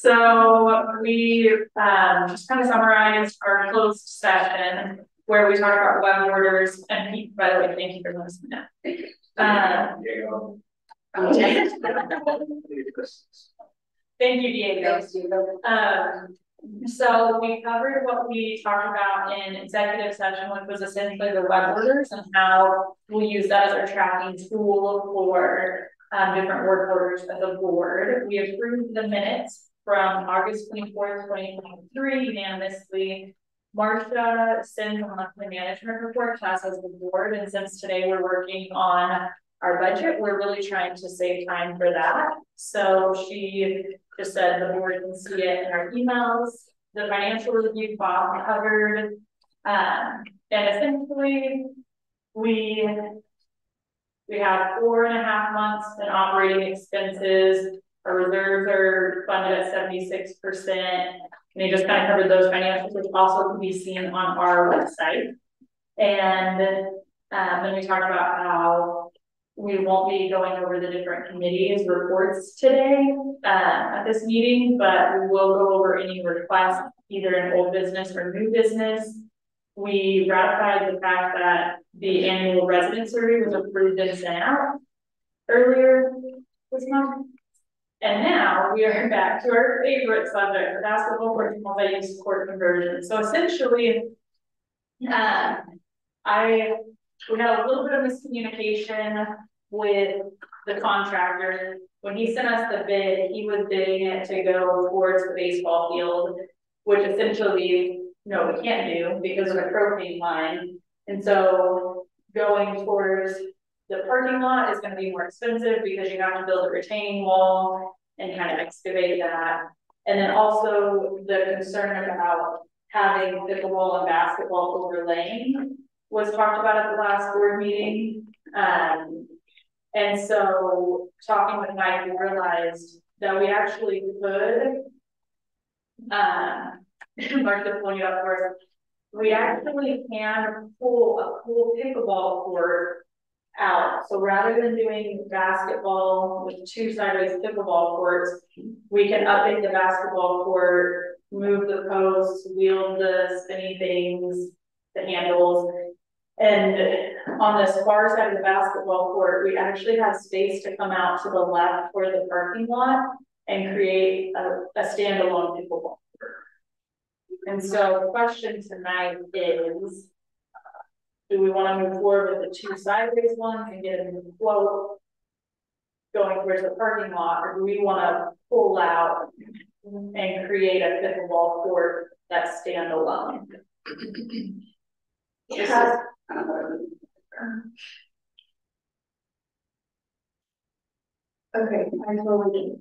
So we just kind of summarized our closed session where we talked about web orders and Pete, by the way, thank you for listening. Thank you, Diego. So we covered what we talked about in executive session, which was essentially the web orders and how we use that as our tracking tool for different work orders as a board. We approved the minutes from August 24th, 2023 unanimously. Marcia sends a monthly management report to us as the board, and since today we're working on our budget, we're really trying to save time for that. So she just said the board can see it in our emails. The financial review Bob covered, and essentially we have 4.5 months in operating expenses. Our reserves are funded at 76%. And he just kind of covered those financials, which also can be seen on our website. And then we talked about how we won't be going over the different committees reports today at this meeting, but we will go over any requests, either in old business or new business. We ratified the fact that the annual resident survey was approved and sent out earlier this month. And now we are back to our favorite subject, the basketball court to multi-use court conversion. So essentially, we had a little bit of miscommunication with the contractor. When he sent us the bid, he was bidding it to go towards the baseball field, which essentially, no, we can't do because of the propane line. And so going towards the parking lot is going to be more expensive because you have to build a retaining wall and kind of excavate that. And then also the concern about having pickleball and basketball overlaying was talked about at the last board meeting. And so talking with Mike, we realized that we actually could, Martha pointed out for us, we actually can pull a full pickleball court out. So rather than doing basketball with 2 sideways pickleball courts, we can update the basketball court, move the posts, wheel the spinny things, the handles. And on this far side of the basketball court, we actually have space to come out to the left for the parking lot and create a standalone pickleball court. And so the question tonight is, do we want to move forward with the 2 sideways ones and get a new float going towards the parking lot, or do we want to pull out and create a pickleball court that's standalone? Yeah. Okay, I totally get it.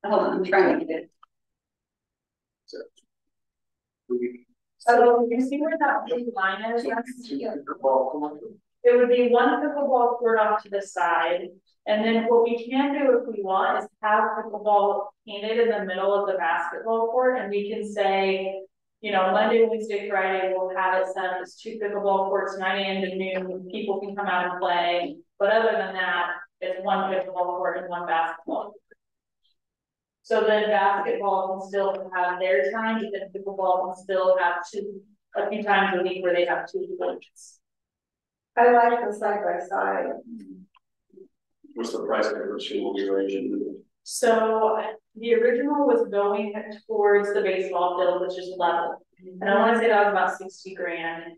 Hold on, I'm trying to get it. So you see where that blue line is? It would be 1 pickleball court off to the side. And then what we can do if we want is have pickleball painted in the middle of the basketball court, and we can say, you know, Monday, Wednesday, Friday, we'll have it set up as 2 pickleball courts, 9 a.m. to noon. People can come out and play. But other than that, it's 1 pickleball court and 1 basketball court. So then basketball can still have their time, but then pickleball can still have a few times a week where they have 2 courts. I like the side by side. What's the price difference you be arranging? So the original was going towards the baseball field, which is level. And I want to say that was about 60 grand.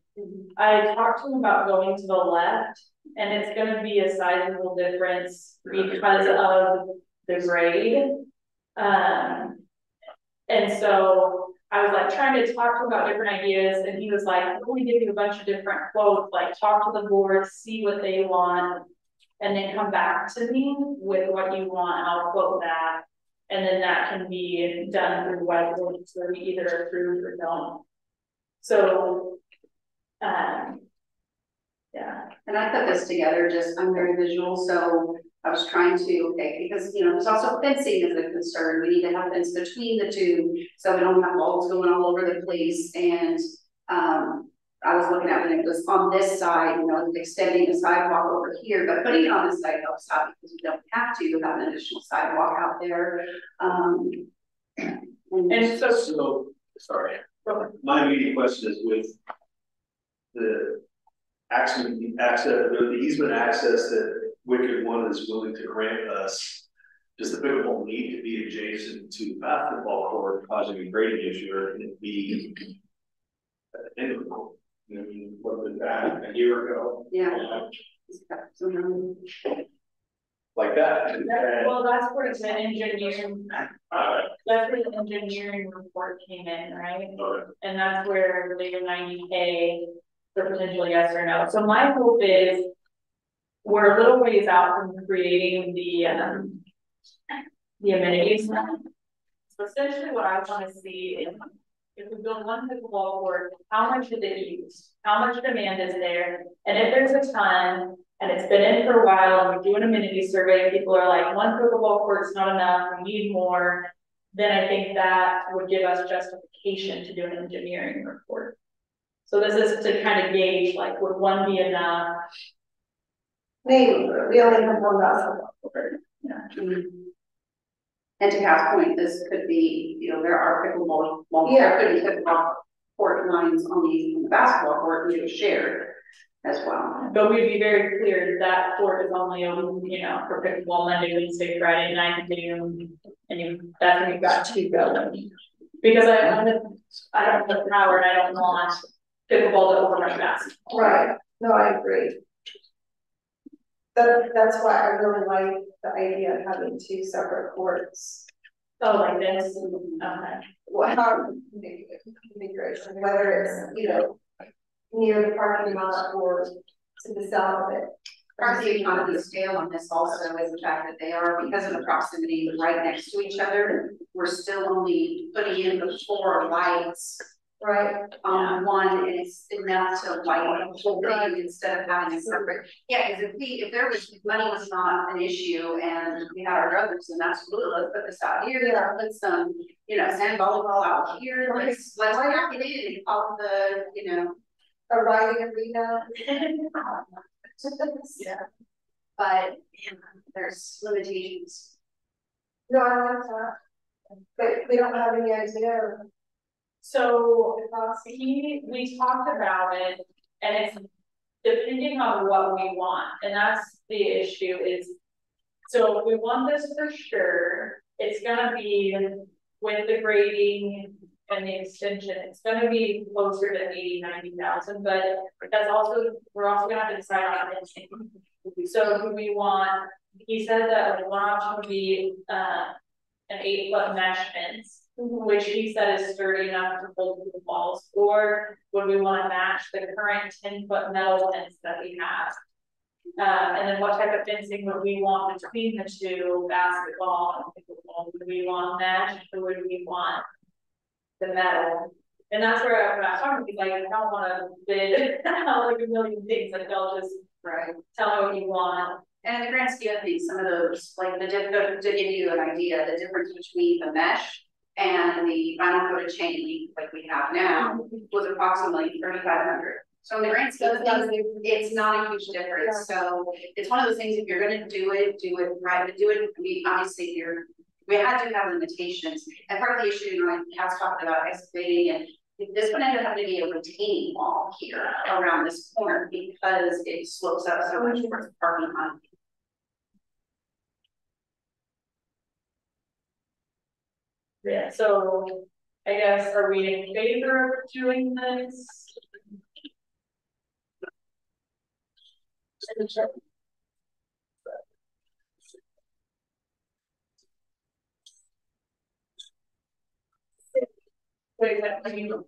I talked to him about going to the left, and it's going to be a sizable difference because of the grade. And so I was like trying to talk to him about different ideas, and he was like, I'm going to give you a bunch of different quotes, like talk to the board, see what they want, and then come back to me with what you want. I'll quote that. And then that can be done through web links where we either approve or don't. So, yeah. And I put this together, I'm very visual, so I was trying to, because, you know, there's also fencing is a concern. We need to have fence between the 2 so we don't have balls going all over the place. And I was looking at when it was on this side, you know, extending the sidewalk over here, but putting it on this side helps out because we don't have to have an additional sidewalk out there. And So, sorry, my immediate question is with the the easement access that Wicked One is willing to grant us. Does the pickleball need to be adjacent to the basketball court causing a grading issue, or can it be integral? You know, I mean, what was that a year ago? Yeah. Like that. Well, that's where the engineering, that's where the engineering report came in, right? And that's where the 90K for potential yes or no. So my hope is we're a little ways out from creating the amenities. So essentially what I want to see is if we build one pickleball court, how much is it used? How much demand is there? And if there's a ton and it's been in for a while and we do an amenity survey, people are like, one pickleball court's not enough, we need more, then I think that would give us justification to do an engineering report. So this is to kind of gauge, like, would one be enough? Maybe, we only have one basketball court. Yeah. And to Kat's point, this could be, you know, there are pickleball, there could be pickleball court lines on the basketball court we have shared as well. But we'd be very clear that court is only open, you know, for pickleball Monday, Wednesday, Friday, 9 to noon, and that's when you've got two going. Because I don't have the power and I don't want pickleball to overrun basketball. Right, no, I agree. That's why I really like the idea of having two separate courts. Oh, like this, okay. Well, how configuration, whether it's, you know, near the parking lot or to the south of it. Part of the economy of scale on this also is the fact that they are, because of the proximity right next to each other, we're still only putting in the 4 lights on one, and it's enough to light the whole thing instead of having a separate. Yeah, because if money was not an issue and we had our druthers, then absolutely, let's put this out here, let's put some, you know, sand volleyball out here, let's pack it in and call it the, you know, a riding arena. Yeah. But there's limitations. No, I like that. But we don't have any idea. So we talked about it, and it's depending on what we want, and that's the issue is, so if we want this for sure, it's gonna be with the grading and the extension, it's gonna be closer to 80,000-90,000, but that's also, we're also gonna have to decide on fencing. So do we want, he said that one option would be an 8-foot mesh fence, which he said is sturdy enough to hold the walls, or would we want to match the current 10-foot metal fence that we have? And then what type of fencing would we want between the two, basketball and pickleball? Would we want mesh, or would we want the metal? And that's where when I was talking to people, like, I don't want to bid like a million things, like they'll just tell me what you want. And in the grand scheme of things, some of those, like to give you an idea, the difference between the mesh and the vinyl coated chain link like we have now was approximately 3,500. So in the grand scheme of things, it's not a huge difference. So it's one of those things, if you're gonna do it right, but do it, I mean, obviously we had to have limitations. And part of the issue, you know, Kat's talked about excavating, and this would end up having to be a retaining wall here around this corner because it slopes up so much towards the parking lot. Yeah, so I guess, are we in favor of doing this? Wait, I mean, oh,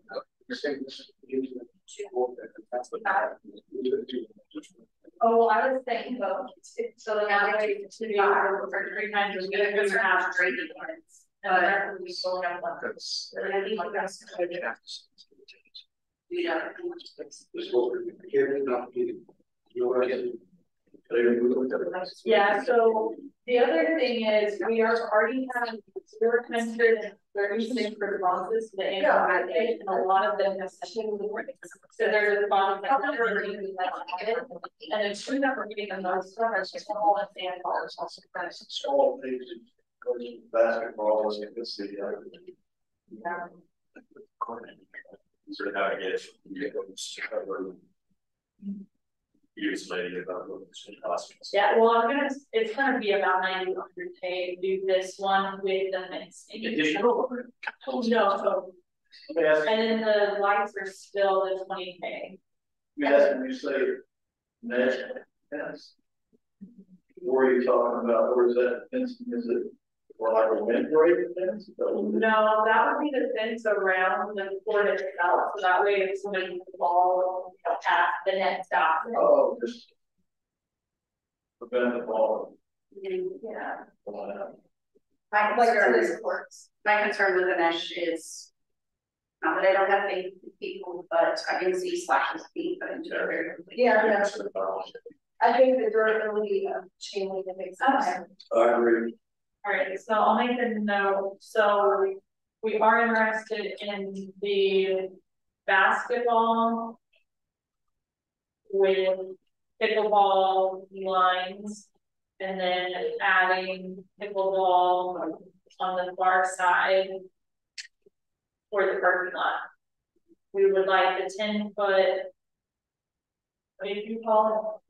well, I was thinking about so the alley to be over for 3 times a week, we're gonna have great events. And we still have one. Yeah, so the other thing is we are already having There were 136 responses to the annual survey, and a lot of them have session. So there's a response that never really like it, and the two that were getting the most from is just all the sandbars. All things, basketball, as you can see. Yeah. Sort of how to get years later about what it's going to cost. Yeah, well, it's gonna be about 9,100K to do this one with the fencing. Additional? No, so, and then the lights are still the 20K. Yes, when you say mesh fence, what are you talking about? Or is that fencing? Is it or like a windbreak fence? No, that would be the fence around the court itself, so that way if somebody can fall, past the net stop. Oh, just prevent the ball. Yeah. My concern with the mesh is not that I don't have faith in people, but I can see slashes being put into it very quickly. Yeah. I think the durability of chain link makes sense. I agree. All right, so I'll make a note. So we are interested in the basketball with pickleball lines, and then adding pickleball on the far side for the parking lot. We would like the 10-foot, what do you call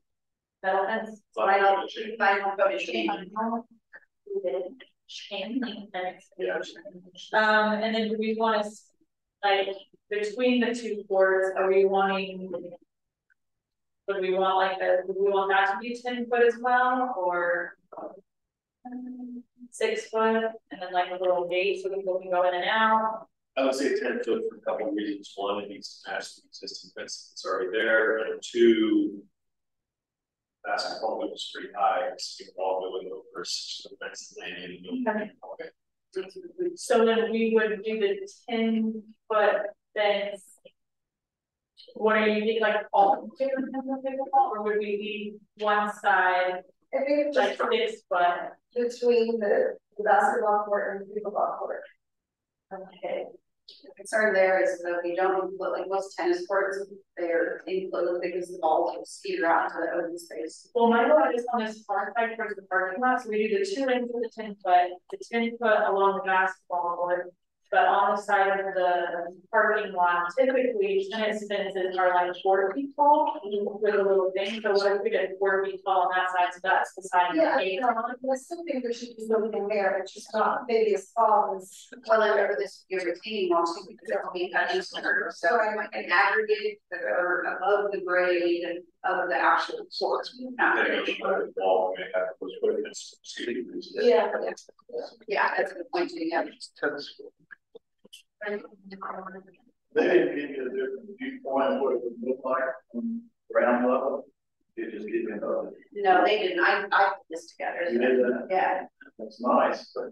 it? Metal fence? Vinyl coated chain. Chain link fence. And then do we want to, like, between the two courts, are we wanting, would we want like would we want that to be 10-foot as well, or 6 foot, and then like a little gate so people can go in and out? I would say 10 foot for a couple of reasons. One, it needs to match the existing fence that's already there, and two, basketball was pretty high, so all the way over the fence landing. Okay. So then we would do the 10-foot fence. What are you think, like all different kinds of pickleball, or would we leave one side I think like 6 foot between the basketball court and the pickleball court. Okay. The concern there is that we don't include, like most tennis courts, they're enclosed because the ball will skeeter out to the open space. Well, my lot is on this far side towards the parking lot, so we do the 2 lanes of the 10-foot, the 10-foot along the basketball court, but on the side of the parking lot, typically tennis fences are like 4 feet tall with a little thing. So what if we did 4 feet tall on that side? So that's the side. Yeah, I still think there should be something there, it's just not maybe as tall as. Well, over this, your retaining walls, because there will be cutting center, so like an aggregate that are above the grade of the actual courts. Yeah. Yeah, that's a good point to have. They didn't give you a different viewpoint of what it would look like from ground level. They just give you another. No, they didn't. I put this together. You did that? Yeah. That's nice, but.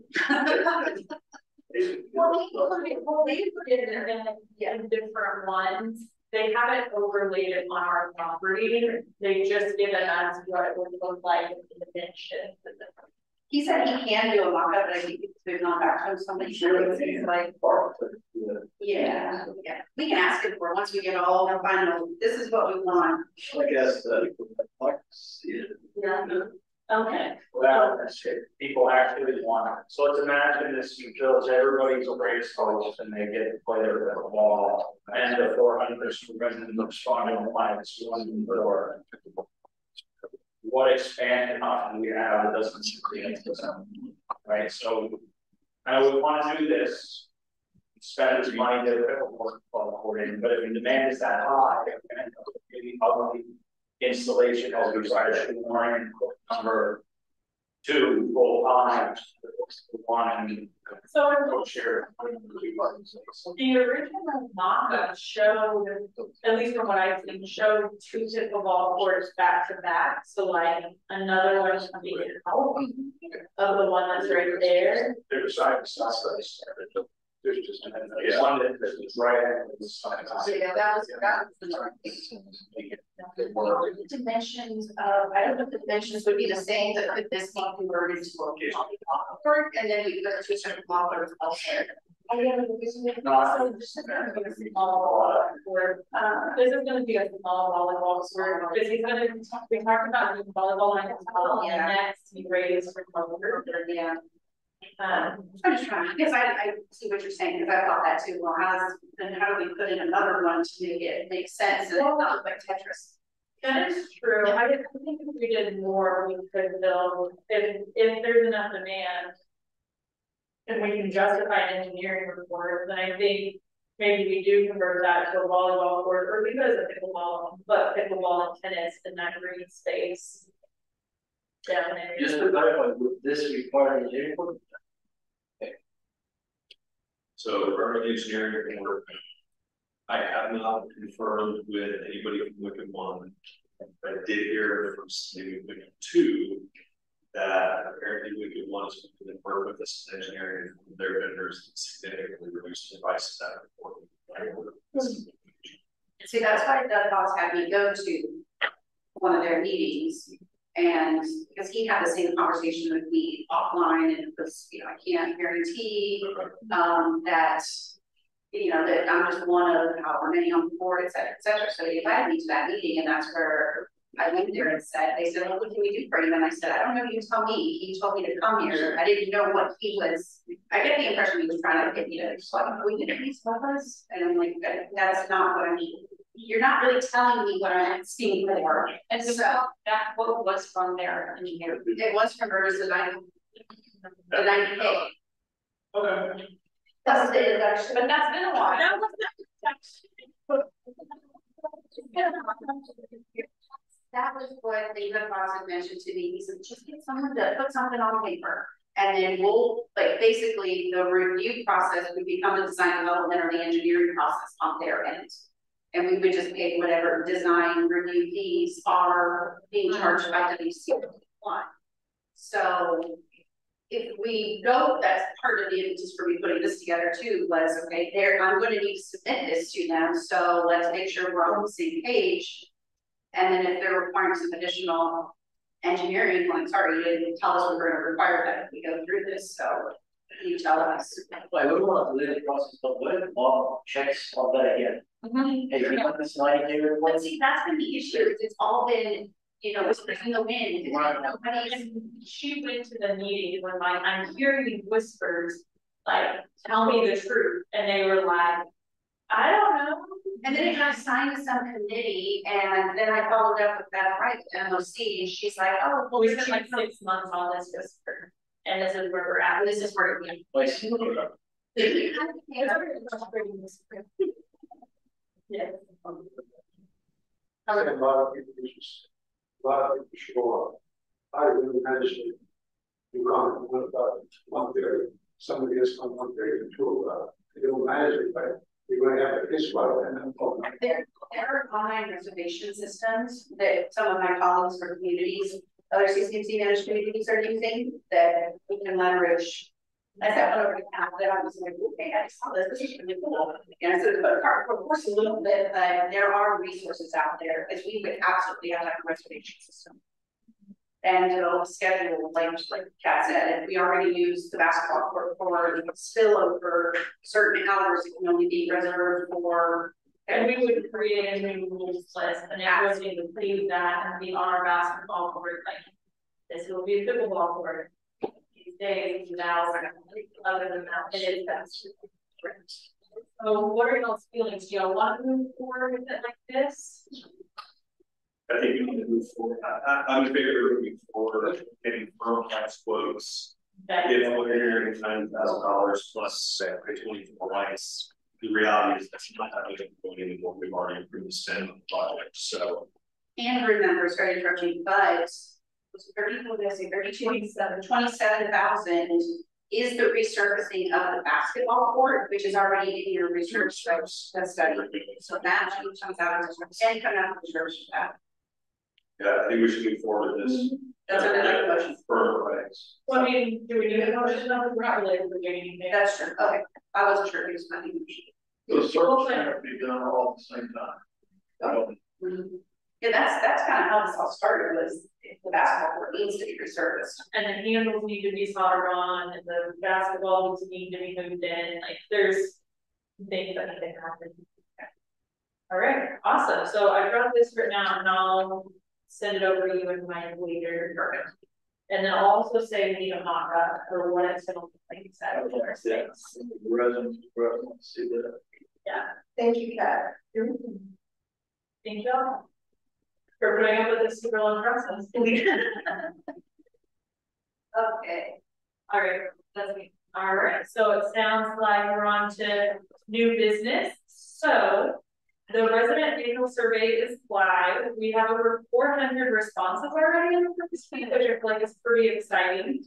Well, they put it in different ones. They haven't overlaid it on our property. They just given us what it would look like in the dimensions. He said he can do a mock-up, but I think it's moving on back to somebody sure it's like, yeah, we can ask him for once we get all the final, this is what we want. I guess, I'd like to see it. Yeah. Okay. Well, people actually want it. So let's imagine this utilities, everybody's a race coach and they get to play their ball and the 400 residents responding to clients one door. What expansion option we have that doesn't create them, right? So I would want to do this, spend this money to according, but if the demand is that high, and maybe public installation as we try to shoehorn number 2 full time, one So co-chair. the original mock-up showed, at least from what I've seen, showed 2 pickleball courts back to back. So like another one can be out of the one that's right there. They're side to side. There's just one that is right. Yeah, that was the dimensions of, I don't know if the dimensions would be the same, that could this be converted to a court, and then we go to a certain law or elsewhere. This is gonna be a small volleyball court, because he's gonna, we talked about doing volleyball and next he raised for court, Yeah. I'm just trying, because I see what you're saying, because I thought that too. Well, how do we put in another one to make it make sense and not look like Tetris? That is true. I think if we did more, we could build, if there's enough demand and we can justify an engineering report, then I think maybe we do convert that to a volleyball court, or we go to pickleball, but pickleball and tennis in that green space. Definitely. Just to clarify, would this require an engineering report? So for engineering report, I have not confirmed with anybody from Wicked One. I did hear from maybe Wicked Two that apparently Wicked One is going to work with this engineering from their vendors and significantly reduce the price of that report. See, that's why the boss had me go to one of their meetings, and because he had the same conversation with me offline, and because I can't guarantee that that I'm just one of however many on the board, et cetera, et cetera. So they invited me to that meeting, and that's where I went there and said, they said, well, what can we do for you? And I said, I don't know, you tell me. He told me to come here. I didn't know what he was, I get the impression he was trying to get me to, so we can please help us. And I'm like, that's not what I mean. You're not really telling me what I'm asking for. And so that quote was from their engineer. It was from her, the 90K. Okay. That's the introduction. But that's been a while. That was what the boss had mentioned to me. He said, just get someone to put something on paper. And then we'll, basically the review process would become the design development or the engineering process on their end. And we would just pay whatever design review fees are being charged by WC1. So if we go, that's part of the impetus for me putting this together too, was okay, I'm going to need to submit this to them. So let's make sure we're on the same page. And then if they're requiring some additional engineering, like, sorry, you didn't tell us we're going to require that if we go through this. So you tell us. I wouldn't want to do the process, but what if Bob checks on that again? Hey, we got this 90-day report. But see, that's been the issue. It's all been, whispers in the wind. Right. She went to the meeting when I'm hearing these whispers, tell me the truth. And they were like, I don't know. And then it got assigned to some committee, and then I followed up with that right MOC, and she's like, oh, well, we spent 6 months on this whisper. And this is where we're at. This is where we're Like, see what we're up. Yes. I think a lot of people show up. I really managed to come about 1:30. Somebody has come 1:30 to they don't manage it, but you're going to have a case about it and then there are online reservation systems that some of my colleagues for communities, other CCMC managed communities are using that we can leverage. I sat one over to Kat that I was like, okay, I saw this is really cool. And so of course a little bit, but there are resources out there because we would absolutely have to have a reservation system. And it'll schedule, like Kat said, if we already use the basketball court for spillover, certain hours it can only be reserved for. And we would create a new rules list, and it would include that and be on our basketball court. This will be a pickleball court. These days, now, other than that, it is best. So, what are y'all's feelings? Do y'all want to move forward with it like this? I think we need to move forward. I'm in favor of moving forward, getting firm price quotes. If we're hearing $9,000 plus 24 lights, the reality is that's not how we going into what we've already approved to spend on the project. So, and remember, sorry to interrupt you, but was 27,000 is the resurfacing of the basketball court, which is already in your research study. So that comes out and come out of research that. yeah, I think we should move forward with this. That's another motion. Firm price. Well, I mean, do we need a motion? No, we're not really doing anything. That's true, okay, I wasn't sure if it was money. The search can't be done all at the same time. Yeah, that's kind of how this all started, was the basketball court needs to be resurfaced. And the handles need to be soldered on, and the basketball need to be moved in, like, there's things that need to happen. All right, awesome, so I got this written out, and I'll send it over to you and my leader. Perfect. And then I'll also say we need a mock-up for what it's gonna look like inside of our space. Residents see that. Yeah. Thank you, Kat. Thank y'all for putting up with this super long process. Okay. All right, that's me. All right, so it sounds like we're on to new business. So the resident vehicle survey is live. We have over 400 responses already in this week, which I feel like is pretty exciting.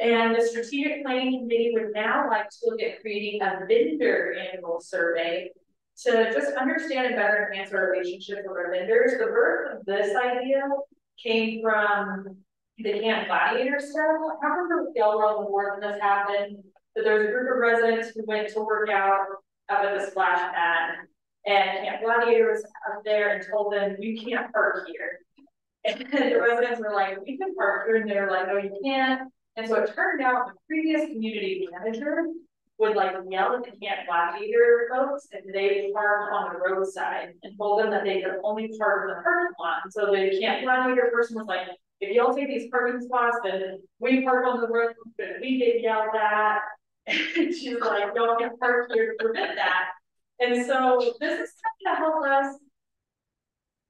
And the strategic planning committee would now like to look at creating a vendor annual survey to just understand and better enhance our relationship with our vendors. The birth of this idea came from the Camp Gladiator stuff. I remember with y'all were on the board when this happened, that there was a group of residents who went to work out up at the splash pad, and Camp Gladiator was up there and told them, you can't park here. And the residents were like, we can park here, and they were like, no, you can't. And so it turned out the previous community manager would like yell at the Camp Gladiator folks, and they parked on the roadside and told them that they could only park in the parking lot. And so the Camp Gladiator person was like, if y'all take these parking spots, then we park on the road, but we get yelled at. And she's like, y'all can park here to prevent that. And so this is trying to help us.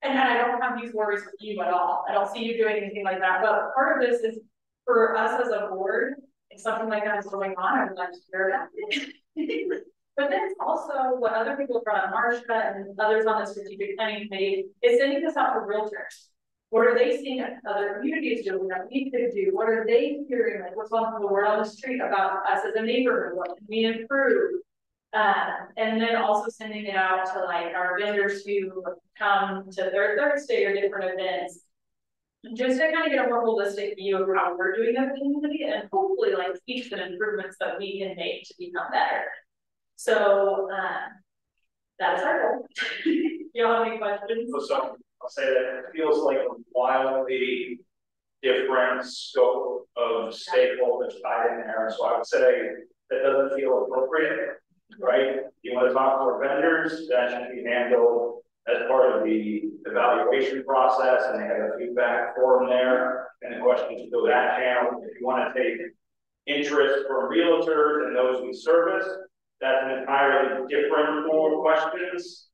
And I don't have these worries with you at all. I don't see you doing anything like that. But part of this is for us as a board, if something like that is going on, I would like to hear about it. But then it's also what other people brought up, Marsha and others on the strategic planning committee, is sending this out to realtors. What are they seeing other communities doing that we could do? What are they hearing? Like, what's on the word on the street about us as a neighborhood? What can we improve? And then also sending it out to like our vendors who come to their Thursday or different events, just to kind of get a more holistic view of how we're doing as a community, and hopefully like teach some improvements that we can make to become better. So that is our goal. Y'all have any questions? So I'll say that it feels like a wildly different scope of stakeholders tied in there. So I would say that doesn't feel appropriate, right? You want to talk to our vendors, that should be handled as part of the evaluation process, and they have a feedback forum there, and the questions go that channel. If you want to take interest from realtors and those we service, that's an entirely different pool of questions.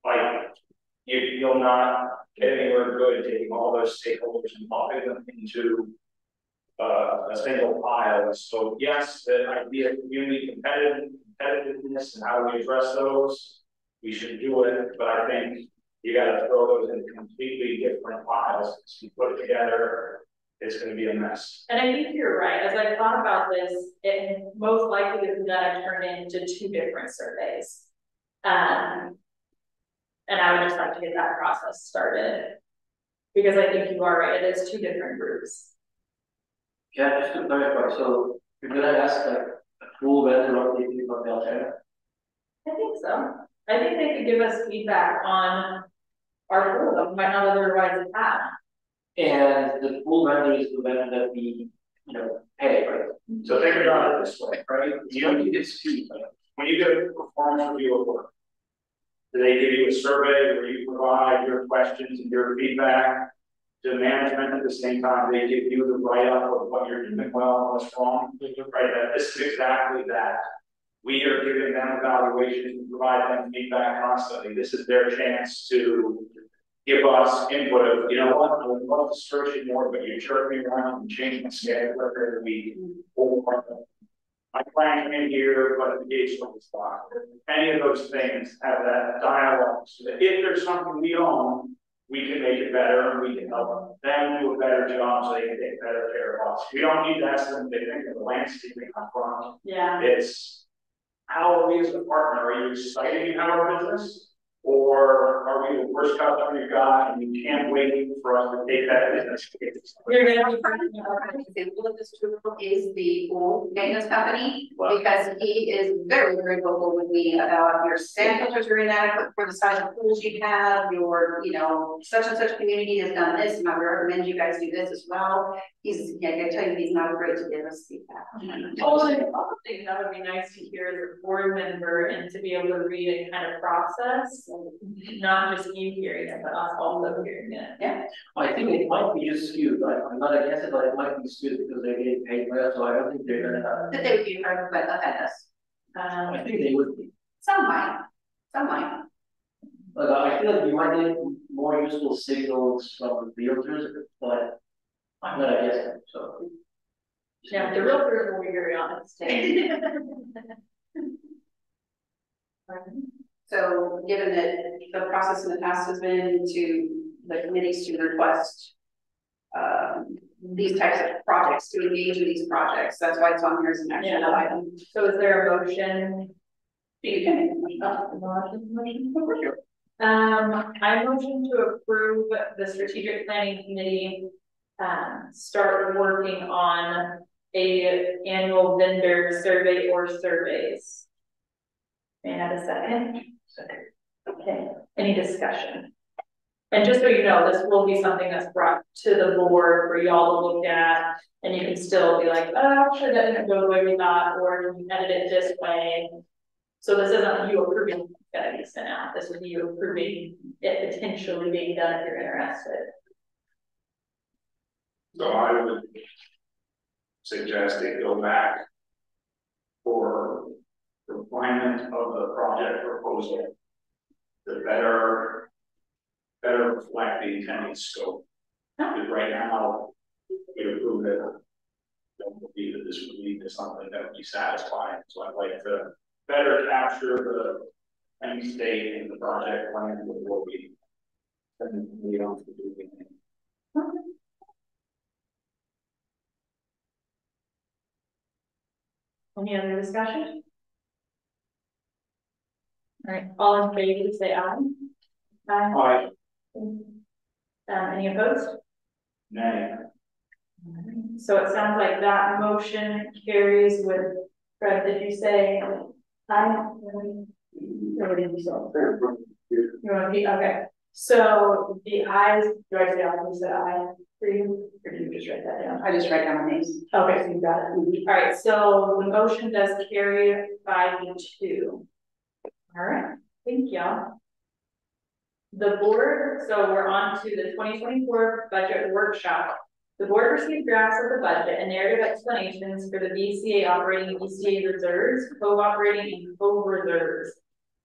Like, you'll not get anywhere good taking all those stakeholders and popping them into a single pile. So yes, the idea of community competitiveness and how we address those, we should do it, but I think you got to throw those in completely different piles. So you put it together, it's going to be a mess. And I think you're right. As I thought about this, it most likely is going to turn into 2 different surveys. And I would just like to get that process started, because I think you are right. It is 2 different groups. Yeah, just to clarify, so you're gonna ask like a full vendor what they think about Belterra? I think so. I think they could give us feedback on our pool that we might not otherwise have. And the full vendor is the vendor that we, pay, right? So think about it this way, right? You don't need to speak. When you get a performance review of work, do they give you a survey where you provide your questions and your feedback to management at the same time they give you the write-up of what you're doing well and what's wrong? Right? This is exactly that. We are giving them evaluations and provide them feedback constantly. This is their chance to give us input of, you know what, I would love to search it more, but you're chirping around and changing the schedule every week. My plan in here, but the gates will stop. Any of those things have that dialogue, so that if there's something we own, we can make it better, and we can help them do a better job so they can take better care of us. We don't need to ask them to think of the landscaping up front. Yeah. It's how are we as a partner? Are you excited to have our business? Or are we the worst customer you got and you can't wait for us to take that business? You're gonna be. An example of this tool is the pool maintenance company, Wow. because he is very, very vocal with me about your sand filters are inadequate for the size of pools you have, your, you know, such and such community has done this, and I recommend you guys do this as well. He's, yeah, I can tell you, he's not afraid to give us feedback. Oh, and the other thing that would be nice to hear as a board member and to be able to read and kind of process, not just you hearing it, but us also hearing it. Yeah. I think it might be just skewed, I'm not against it, but it might be skewed because they're getting paid well, so I don't think they're gonna. That they would be hard to offend us. I think they would be. Some might, some might. But I feel like you might get more useful signals from the realtors, but I'm not against it, so. Yeah, the realtors will be very honest. So given that the process in the past has been to the committees to request these types of projects, to engage in these projects, that's why it's on here as an action item. So is there a motion? You can. I motion to approve the strategic planning committee, start working on a annual vendor survey or surveys. May I have a second? Second. Okay, any discussion? And just so you know, this will be something that's brought to the board for y'all to look at, and you can still be like, oh, actually that didn't go the way we thought, or you edit it this way. So this isn't you approving that be sent out, this is you approving it potentially being done if you're interested. So I would suggest it go back for refinement of the project proposal. The better reflect the intended scope. Because right now, we approve it. Don't believe that this would lead to something that would be satisfying. So I'd like to better capture the end state in the project plan before we don't do anything. Any other discussion? All right, all in favor, say aye. Aye. Any opposed? Nay. So it sounds like that motion carries with, Fred, did you say aye? Or did you say? You want to be, okay. So the ayes, do I say aye? You said aye for you? Or did you just write that down? I just write down the names. Okay, so you got it. All right, so the motion does carry 5-2. All right, thank y'all. The board, so we're on to the 2024 budget workshop. The board received drafts of the budget and narrative explanations for the BCA operating BCA reserves, co-operating and co-reserves.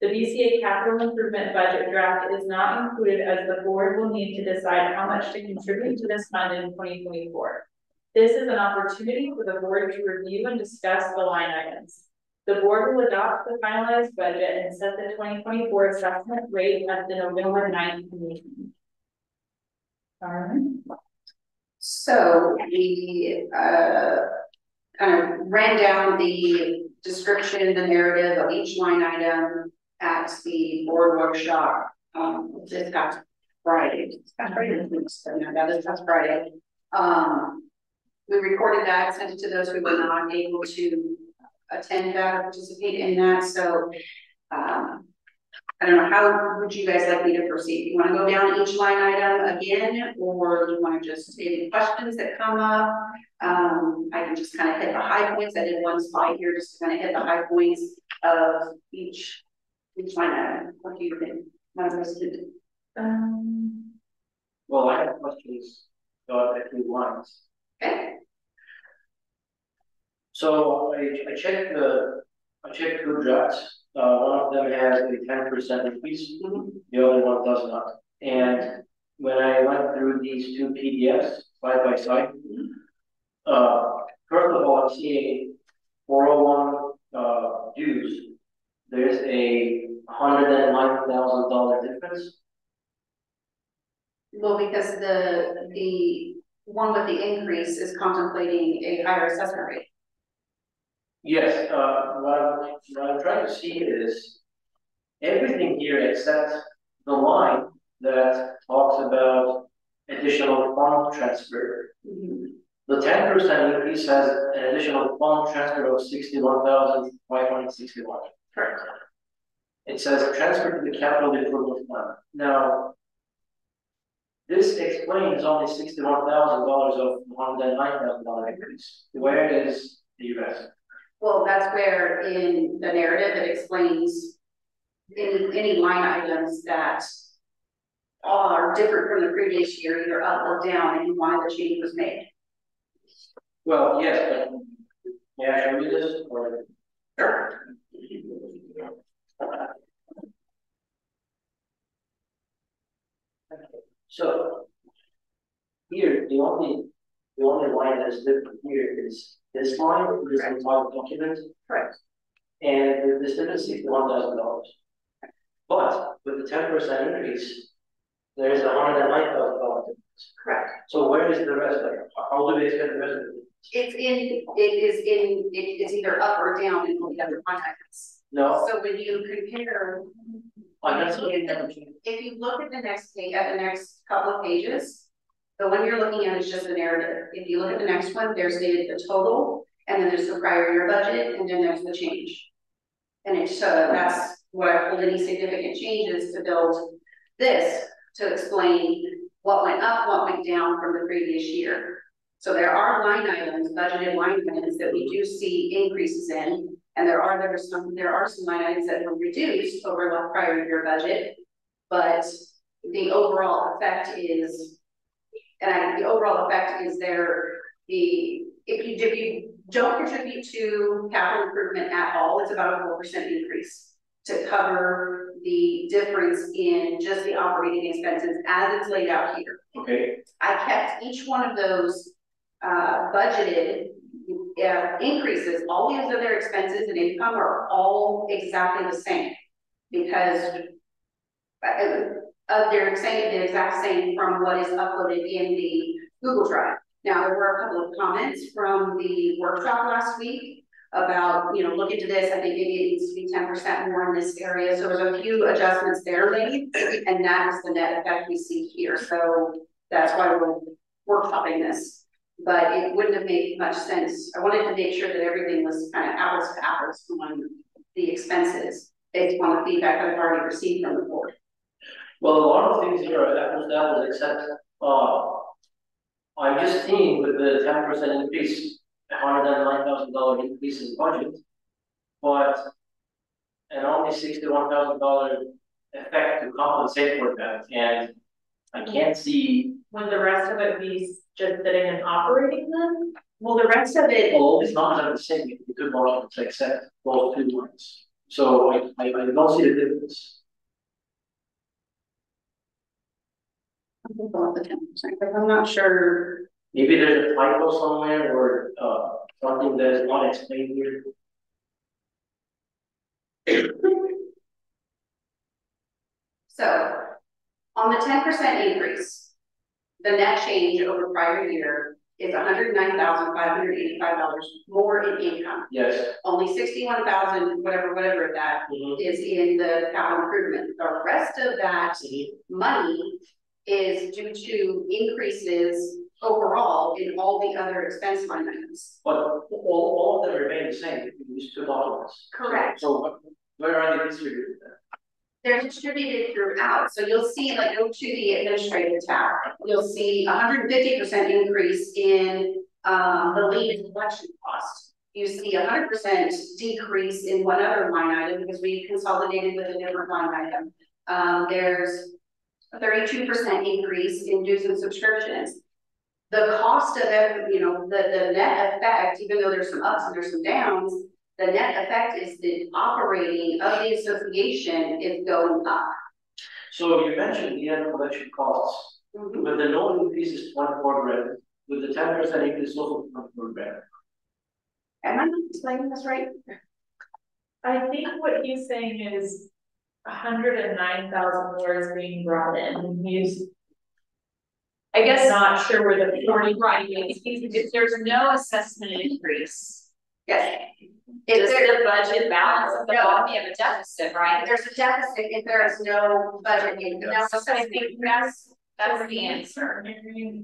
The BCA capital improvement budget draft is not included as the board will need to decide how much to contribute to this fund in 2024. This is an opportunity for the board to review and discuss the line items. The board will adopt the finalized budget and set the 2024 assessment rate at the November 9th meeting. All right. So we kind of ran down the description, the narrative of each line item at the board workshop this past Friday. This past Friday. We recorded that, sent it to those who were not able to attend that or participate in that. So I don't know, how would you guys like me to proceed? You want to go down each line item again, or do you want to just any questions that come up? I can just kind of hit the high points. I did one slide here just to kind of hit the high points of each line item. What do you think, Madam President? Well, I have questions about the two lines. Okay. So I checked two drafts. One of them has a 10% increase, the other one does not. And when I went through these two PDFs side by side, first of all, I'm seeing 401 dues. There's a $109,000 difference. Well, because the one with the increase is contemplating a higher assessment rate. Yes, what I'm trying to see is everything here except the line that talks about additional fund transfer. The 10% increase has an additional fund transfer of 61,561. Correct. It says transfer to the capital improvement fund. Now, this explains only $61,000 of $109,000 increase. Where is the rest? Well, that's where in the narrative it explains any line items that are different from the previous year, either up or down, and why the change was made. Well, yes, but may I show you this? Or... Sure. So here, the only line that is different here is this line, this entire document. Correct. And this difference is $61,000. But with the 10% increase, there is $109,000 difference. Correct. So where is the rest? Like, how do we expect the rest of it? It's either up or down in all the other contexts. No. So when you compare, if you look at the next page, at the next couple of pages, the one you're looking at is just the narrative. If you look at the next one, there's the total, and then there's the prior year budget, and then there's the change. And it's that's what I pulled any significant changes to build this to explain what went up, what went down from the previous year. So there are line items, budgeted line items that we do see increases in, and there are some line items that were reduced over the prior year budget, but the overall effect is, if you don't contribute to capital improvement at all, it's about a 4% increase to cover the difference in just the operating expenses as it's laid out here. Okay. I kept each one of those budgeted increases. All these other expenses and income are all exactly the same because they're saying the exact same from what is uploaded in the Google Drive. Now, there were a couple of comments from the workshop last week about, look into this. I think maybe it needs to be 10% more in this area. So there's a few adjustments there made, and that is the net effect we see here. So that's why we're workshopping this. But it wouldn't have made much sense. I wanted to make sure that everything was kind of apples to apples on the expenses based on the feedback I've already received from the board. Well, a lot of things here are apples to apples, except I'm just seeing with the 10% increase, $109,000 increase in budget, but and only $61,000 effect to compensate for that, and I can't see. Would the rest of it be just sitting and operating then? Well, the rest of it. Well, it's not the same. You could not accept those two lines. So I don't see the difference. I'm not sure. Maybe there's a typo somewhere or something that is not explained here. So on the 10% increase, the net change over prior year is $109,585 more in income. Yes. Only $61,000, whatever that is in the capital improvement. The rest of that money is due to increases overall in all the other expense line items. But all of them remain the same in these two documents. Correct. So where are they distributed then? They're distributed throughout. So you'll see, like, go to the administrative tab. You'll see 150% increase in the lead collection cost. You see 100% decrease in one other line item because we consolidated with a different line item. There's a 32% increase in dues and subscriptions. The cost of every, the net effect, even though there's some ups and there's some downs, the net effect is the operating of the association is going up. So you mentioned the end collection costs. With the no increase is 24 grand. With the 10% increase also 24 grand. Am I not explaining this right? I think what he's saying is 109,000 more is being brought in. He's, I guess, not sure where the 40 right is. If there's no assessment increase, Yes. Does the budget balance at the No. bottom, you have a deficit, right? There's a deficit if there is no budget in, no, so I think That's the answer.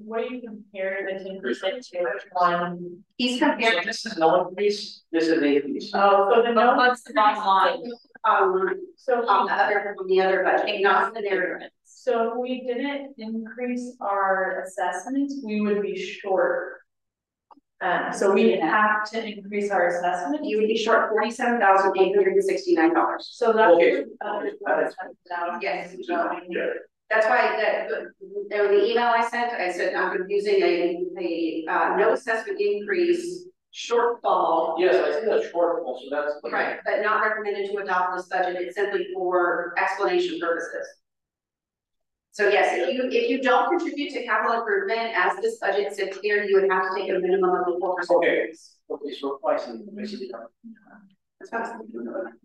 What do you compare the 10% to one? he's comparing. This is no increase, this is the increase. Oh, so the But no, what's the bottom line? so On the other budget, not the narrative. So if we didn't increase our assessments, we would be short. So we have to increase our assessment. You would be short $47,869. So that's. Okay. Yes. Yeah. That's why the email I said I'm using a no assessment increase shortfall. Yes, I see that shortfall, so that's. Right, but not recommended to adopt this budget. It's simply for explanation purposes. So yes, if you don't contribute to capital improvement as this budget sits here, you would have to take a minimum of the 4%. Okay, so I see, basically. That's fast.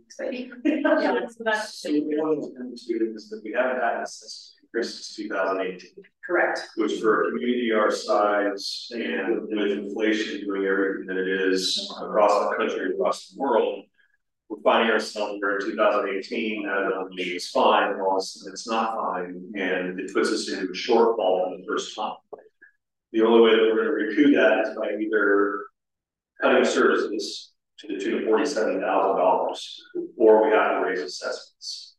Exciting. Yeah, so that's. So one of the things is that we haven't had an assessment increase since 2018. Correct. Which for a community our size and with inflation doing everything that it is across the country, across the world, we're finding ourselves where in 2018, maybe it's fine, and all of a sudden it's not fine, and it puts us into a shortfall for the first time. The only way that we're going to recoup that is by either cutting services to the tune of $47,000, or we have to raise assessments.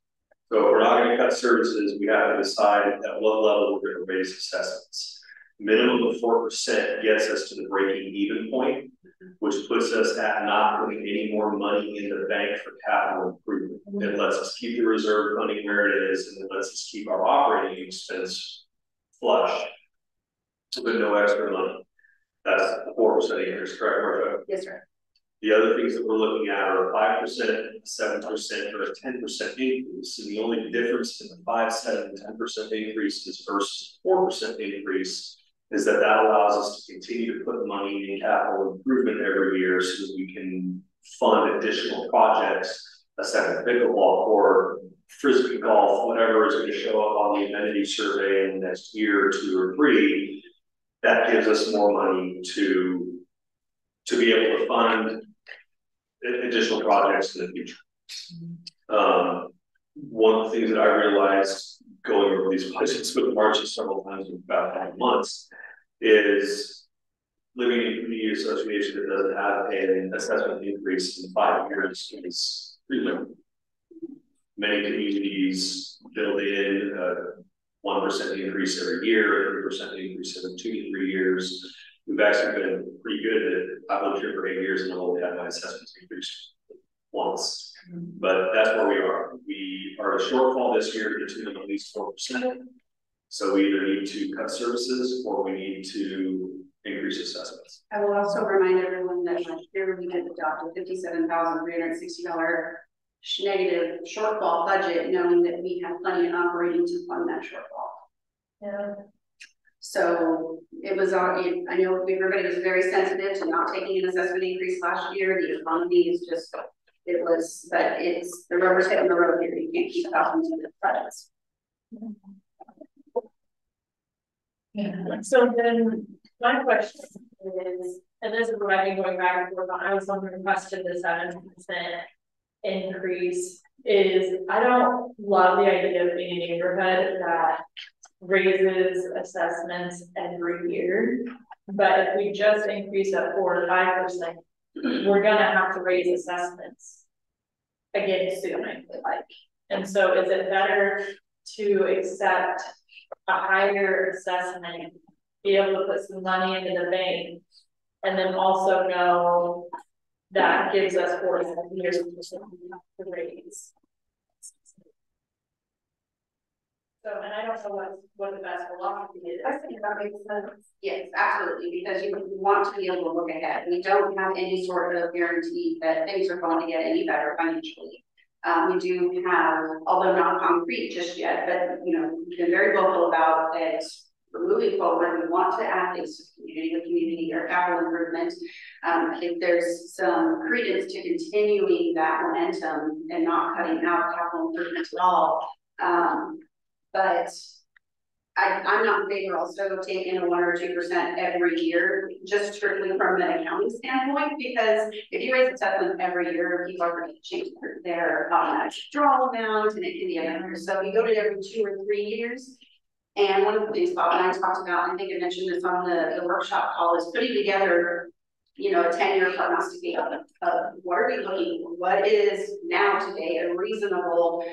So if we're not going to cut services, we have to decide at what level we're going to raise assessments. Minimum of 4% gets us to the breaking even point, which puts us at not putting any more money in the bank for capital improvement. It lets us keep the reserve funding where it is, and it lets us keep our operating expense flush with no extra money. That's 4% increase, correct, Martha? Yes, sir. The other things that we're looking at are 5%, 7%, or a 10% increase. And the only difference in the 5, 7, 10% increases versus 4% increase is that allows us to continue to put money in capital improvement every year so that we can fund additional projects, a second pickleball court, frisbee golf, whatever is going to show up on the amenity survey in the next year or 2 or 3. That gives us more money to be able to fund additional projects in the future. One of the things that I realized going over these budgets with Marcia several times in about 5 months is living in a community association that doesn't have an assessment increase in 5 years is pretty limited. Many communities build in a 1% increase every year, 3% increase every 2 to 3 years. We've actually been pretty good at it. I've lived here for 8 years and I've only had my assessments increased once. But that's where we are. We are a shortfall this year to the tune of at least 4%. So we either need to cut services or we need to increase assessments. I will also remind everyone that last year we did adopt a $57,360 negative shortfall budget, knowing that we have plenty of operating to fund that shortfall. Yeah. So it was I know everybody was very sensitive to not taking an assessment increase last year. The economy is just, but it's the rubber's hitting the road here. You can't keep talking to the budgets. Yeah. So then my question is, and this is what I've been going back and forth on, I was on the request of the 7% increase, is I don't love the idea of being a neighborhood that raises assessments every year. But if we just increase that 4 to 5%, we're gonna have to raise assessments again soon, I feel like. And so is it better to accept a higher assessment, be able to put some money into the bank, and then also know that gives us 4 to 5 years to raise? So, and I don't know what the best philosophy is. I think that makes sense. Yes, absolutely, because you want to be able to look ahead. We don't have any sort of guarantee that things are going to get any better financially. We do have, although not concrete just yet, but we've been very vocal about that. We're moving forward. We want to add things to community or capital improvement. I think there's some credence to continuing that momentum and not cutting out capital improvements at all. But I'm not in favor also of taking a 1 or 2% every year, just strictly from an accounting standpoint, because if you raise assessment every year, people are going to change their automatic withdrawal amount, and it can be a number. So if you go to every 2 or 3 years, and one of the things Bob and I talked about, and I think I mentioned this on the workshop call, is putting together, you know, a 10-year prognosticate of what are we looking for? What is now today a reasonable,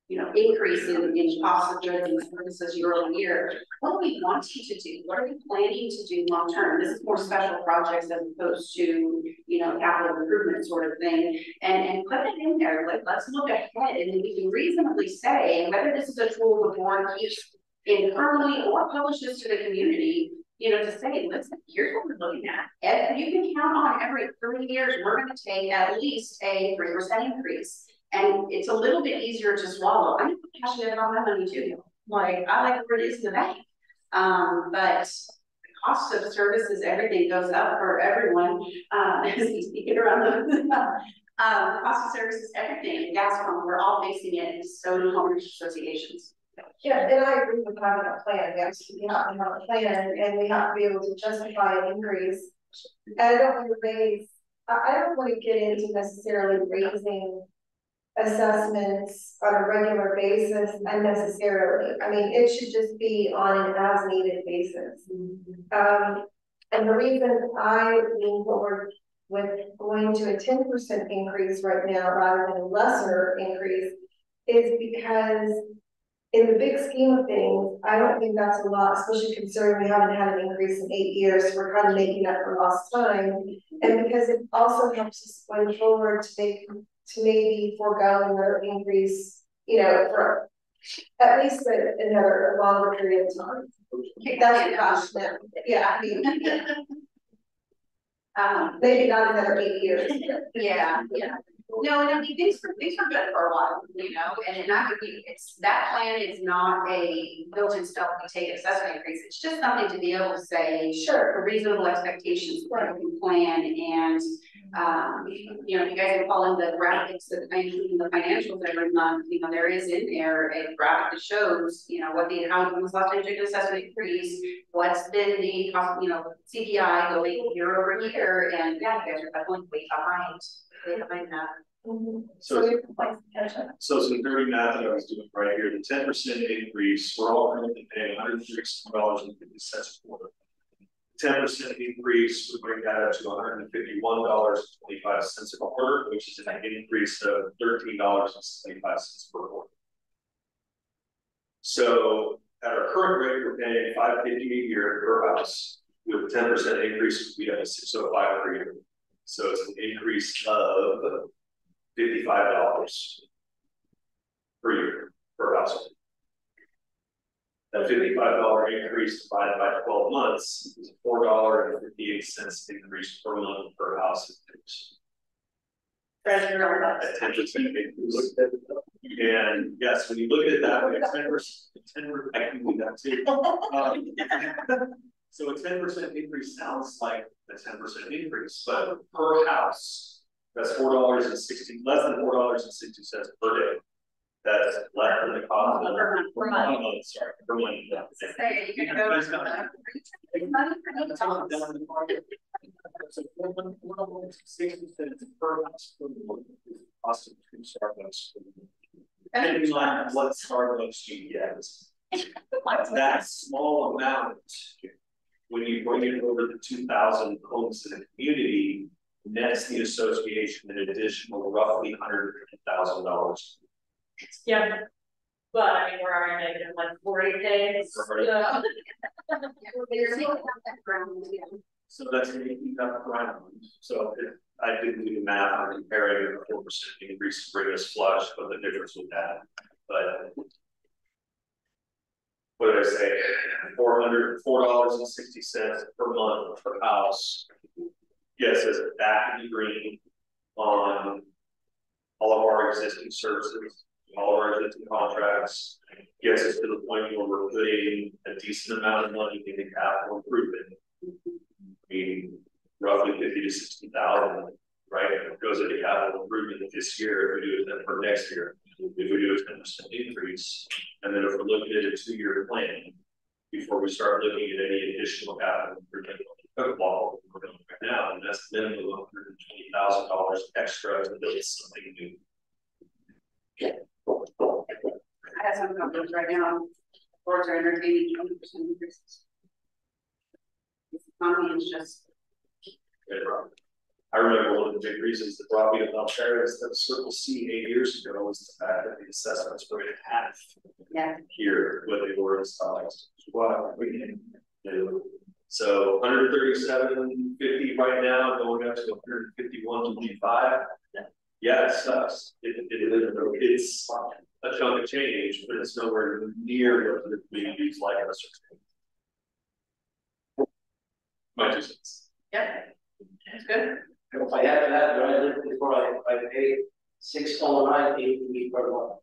you know, increase in cost of goods and services year over year? What are we wanting to do? What are we planning to do long term? This is more special projects as opposed to, you know, capital improvement sort of thing. And put it in there. Like, let's look ahead, and then we can reasonably say whether this is a tool the board keeps internally or publishes to the community. You know, to say, listen, here's what we're looking at. And you can count on every 3 years, we're going to take at least a 3% increase. And it's a little bit easier to swallow. I'm passionate about my money too. Like, I like where it is today. But the cost of services, everything goes up for everyone. As he's speaking around the cost of services, everything, gas pump, we're all facing it. So do homeowners associations. Yeah, and I agree with having a plan. Yes, we have to have a plan, and we have to be able to justify an increase. And I don't want to raise. I don't want to get into necessarily raising assessments on a regular basis unnecessarily. I mean, it should just be on an as needed basis. And the reason I lean forward with going to a 10% increase right now rather than a lesser increase is because in the big scheme of things, I don't think that's a lot, especially considering we haven't had an increase in 8 years. So we're kind of making up for lost time. And because it also helps us going forward to maybe forego another increase, you know, for at least another longer period of time. That's the cost now. Yeah, I mean, maybe not another 8 years. Yeah. No, and I mean, things were good for a while, you know, and not it's that plan is not a built-in stuff we take assessment increase. It's just something to be able to say, sure, reasonable expectations for we can plan. And you know, if you guys can follow the graphics that I include in the financials every month, you know, there is in there a graphic that shows, you know, what how was last time took an assessment increase, what's been the cost, you know, CPI going year over year, and yeah, you guys are definitely way behind that. So some dirty math that I was doing right here, the 10% increase, we're all currently paying $136.50 a quarter. 10% increase would bring that up to $151.25 a quarter, which is an increase of $13.75 per quarter. So at our current rate, we're paying $550 a year per house. With a 10% increase, we have a $605 per year. So it's an increase of $55 per year per household. That $55 increase divided by 12 months is a $4.58 increase per month per house. A 10% increase. And yes, when you look at it that way, 10%, I can do that too. So a 10% increase sounds like a 10% increase, but per house, that's less than $4.60 per day. That's less than the cost of per month. Oh, sorry, per month. Say you can go So per house cost of 2 Starbucks. Depending on what Starbucks you get, that small amount, when you bring it over the 2,000 homes in the community, nets the association an additional roughly $150,000. Yeah. But I mean, we're already making like 40 days. So that's going to keep up ground. So if I didn't do the math, I'm comparing a 4% increase to bring us flush, but the difference with that. But what did I say? $4.60 per month per house. Yes, as a back in the green on all of our existing services, all of our existing contracts, gets us to the point where we're putting a decent amount of money into capital improvement. I mean, roughly 50 to 60,000, right? It goes into capital improvement this year if we do it for next year. If we do a 10% increase, And then if we're looking at a 2-year plan, before we start looking at any additional capital, for pickleball, we're doing right now, and that's minimum of $120,000 extra to build something new. I have some numbers right now. Boards are entertaining 20% increases. This economy is just. I remember one of the big reasons that brought me to Belterra is that Circle C 8 years ago was the fact that the assessments were in half. Yeah. Here, what they were in size. Wow, we can do. So 137.50 right now, going up to 151.25. Yeah, it sucks. It's a chunk of change, but it's nowhere near what the communities like us are. My 2 cents. Yeah, that's good. If I had that, when I lived before, I paid $6.09 per month.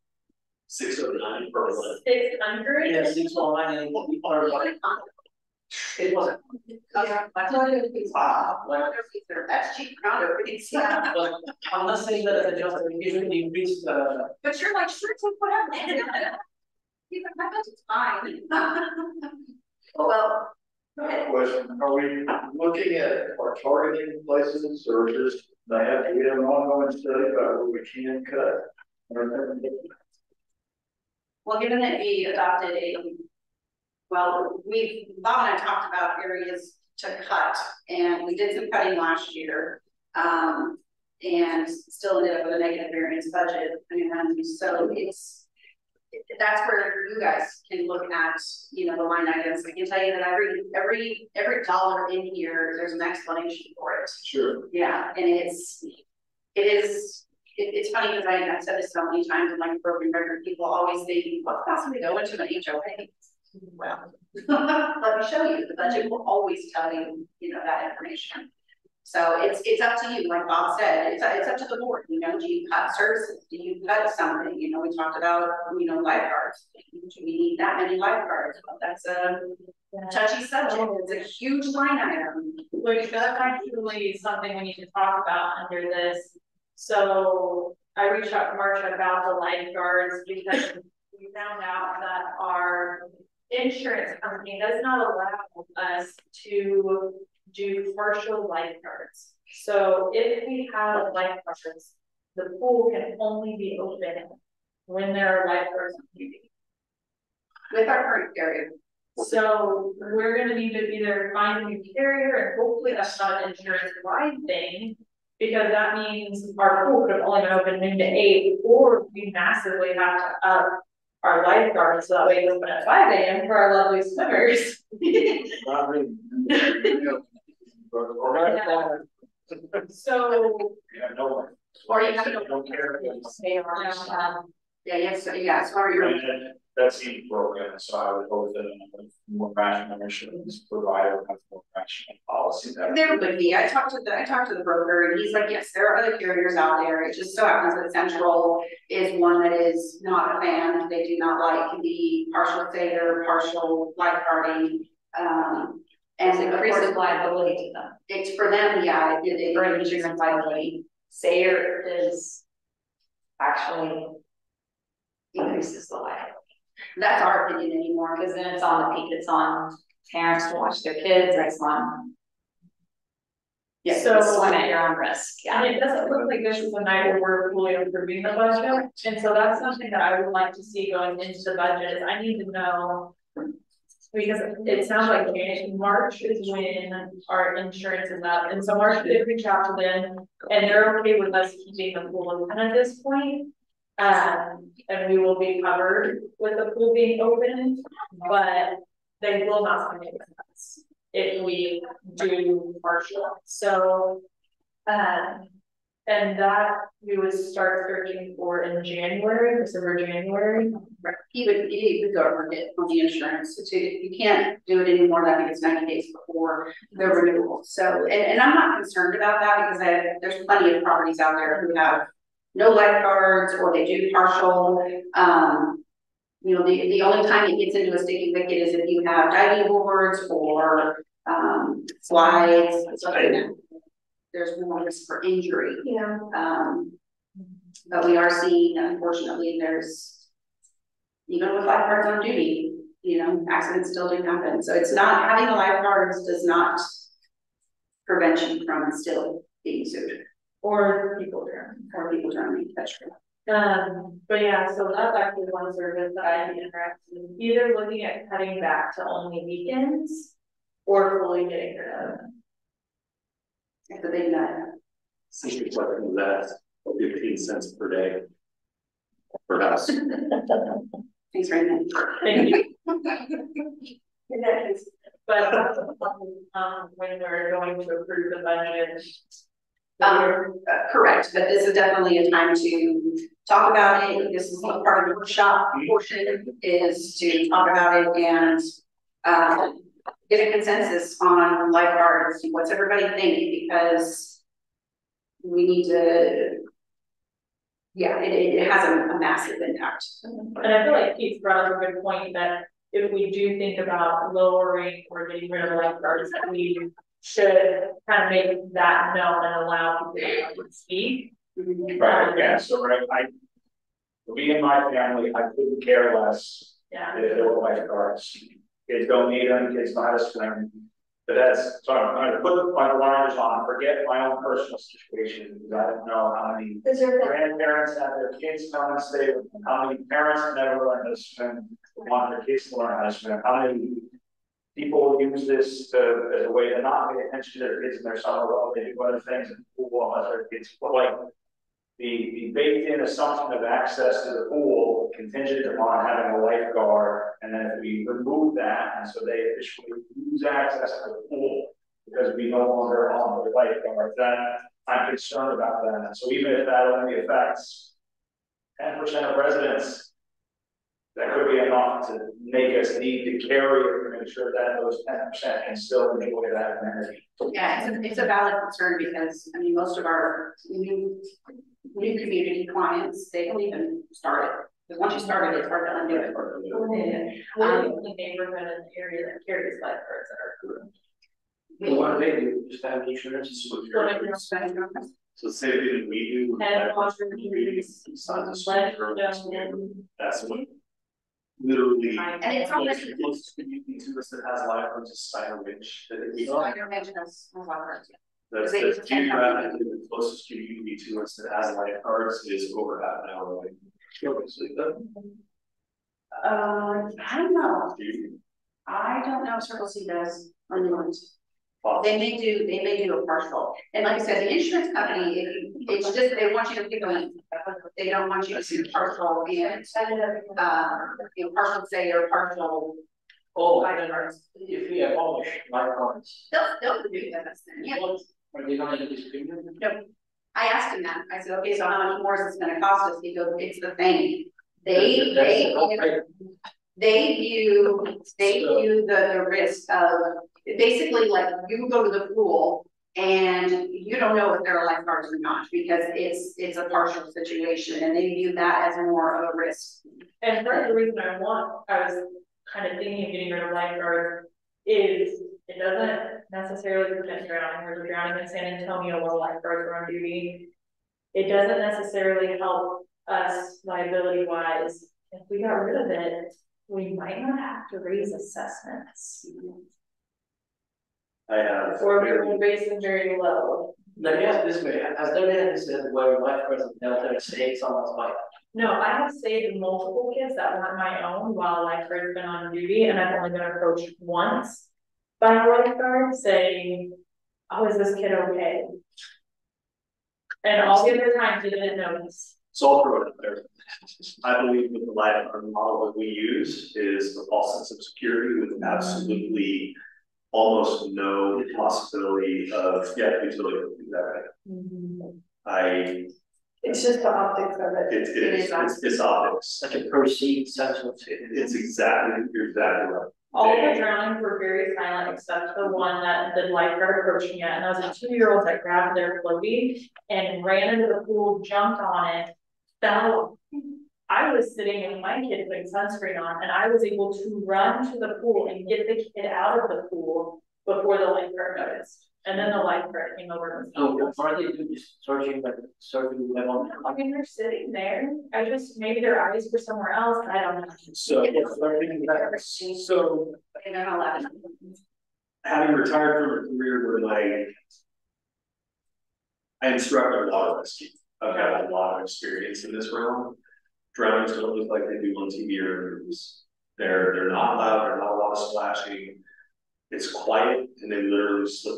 609 per month. 600? Yeah, $6.09 per month. It wasn't. Yeah. Wow. That's cheap condo. Yeah. But I'm not saying that as a just usually increase But you're like, sure, it's like, whatever. He's like, my budget's fine. Well, go ahead. Question, are we looking at or targeting places or just they have to get an ongoing study about what we can cut? Well, given that we adopted Bob and I talked about areas to cut, and we did some cutting last year, and still ended up with a negative variance budget. And so that's where you guys can look at, the line items. I can tell you that every dollar in here, there's an explanation for it. Sure. Yeah, and it's funny because I've said this so many times in like broken record, people always think, what's possibly go into an HOA? Well, let me show you. The budget will always tell you, that information. So it's up to you. Like Bob said, it's up to the board. Do you cut services? Do you cut something? We talked about, lifeguards. Do we need that many lifeguards? Well, that's a touchy subject. It's a huge line item. Which that's actually something we need to talk about under this. So I reached out to Marcia about the lifeguards because we found out that our insurance company does not allow us to do partial lifeguards. So if we have lifeguards, the pool can only be open when there are lifeguards on duty. With our current carrier. So we're going to need to either find a new carrier, and hopefully that's not an insurance-wide thing, because that means our pool could only be open noon to 8, or we massively have to up our lifeguards so that way it's open at 5 a.m. for our lovely swimmers. So Yeah, no one. Or you have to don't care. stay around. yeah, sorry, you're. That seems broken, so I would hope that a more rational insurance provider has more rational policy. There would be. I talked to the broker, and he's like, yes, there are other carriers out there. It just so happens that Central is one that is not a fan. They do not like the partial sailor, partial lifeguarding, and it Increases liability to them. it's for them, yeah, it For insurance liability. Sayer is actually increases the liability. that's our opinion anymore. Because then it's on the peak, it's on parents to watch their kids, it's on. Yeah, So- swim at your own risk, yeah. And it doesn't look like this is a night where we're fully approving the budget. And so that's something that I would like to see going into the budget is I need to know. Because it sounds like March is when our insurance is up. And so March did reach out to them and they're okay with us keeping the pool open at this point. And we will be covered with the pool being open, but they will not come in with us if we do partial. So, and that we would start searching for in January, December, January. He would go over it on the insurance. So you can't do it anymore. I think it's 90 days before the renewal. So, and I'm not concerned about that because there's plenty of properties out there who have no lifeguards or they do partial. The only time it gets into a sticky wicket is if you have diving boards or slides. There's more risk for injury. Yeah. But we are seeing, unfortunately, there's even with lifeguards on duty, you know, accidents still do happen. So it's not, having the lifeguards does not prevent you from still being sued. Or people drowning. Or people drowning, that's true. But yeah, so that's actually one service that I'd be interested in, either looking at cutting back to only weekends or fully getting rid of them. It's a big nut. Since you're talking that 15 cents per day. Perhaps. Thanks, Raymond. Thank you. But when we're going to approve the budget. Correct, but this is definitely a time to talk about it. This is a part of the workshop portion, is to talk about it and get a consensus on lifeguards. What's everybody think? Because we need to, yeah, it has a massive impact. And I feel like Keith brought up a good point that if we do think about lowering or getting rid of lifeguards, that we should kind of make that known and allow people to speak. Right, yeah, so me and my family, I couldn't care less if there were lifeguards. Kids don't need them, kids know how to swim. But that's, so I'm going to put my blinders on, forget my own personal situation, because I don't know how many grandparents have their kids come and stay with them, how many parents never learn how to swim, want their kids to learn how to swim, how many people use this as a way to not pay attention to their kids in their summer while they do other things in the pool while their kids, but like the baked-in assumption of access to the pool contingent upon having a lifeguard, and then if we remove that, and so they officially lose access to the pool because we no longer own the lifeguard, then I'm concerned about that. And so even if that only affects 10% of residents, that could be enough to make us need to carry it to make sure that those 10% can still enjoy that amenity. Yeah, it's a valid concern because I mean most of our new community clients, they don't even start it. Because once you start it, it's hard to undo it. The neighborhood in the area that carries lifeguards that are approved. Well, what do they do? Just have insurance? So say that we do. That's what. Literally. And it's not like the closest community to us that has lifeguards is Spider Ridge. Spider Ridge has lifeguards. That's geographically the closest community to us that has lifeguards is over half an hour away. I don't know. I don't know if Circle C does or not. They may do a partial. And like I said, the insurance company, it's just they want you to pick a lane. They don't want you to do partial and partial say or partial. If we abolish lifeguards. They'll do that then, yeah. Are they going to discriminate? No. I asked him that. I said, okay, so how much more is this gonna cost us? He goes, it's the thing. They view the risk of basically like you go to the pool and you don't know if there are lifeguards or not because it's a partial situation and they view that as more of a risk. And part of the reason I was kind of thinking of getting rid of lifeguards is it doesn't necessarily prevent drowning. There's a drowning in San Antonio where lifeguards are on duty. It doesn't necessarily help us liability wise. If we got rid of it, we might not have to raise assessments. Or we will raise them very low. Let me ask this way, has there been an incident where lifeguards in Belterra saved someone's life? No, I have saved multiple kids that weren't my own while lifeguards been on duty, and I've only been approached once by a lifeguard saying, "Oh, is this kid okay?" And all the other times you didn't notice. So I'll throw it out there. I believe that the lifeguard model that we use is a false sense of security with absolutely almost no possibility of utility to do that. It's just the optics of it. It's optics. Like a perceived sense of safety. You're exactly right. All the drownings were very silent except the one that the lifeguard approached me at. And that was a 2-year-old that grabbed their floaty and ran into the pool, jumped on it, fell. I was sitting with my kid putting sunscreen on and I was able to run to the pool and get the kid out of the pool before the lifeguard noticed. And then the lifeguard came over and So was are they just searching, like, searching the web on? I mean, they're sitting there, I just, maybe their eyes were somewhere else, I don't know. So, so And they're not allowed. having retired from a career where like I instructed water rescue, I've got a lot of experience in this realm. Drownings don't look like they do on TV or movies. They're not loud, they're not a lot of splashing. It's quiet and they literally slip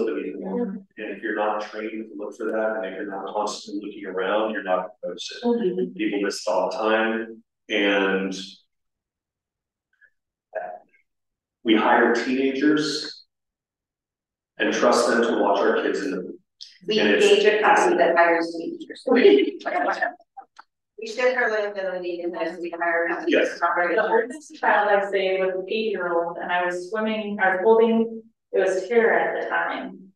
in the water. And if you're not trained to look for that, and if you're not constantly looking around, you're not going to notice it. People miss it all the time. And we hire teenagers and trust them to watch our kids in the pool. We engage a company that hires teachers. We shift our liability in this, we hire a company. Yes. The oldest child I saved was an 8-year-old, and I was holding, it was Tara at the time.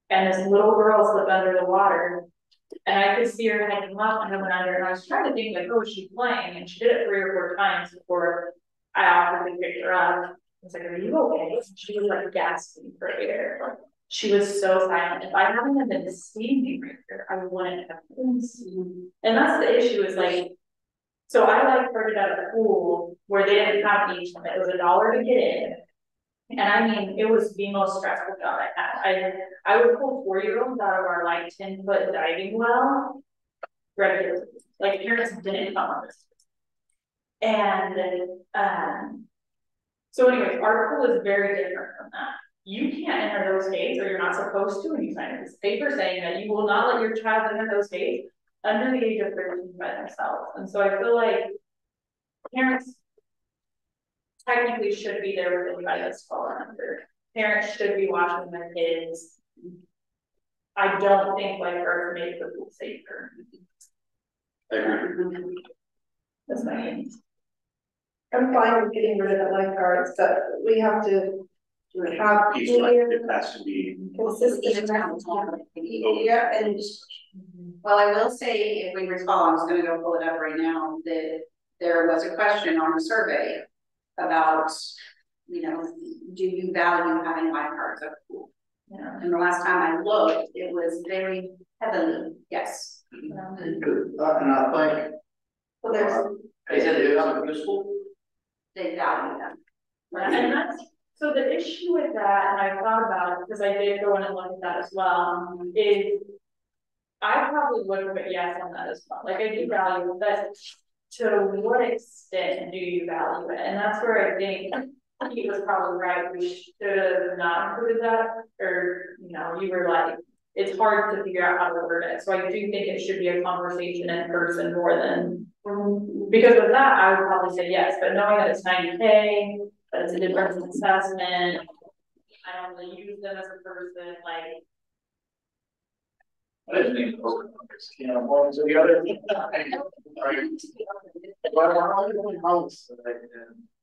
And this little girl slipped under the water, and I could see her head come up and I went under, and I was trying to think like, oh, is she playing? And she did it 3 or 4 times before I offered to pick her up. I was like, are you okay? And she was like gasping for air. She was so silent. If I hadn't been steaming right there, I wouldn't have been seen. And that's the issue is like, so I like started at a pool where they didn't have an age limit. It was $1 to get in. And I mean, it was the most stressful job I had. I would pull 4-year-olds out of our like 10-foot diving well regularly. Like parents didn't come on this. And so anyways, our pool is very different from that. You can't enter those gates, or you're not supposed to, and you sign this paper saying that you will not let your child enter those gates under the age of 13 by themselves. And so I feel like parents technically should be there with anybody that's fallen under. Parents should be watching their kids. I don't think lifeguards make the pool safer. I agree. That's my opinion. I'm fine with getting rid of the lifeguards, but we have to have clear, It has to be. consistent. Yeah, and Well, I will say, if we recall, I'm just gonna go pull it up right now, that there was a question on the survey about, you know, do you value having lifeguards at the pool? Yeah. And the last time I looked, it was very heavily, yes. And I think. so there's, Is it become useful? They value them. And that's, so the issue with that, and I thought about it because I did go in and look at that as well, is I probably would have put yes on that as well. Like I do value it, but to what extent do you value it? And that's where I think he was probably right. We should have not included that, or you know, you were like, it's hard to figure out how to word it. So I do think it should be a conversation in person more than, because with that, I would probably say yes, but knowing that it's 90K, that it's a different assessment, I don't really use them as a person, like. I didn't think, you know, one to the other. But we're all doing house, and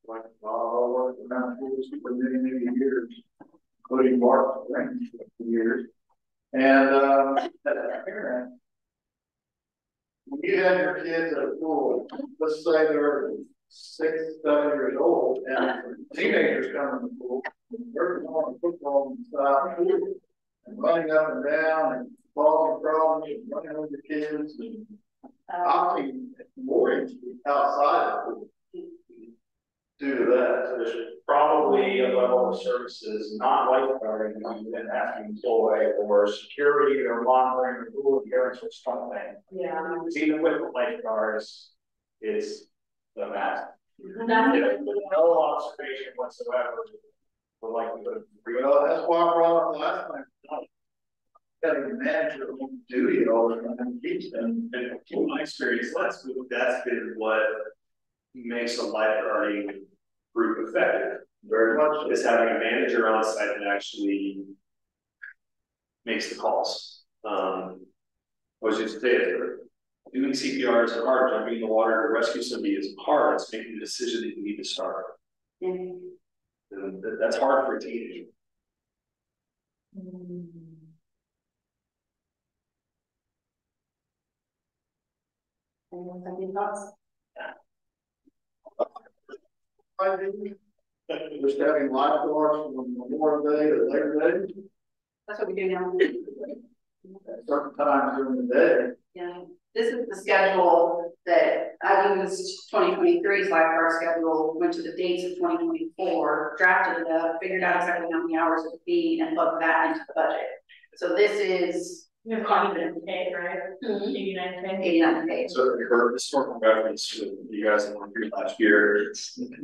like, I'll work around pools for many, many years, including Mark for years. And, as a parent, when you have your kids at a pool, let's say they're 6, 7 years old, and teenagers come in the pool, they're on football and stuff, and running up and down, and falling from and running over the kids, and opting more into outside the pool due to that. There's probably a level of services, not lifeguarding, you then have to employ, or security or monitoring the pool appearance or something. Yeah. Even with the lifeguards, it's the math. That's No observation whatsoever. The likelihood. Well, that's why I brought up last time. Having a manager on duty all the time keeps them. And in my experience, that's been what makes a lifeguarding group effective. Very much is having a manager on site that actually makes the calls. I was just saying, doing CPR is hard, jumping in the water to rescue somebody is hard. It's making the decision that you need to start. And that's hard for a teenager. Anyone have any thoughts? I think just having lifeguards from Memorial Day to Labor Day, That's what we do now. Certain times during the day. Yeah, this is the schedule that I used 2023's lifeguard schedule, went to the dates of 2024, drafted it up, figured out exactly how many hours it would be, and plugged that into the budget. So this is confident. K, right? 89K. 89K. So for historical reference, with you guys that were here last year,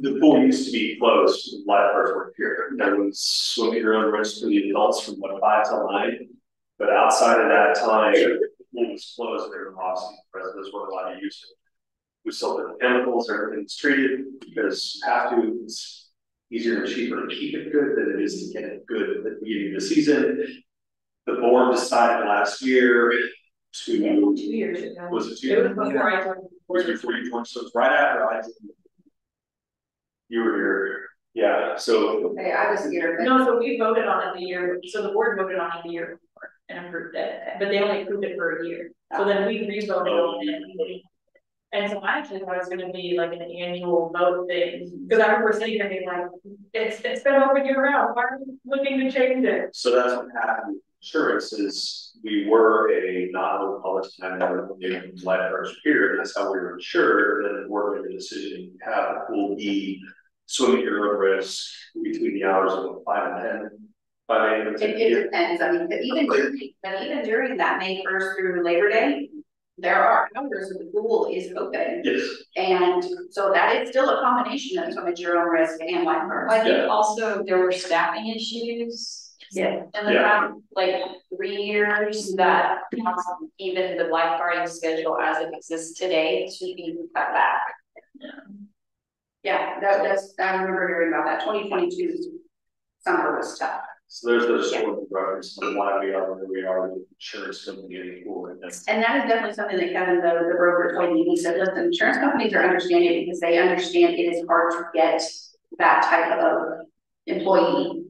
the pool used to be closed, lifeguards were here. There was swimming your own risk for the adults from 5 to 9. But outside of that time, the pool was closed during the off season. Residents weren't allowed to use it. We still did the chemicals, everything's treated because you have to. It's easier and cheaper to keep it good than it is to get it good at the beginning of the season. The board decided last year to 2 years ago. Was it 2 It years? was before I joined. Was before you joined, so it's right after I joined. You were here, yeah, so. Okay, I was here. But No, so we voted on it the year, so the board voted on it the year before and approved it, but they only approved it for a year. So then we re-voted on it. And so I actually thought it was gonna be like an annual vote thing, because I remember sitting there being like, it's been open year round, why are we looking to change it? So that's what happened. Insurance is, we were a not public time never lifeguards here, and that's how we were insured. And then the board made the decision you have will be swimming at your own risk between the hours of 5 and 10. 5 a.m. and 10 it p.m. depends. I mean, but even during that May 1st through Labor Day, there are hours that the pool is open. Yes. And so that is still a combination of swim at your own risk and lifeguards. I think also there were staffing issues. Yeah. In the past, like 3 years that even the lifeguarding schedule as it exists today to be cut back. Yeah, that's, I remember hearing about that. 2022's summer was tough. So there's the sort of reference to why we are where we are with the insurance company and the pool. And that is definitely something that Kevin, the broker, told me. He said, listen, insurance companies are understanding because they understand it is hard to get that type of employee.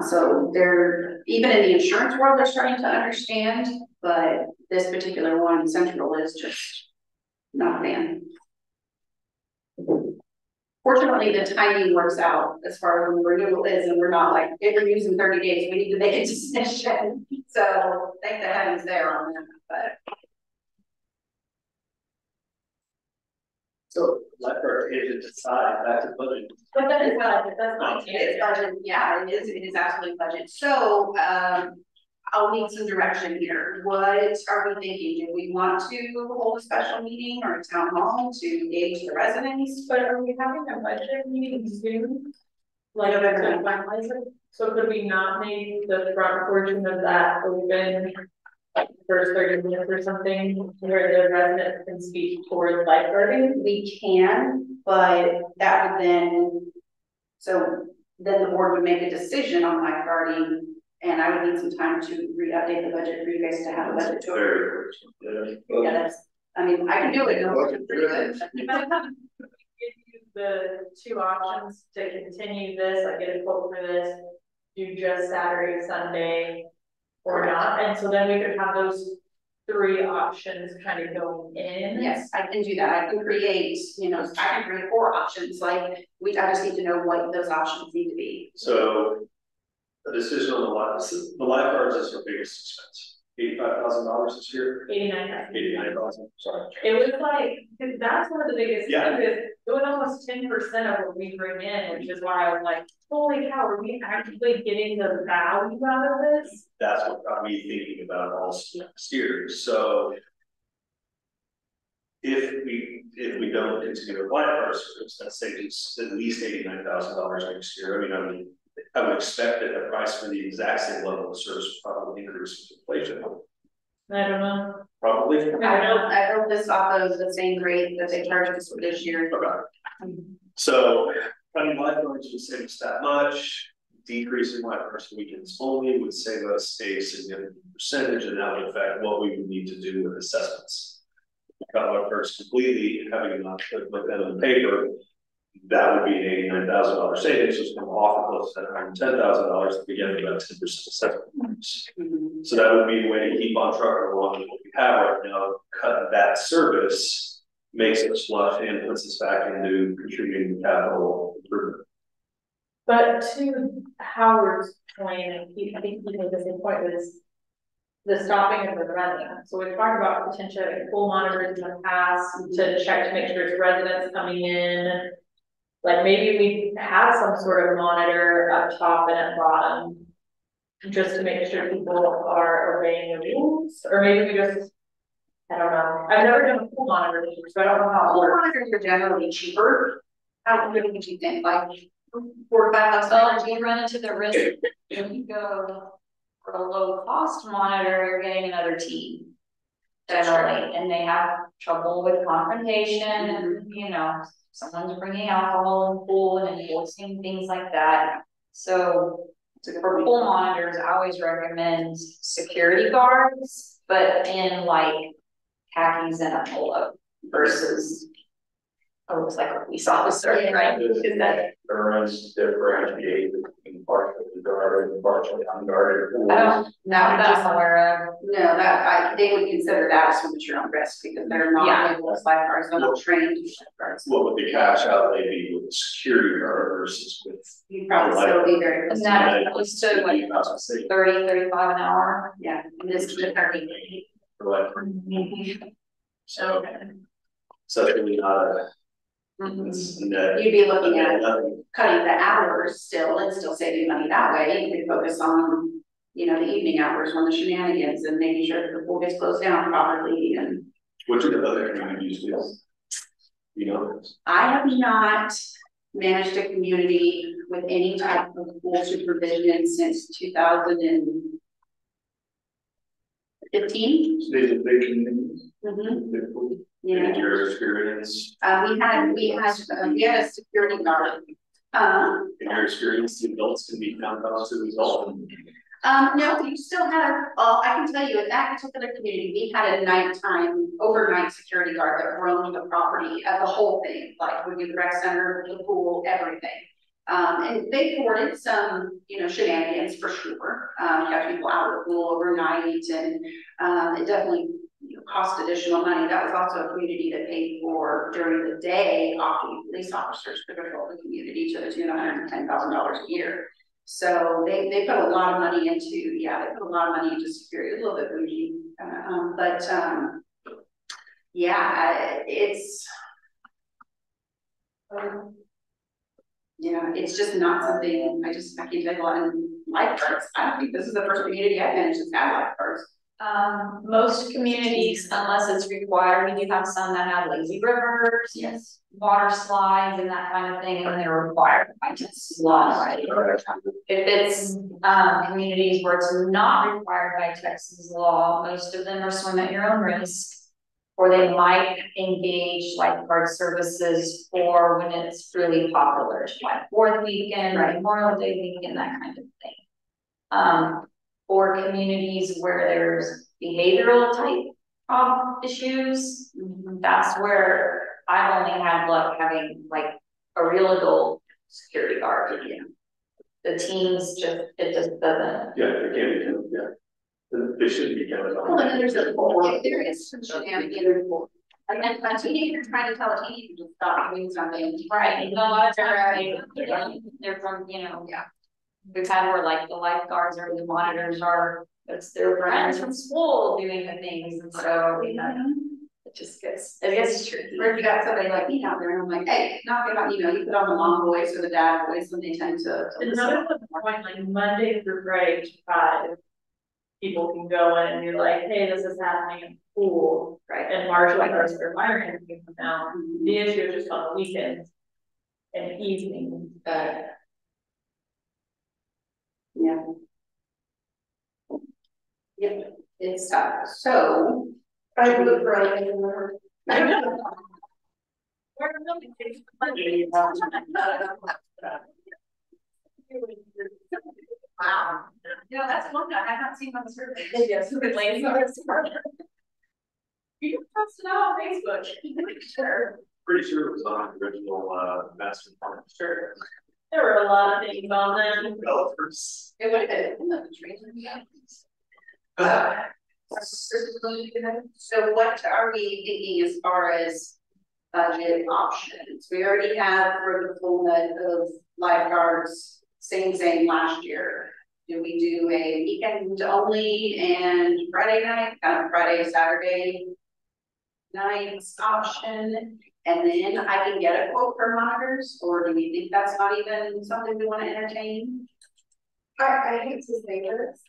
So they're, even in the insurance world, they're starting to understand, but this particular one, Central, is just not a fan. Fortunately, the timing works out as far as when the renewal is, and we're not like, it renews in 30 days, we need to make a decision. So thank the heavens there on that, but. So lifeguard agent decide back to budget. But that is budget, that's not. It is budget, yeah, it is absolutely budget. So, I'll need some direction here. What are we thinking? Do we want to hold a special meeting or a town hall to engage the residents? But are we having a budget meeting soon? Like, to finalize it? So could we not make the front portion of that open, like, first 30 minutes or something, where the residents can speak towards lifeguarding? We can, but that would then, so then the board would make a decision on lifeguarding, and I would need some time to re-update the budget for you guys to have a budget to. Yeah, that's, I mean, I can do it. No, it's pretty good. Give you the 2 options to continue this, like get a quote for this, do just Saturday, Sunday, or not, and so then we could have those 3 options kind of going in. Yes, I can do that. I can create, I can create 4 options, like, I just need to know what those options need to be. So the decision on the lifeguards is our biggest expense. $85,000 this year. 89,000. 89,000. Sorry. It was like, cause that's one of the biggest Yeah. things, is it was almost 10% of what we bring in, which is why I was like, holy cow, are we actually getting the value out of this? That's what got me thinking about all steers. So if we don't continue with lifeguard service, that saves at least $89,000 next year. I would expect that the price for the exact same level of service will probably increase with inflation. I don't know. Probably. I wrote this off of the same rate that they charged us for this year. Okay. So running lifeguards would save us that much. Decreasing lifeguards weekends only would save us a significant percentage, and that would affect what we would need to do with assessments. Cut lifeguards completely, having them not put that on paper, that would be an $89,000 savings, so it's going to offer close to $110,000 to begin with about 10% assessment. So that would be a way to keep on trucking along with what we have right now. Cut that service makes us flush and puts us back into contributing to capital improvement. But to Howard's point, and I think he made the same point, was the stopping of the running. So we talked about potentially like pool monitors in the past to check to make sure it's residents coming in. Like maybe we have some sort of monitor up top and at bottom, just to make sure people are obeying the rules, or maybe we just, I don't know. I've never done a pool monitor before, so I don't know how it Pool works. monitors are generally cheaper. How really would you think, like $4 or $5? So you run into the risk, if you go for a low cost monitor, you're getting another team. Generally, and they have trouble with confrontation and, you know, someone's bringing alcohol in the pool and enforcing things like that. So for pool monitors, I always recommend security guards, but in like khakis and a polo versus it looks like a police officer, right? Is that There is differentiate between partially guarded and partially unguarded pools. I don't know that I'm aware of. No, that they would consider that as with your own risk because they're not Yeah. able as lifeguards, they're not trained as lifeguards. What would the cash outlay be with the security guard versus with? You'd probably still be very close And to that that. close to what, 30, 35 an hour. Yeah, and this is the 30. For like, so, so it's really not a, it's net. You'd be looking at nothing. cutting the hours still and still saving money that way. You could focus on, you know, the evening hours on the shenanigans and making sure that the pool gets closed down properly. And What do the other communities do? You know? I have not managed a community with any type of pool supervision since 2015. These are big communities. Mm-hmm. Big pools. Yeah. In your experience, We had a security guard. in your experience, the adults can be found out to result. No, you still have, I can tell you in that particular community, we had a nighttime, overnight security guard that roamed the property at the whole thing, like would be the rec center, the pool, everything. And they thwarted some, you know, shenanigans for sure. Got people out of the pool overnight and, it definitely, you know, cost additional money. That was also a community that paid for during the day, opting police officers to patrol the community to the tune of $110,000 a year. So they put a lot of money into, yeah, they put a lot of money into security, a little bit bougie, yeah, it's, yeah, it's just not something, I can't take a lot in lifeguards. I don't think this is the first community I've managed that's had lifeguards. Most communities, unless it's required, we do have some that have lazy rivers, Yes. water slides and that kind of thing, and they're required by Texas law, right? If it's communities where it's not required by Texas law, most of them are swim at your own risk. Or they might engage lifeguard services for when it's really popular, like 4th weekend, Right. Memorial Day weekend, that kind of thing. For communities where there's behavioral type issues, that's where I've only had luck having like a real adult security guard. You know. The teams it just doesn't. Yeah, they can't be, yeah. They shouldn't be counted on. Well, then there's if there is some shenanigans, and then a teenager trying to tell a teenager to stop doing something. Right, and a lot of times they're from, you know, yeah. We've had where like the lifeguards or the monitors are, it's their friends from school doing the things, and so, you know, it gets tricky. Or if you got somebody like me out there, and I'm like, hey, not about, you know, you put on the mom voice or the dad voice, and they tend to Another point, like Monday through Friday to 5, people can go in and be like, hey, this is happening in the pool, right? And marshal guards are firing people now. The issue is just on the weekends and evenings, but. Yeah. Yep, it's so. I would probably remember. Wow. You know, that's one that I have not seen on the survey. Yes, good lady. You can post it out on Facebook. Sure. Pretty sure it was on the original, master plan. Sure. There were a lot of things on them. Developers. It would have been in the training. So what are we thinking as far as budget options? We already have for the full net of lifeguards same last year. Do we do a weekend only and Friday night, Friday, Saturday nights option? And then I can get a quote for monitors, or do we think that's not even something we want to entertain? I hate to say this,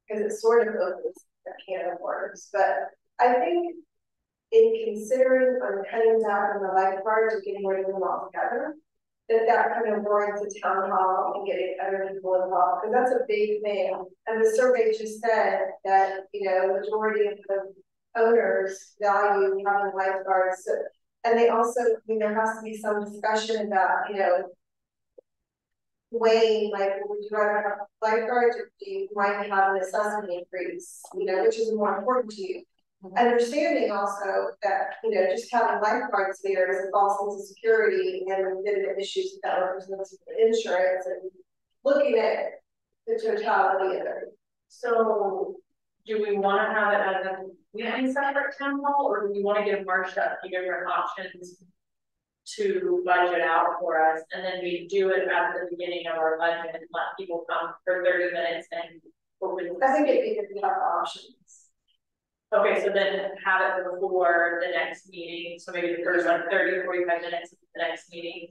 because it sort of opens a can of worms, but I think in considering on cutting down on the lifeguards or getting rid of them altogether, that kind of warrants a town hall and getting other people involved, because that's a big thing. And the survey just said that, you know, majority of the owners value having lifeguards. So, and they also, I mean, there has to be some discussion about, you know, weighing, like, would you rather have lifeguards or do you mind having an assessment increase, you know, which is more important to you? Understanding also that, you know, just having lifeguards there is a false sense of security and legitimate issues that represents insurance, and looking at the totality of it. So do we want to have it as a completely separate town hall, or do we want to give Marcia a few different options to budget out for us, and then we do it at the beginning of our budget and let people come for 30 minutes and open? I think it'd be good to have options. Okay, so then have it before the next meeting, so maybe the first like 30 or 45 minutes of the next meeting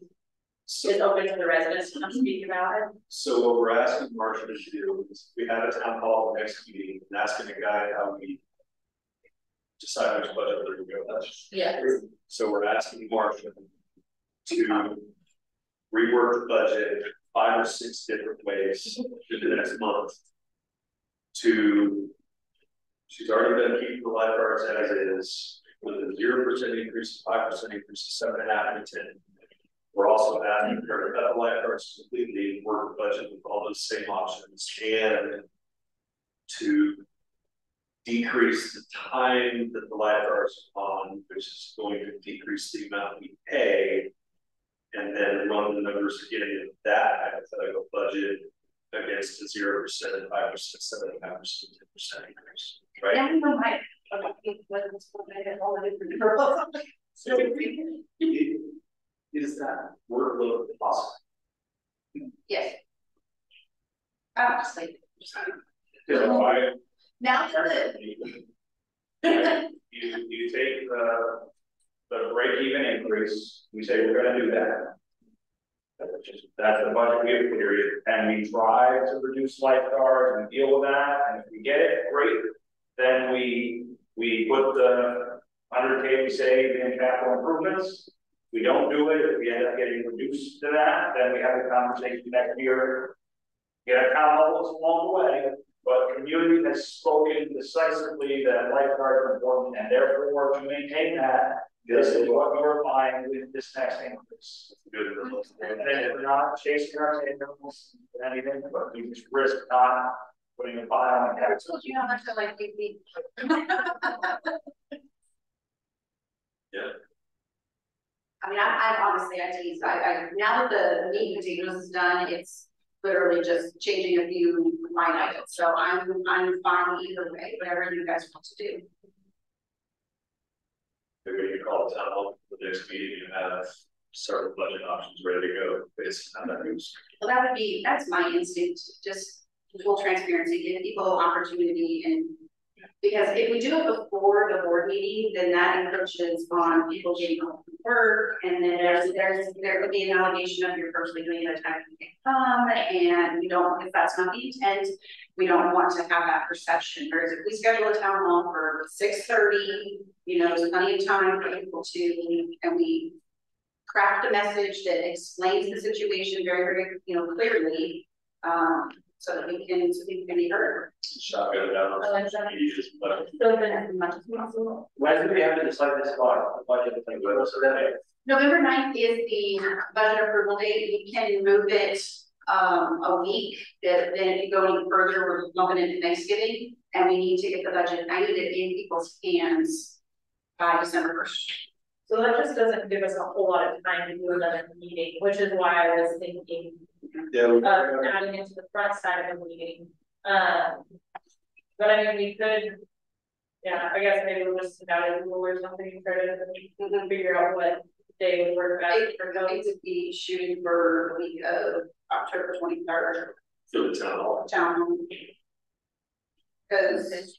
is open to the residents to come speak about it. So what we're asking Marcia to do is, we have a town hall next meeting, and that's gonna guide how we decide which budget we're gonna go with. Yes. So we're asking Marcia to rework the budget 5 or 6 different ways in the next month. She's already gonna keep the lifeguards as is, with a 0% increase, 5% increase, 7.5 and 10. We're also asking her to cut the lifeguards completely, work the budget with all those same options, and to decrease the time that the lifeguards are on, which is going to decrease the amount we pay, and then run the numbers again in that hypothetical budget against a 0%, 5%, 7.5%, 10% increase. Right? Yeah, we might. So is that workload possible? Yes. Obviously. So Now for the. You take the break-even increase, we say we're gonna do that. That's the budget we have period, and we try to reduce lifeguards and deal with that, and if we get it, great. Then we put the 100K we save in capital improvements. We don't do it, if we end up getting reduced to that, then we have a conversation next year. Get a town halls along the way, but the community has spoken decisively that lifeguards are important, and therefore to maintain that, this is what we're buying with this next increase. And then we're not chasing our tails or anything, but we just risk not putting a buy on the I told you how much I like big meat. Yeah. I mean, I'm honestly, I tease. I now that the meat and potatoes is done, it's literally just changing a few line items. So I'm fine either way, whatever you guys want to do. Maybe we can call the town hall for the next meeting and have several budget options ready to go based on how that moves. Well, that's my instinct, just full transparency, give people opportunity, and because if we do it before the board meeting, then that encroaches on people getting home from work, and then there could be an allegation of you're personally doing it at a time you can't come, and we don't, if that's not the intent, we don't want to have that perception. Whereas if we schedule a town hall for 6:30, you know, there's plenty of time for people to, and we craft a message that explains the situation very, very, you know, clearly, so that we can be heard. Shotgun down. You just let it. So then as much as possible. When do we have to decide this the budget thing? November 9th is the budget approval date. We can move it a week. Then if you go any further, we're moving into Thanksgiving, and we need to get the budget. I need it in people's hands by December 1st. So that just doesn't give us a whole lot of time to do another meeting, which is why I was thinking of adding it to the front side of the meeting. But I mean, we could, yeah, I guess maybe we'll just sit down at Google or something and try to figure out what day would work best for I those? to be shooting for the week of October 23rd. For the town hall. Town. Because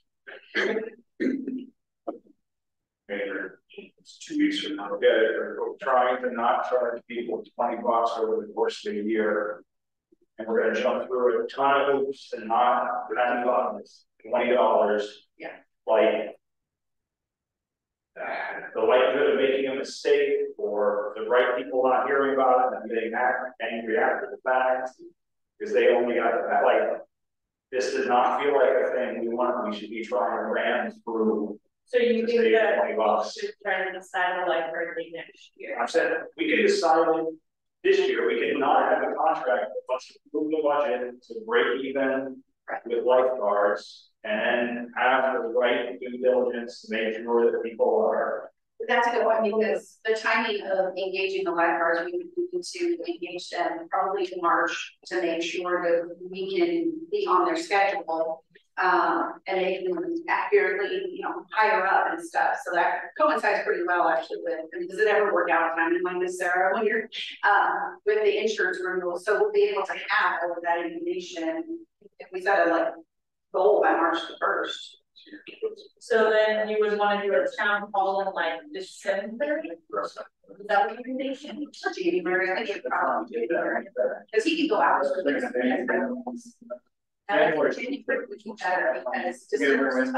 It's 2 weeks from now. Yeah, we're trying to not charge people $20 over the course of a year. And we're gonna jump through a ton of hoops and not $20. Yeah. Like. The likelihood of making a mistake or the right people not hearing about it and getting angry after the fact. Because they only got that, like, this does not feel like a thing we should be trying to ram through. So you to think save that $20. we should try to decide a library next year? I'm saying, we can decide this year, we can not have a contract, but let's move the budget to break even with lifeguards. And have the right due diligence to make sure that people are. that's a good one, because the timing of engaging the lifeguards, we need to engage them probably in March to make sure that we can be on their schedule. And they can accurately, you know, hire up and stuff. So that coincides pretty well actually with, I mean, does it ever work out timing like this, Sarah, when you're with the insurance renewal? So we'll be able to have all of that information if we set a like goal by March the 1st. So then you would want to do a town hall in like December? Is that what you think? January, I think probably because he can go out. January would be better because December's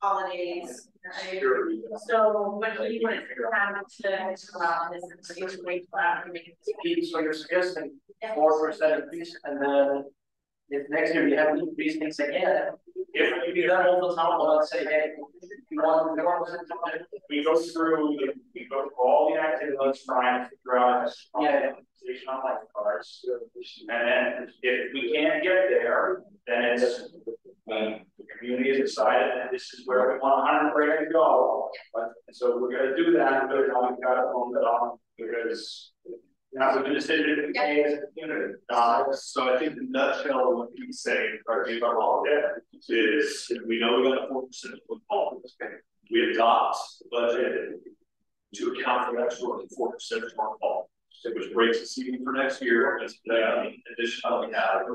holidays. Right? So when do you want to figure out to go out and this is way flat? So you're suggesting 4% increase, and then if next year you have to increase things again, if you do that all the time, well, let's say, hey, you want 4%, We go through all the activities trying to figure out. Yeah. On lifeguards. And then if we can't get there, then it's when the community has decided that this is where we want 100 to go. But so we're gonna do that, but now we've got to hold it on because that's a good decision to make as a community. So I think the nutshell of what he's saying, correct me if I'm wrong, is we know we got a 4% football. We adopt the budget to account for that sort of 4% shortfall, which breaks the seating for next year. That's the additional we have.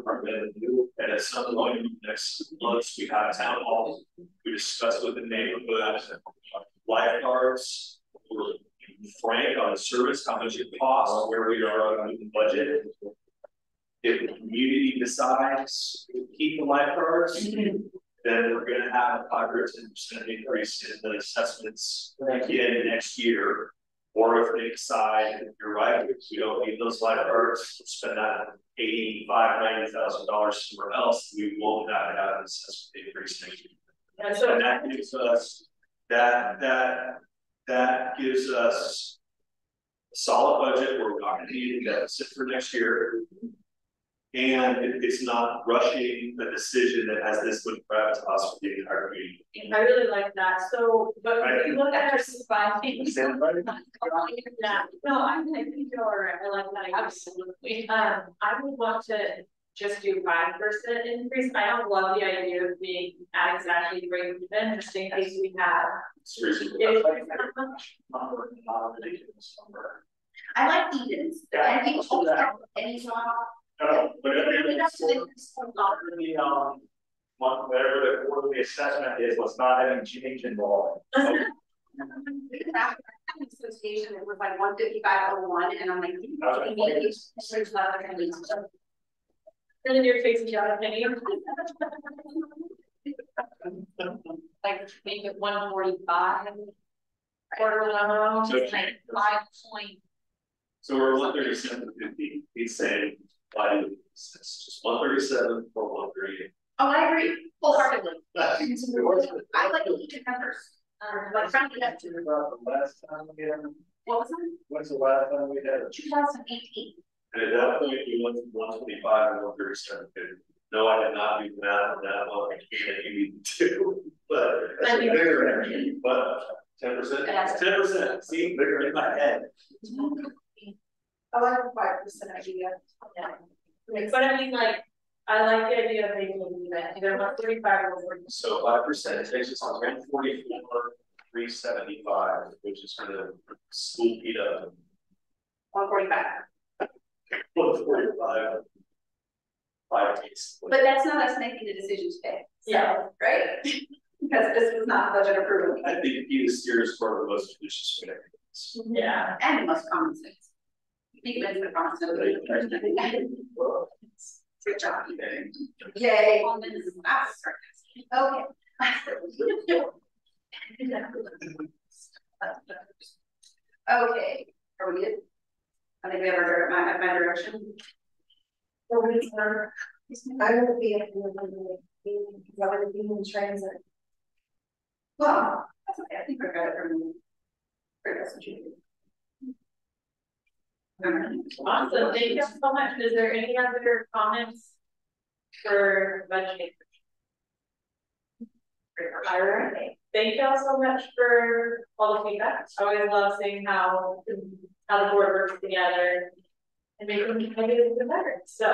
And at some point in the next months, we have town halls. We discuss with the neighborhood, lifeguards, we're frank on the service, how much it costs, where we are on the budget. If the community decides to keep the lifeguards, then we're going to have a 5 or 10% increase in the assessments again next year. Or if they decide, you're right, we don't need those lifeguards, spend that $85,000–$90,000 somewhere else, we won't have to have an assessment increase next year. And so that gives us that gives us a solid budget where we're not going to need a deficit for next year. And it's not rushing a decision that has this much gravitas for the entire community. I really like that. So, but when you look at our society, yeah, no, I think you're right. I like that. Absolutely. I would want to just do 5% increase. I don't love the idea of being at exactly break even, just in case we have. I like Edens. Yeah, and he told that any job. But whatever the quarterly assessment is, let's not have any change involved. Association, it was like 155.01, and I'm like, and then you're facing down a penny. Like make it 145. Quarter level. So, Like 5 point. so we're 137.50. He's saying, why do it's just 137 or 138? Oh, I agree wholeheartedly. I I like each numbers. Like rounded up to about the last time we had, what was that? when's the last time we had? 2018. And at that point, we went from 125 and 137.50. No, I did not do the math on that one. I can't you need to, but that's a bigger energy. But 10%, 10%. See, bigger in my head. I like the 5% idea. Yeah. But I mean, like, I like the idea of making it either 135 or 40. So 5% takes us on 144, 375, which is kind of spool feet up. 145. 145. 5 days. But that's not us making the decision today. So, Yeah. right? Because this was not budget approval. I think if you steer us toward the most judicious way. Yeah. And the most common sense. Even the common sense. Good job, Ethan. Yay. On this, that's sarcastic. Okay. Okay, are we good? I think we have our my direction. I will be at the because I would be in transit. Well, that's okay. I think we're good from Awesome, thank you so much. Is there any other comments for budget? All right, thank y'all so much for all the feedback. I always love seeing how the board works together and making it even better. So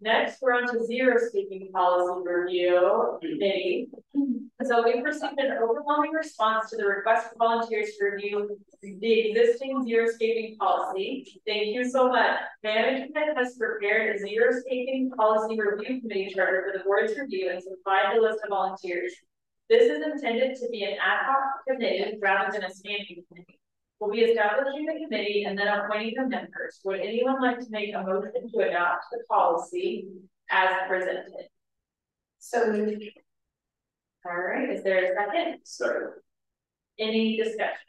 next we're on to zero speaking policy review committee. So we received an overwhelming response to the request for volunteers to review the existing zero escaping policy. Thank you so much. Management has prepared a zero escaping policy review committee charter for the board's review and supplied the list of volunteers. This is intended to be an ad hoc committee rather than a standing committee. We'll be establishing the committee and then appointing the members. Would anyone like to make a motion to adopt the policy as presented? So moved. All right, is there a second? Second. Any discussion?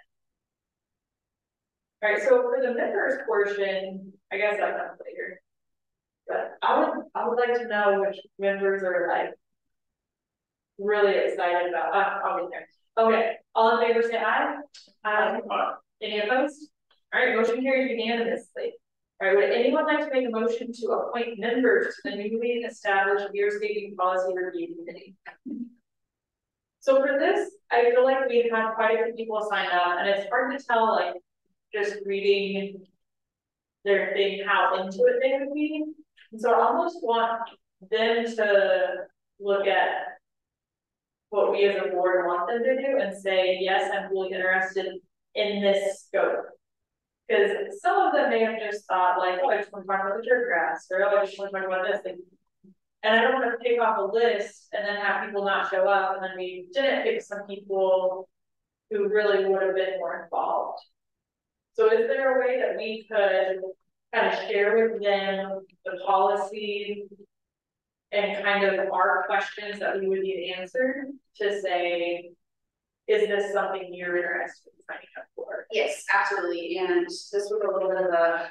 All right, so for the members portion, I guess I'll come later. But I would like to know which members are like really excited about. I'll be there. Okay, all in favor say aye. Aye. Any opposed? All right, motion carries unanimously. All right, would anyone like to make a motion to appoint members to the newly established zero escaping policy review committee? So for this, I feel like we've had quite a few people sign up, and it's hard to tell, like, just reading their thing, how into it they would be. And so I almost want them to look at what we as a board want them to do and say, yes, I'm really interested in this scope. Because some of them may have just thought like, oh, I just want to talk about the turf grass, or oh, I just want to talk about this thing. And I don't want to pick off a list and then have people not show up, and then we didn't pick some people who really would have been more involved. So is there a way that we could kind of share with them the policy and kind of our questions that we would need answered to say, is this something you're interested in signing up for? Yes, absolutely. And this was a little bit of a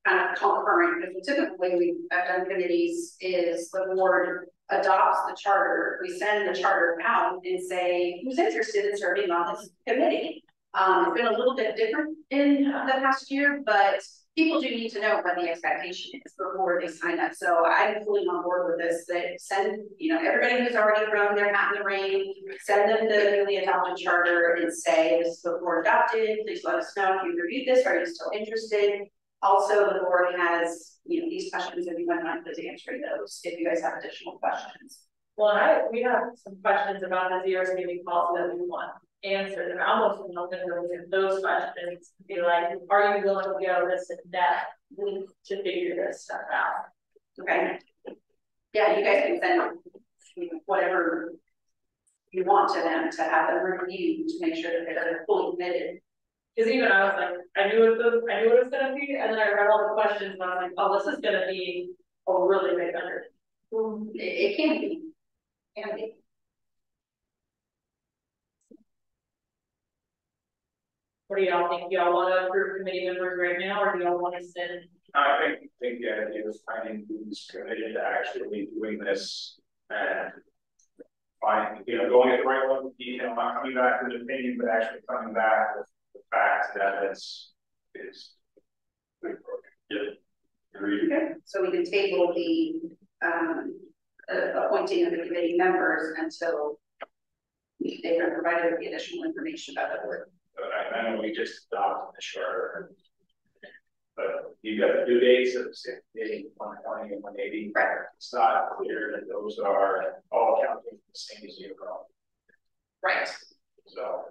kind of concurrent, because the typical way we've done committees is the board adopts the charter. We send the charter out and say, who's interested in serving on this committee? It's been a little bit different in the past year, but people do need to know what the expectation is before they sign up. So I'm fully on board with this. That send, everybody who's already thrown their hat in the ring, send them the newly adopted charter and say, this is the board adopted. Please let us know if you reviewed this. Are you still interested? Also, the board has, these questions, and we went on to answering those if you guys have additional questions. Well, we have some questions about the zero escaping policy that we want answered, and I almost want to look at those questions and be like, are you willing to go this in depth to figure this stuff out? Okay. Yeah, you guys can send whatever you want to them to have them review to make sure that they're fully committed. Because even I was like, I knew what it was going to be, and then I read all the questions, and I was like, oh, this is going to be a really big undertaking. It can be. Can be. What do y'all think? Do y'all want to approve committee members right now, or do y'all want to send? I think the idea is finding who's committed to actually doing this and finding, going at the right level of detail, not coming back with an opinion, but actually coming back with the facts that is. Yeah. Okay, so we can table the appointing of the committee members until they've been provided with the additional information about the board. But I know we just adopted the charter, but you got the due dates of 120 and 180. Right. It's not clear that those are all counting the same as zero. Right. So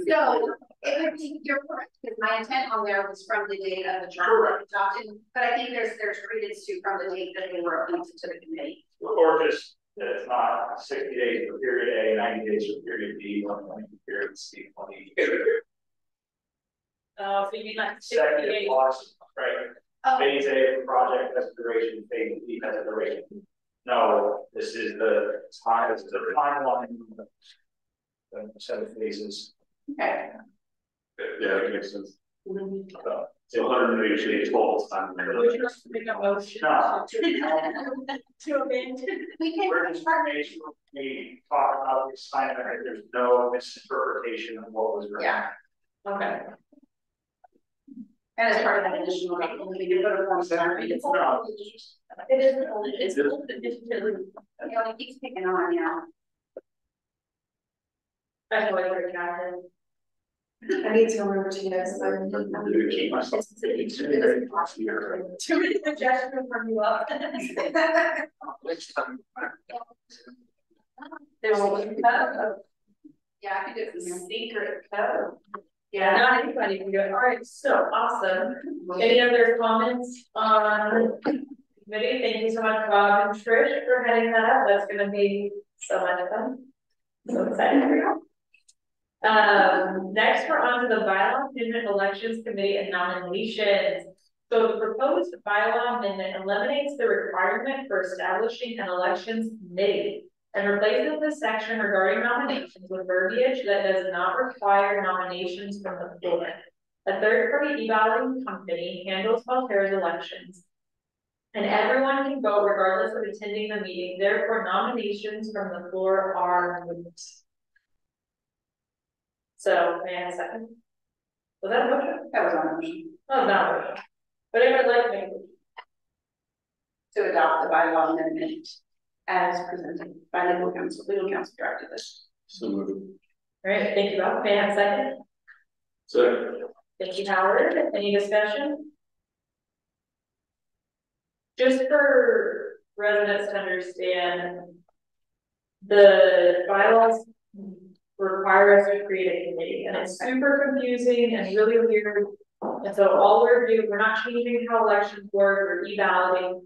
So, it would be, you're correct, because my intent on there was from the date of the draft adopted, but I think there's credence to from the date that they were appointed to the committee. Or just that it's not 60 days for period A, 90 days for period B, 120 for period C, 20. So you mean like 60 Second days? clause, right? Oh, Phase A of the project has a duration, phase B has a duration. No, this is the time, this is the timeline. The set of phases. okay. Yeah, that makes sense. So, So 180 days total time. Would you like to make a motion No. to amend? We can. we're just making sure we talk about the assignment, and there's no misinterpretation of what was written. Yeah. Okay. And as part of that additional document, we can put a form summary. It's not. It isn't only, it's digitally. You know, it keeps picking on, you know. I know what you're counting. I need to remember to guys. Keep myself. Too many suggestions from you up. Next time. There's a code. Yeah, I could do it from here. Secret code. Yeah, not anybody can do it. All right, so awesome. Any other comments on committee? Thank you so much, Bob and Trish, for heading that up. That's gonna be so much fun. So excited for you. Next we're on to the bylaw amendment elections committee and nominations. So the proposed bylaw amendment eliminates the requirement for establishing an elections committee and replaces the section regarding nominations with verbiage that does not require nominations from the floor. A third-party e-balloting company handles Belterra's elections, and everyone can vote regardless of attending the meeting. Therefore, nominations from the floor are moot. So, may I have a second? Was that a motion? That was our motion. Oh, not a motion. But I would like to make a motion. To adopt the bylaw amendment as presented by legal counsel. Legal counsel directed this. So moved. All right, thank you, Bob. May I have a second? So. Thank you, Howard. Any discussion? Just for residents to understand, the bylaws require us to create a committee, and it's super confusing and really weird. And so all we're doing, we're not changing how elections work or e-balloting.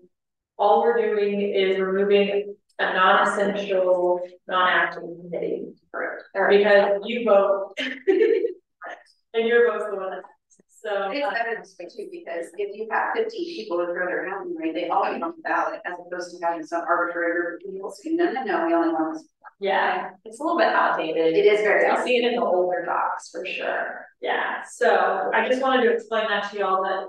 All we're doing is removing a non-essential, non-active committee. Correct. Because you vote, and your vote's the one that. So It's better this way too, because if you have 15 people who throw their hat in the ring, they all get on the ballot, as opposed to having some arbitrary group of people saying, no, we only want this. yeah, it's a little bit outdated. It is very I see it in the older docs for sure. Yeah, so I just wanted to explain that to y'all that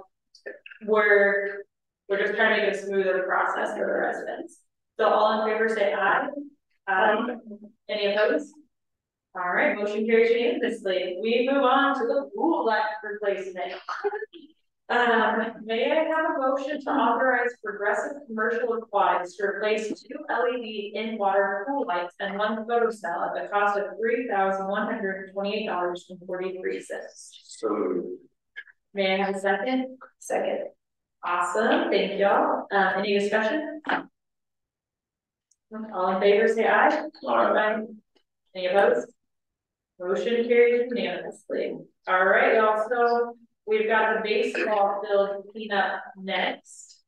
we're just trying to make it a smoother process for the residents. So all in favor say aye. Aye. Any opposed? All right, motion carries unanimously. We move on to the pool light replacement. May I have a motion to authorize Progressive Commercial Aquatics to replace 2 LED in-water pool lights and 1 photo cell at the cost of $3,128.43. So moved. May I have a second? Second. Awesome, thank y'all. Any discussion? All in favor say aye. Aye. Any opposed? Motion carries unanimously. All right, y'all. So we've got the baseball field cleanup next.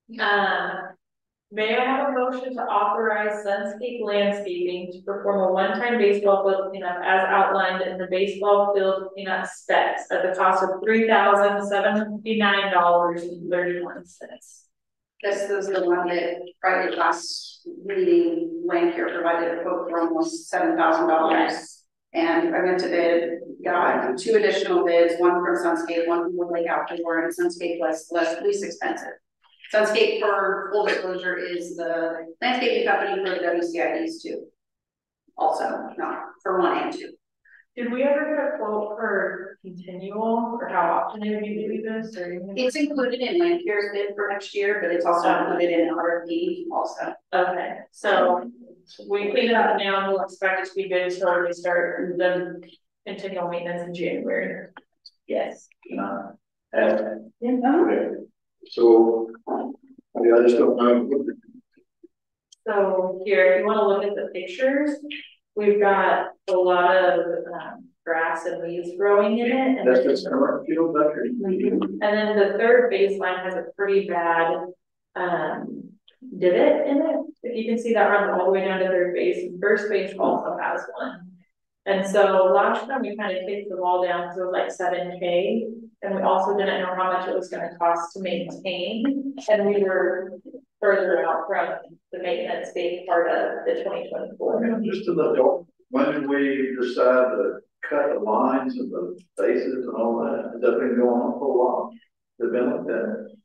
May I have a motion to authorize Sunscape Landscaping to perform a one-time baseball field cleanup as outlined in the baseball field cleanup specs at the cost of $3,759.31. This is the one that Friday last meeting, Lancaster provided a quote for almost $7,000. Yes. And I went to bid, got 2 additional bids, one from Sunscape, one from Wood Lake Outdoor, and Sunscape least expensive. Sunscape, for full disclosure, is the landscaping company for the WCIDs too. Also, not for 1 and 2. Did we ever get a quote for continual, or how often do you do this, or anything? It's included in Lancaster's bid for next year, but it's also included in an RFP also. Okay, so we clean it up now and we'll expect it to be good until we start the continual maintenance in January. Yes. Okay. So, the other stuff, So here, if you want to look at the pictures, we've got a lot of grass and weeds growing in it. And That's then- just current field better. and then the third baseline has a pretty bad, divot in it. If you can see that runs all the way down to third base, and first base also has one. And so last time we kind of kicked the ball down, so it was like 7K, and we also didn't know how much it was gonna cost to maintain, and we were further out from the maintenance being part of the 2024. Just to the door, when did we decide to cut the lines and the bases and all that? Has that been going on for a while? They've been like that.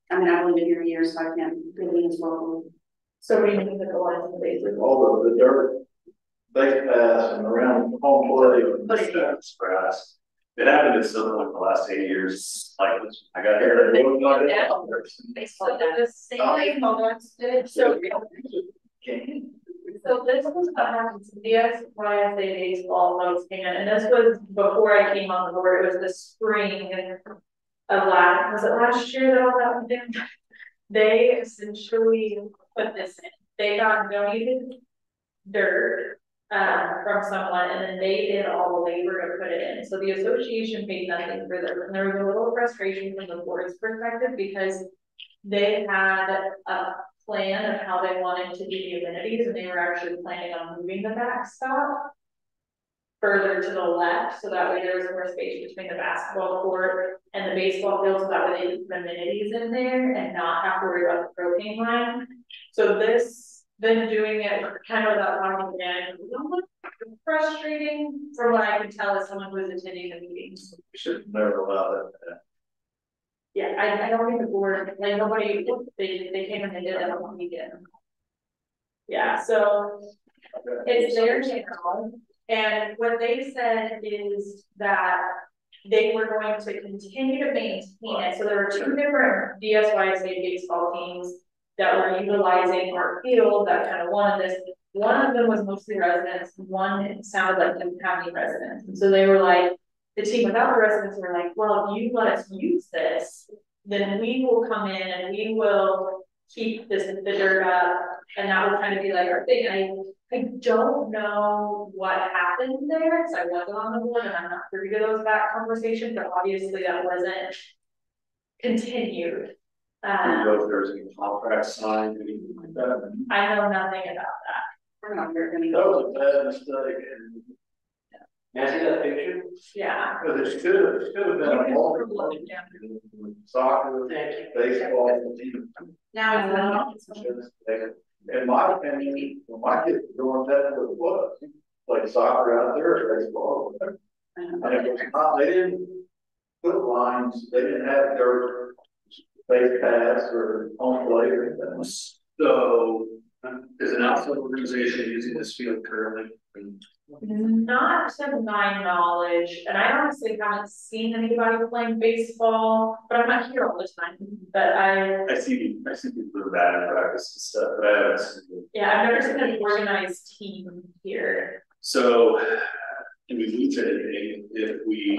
I mean, I've only been here a year, so I can't really as well. So we need to go into the bases. All the dirt, base pass and around home plate. But it- That's grass. It happened at some point in the last 8 years, like, I got here. They still do the same thing. So So this was what happened to DSYSA baseball folks came in, and this was before I came on the board. It was the spring of was it last year that all that happened? They essentially put this in. They got donated dirt from someone, and then they did all the labor to put it in. So the association paid nothing for this, and there was a little frustration from the board's perspective because they had a plan of how they wanted to do the amenities, and they were actually planning on moving the backstop further to the left, so that way there was more space between the basketball court and the baseball field, so that way they could put amenities in there and not have to worry about the propane line. So this, then doing it kind of without talking again, frustrating from what I could tell as someone who was attending the meetings. We should never allow that. Yeah, I don't think the board, like nobody, they came and they did it on the weekend. Yeah, so it's their channel, and what they said is that they were going to continue to maintain it. So there were 2 different DSYSA baseball teams that were utilizing our field that kind of wanted this. One of them was mostly residents, one sounded like didn't have any residents, and so they were like, the team without the residents were like, well, if you let us use this, then we will come in and we will keep the dirt up, and that will kind of be like our thing. I don't know what happened there, because I wasn't on the board and I'm not privy to those back conversations, but obviously that wasn't continued. I don't know if there's any contract signed, anything like that. I know nothing about that. We're not very gonna That go. was a bad mistake. May I see that picture? Yeah. Because it should have been a multi soccer, baseball, team. Now it's not. In my opinion, when my kids were growing up, that's what it was. Like soccer out there, baseball, whatever. And it was not, they didn't put lines, they didn't have their base pass or home plate or anything. So, is an outside organization using this field currently? Not to my knowledge, and I honestly haven't seen anybody playing baseball, but I'm not here all the time. But I see people do bad in practice and stuff, but I haven't seen it. yeah, I've never seen an organized team here. So, can we lose anything if we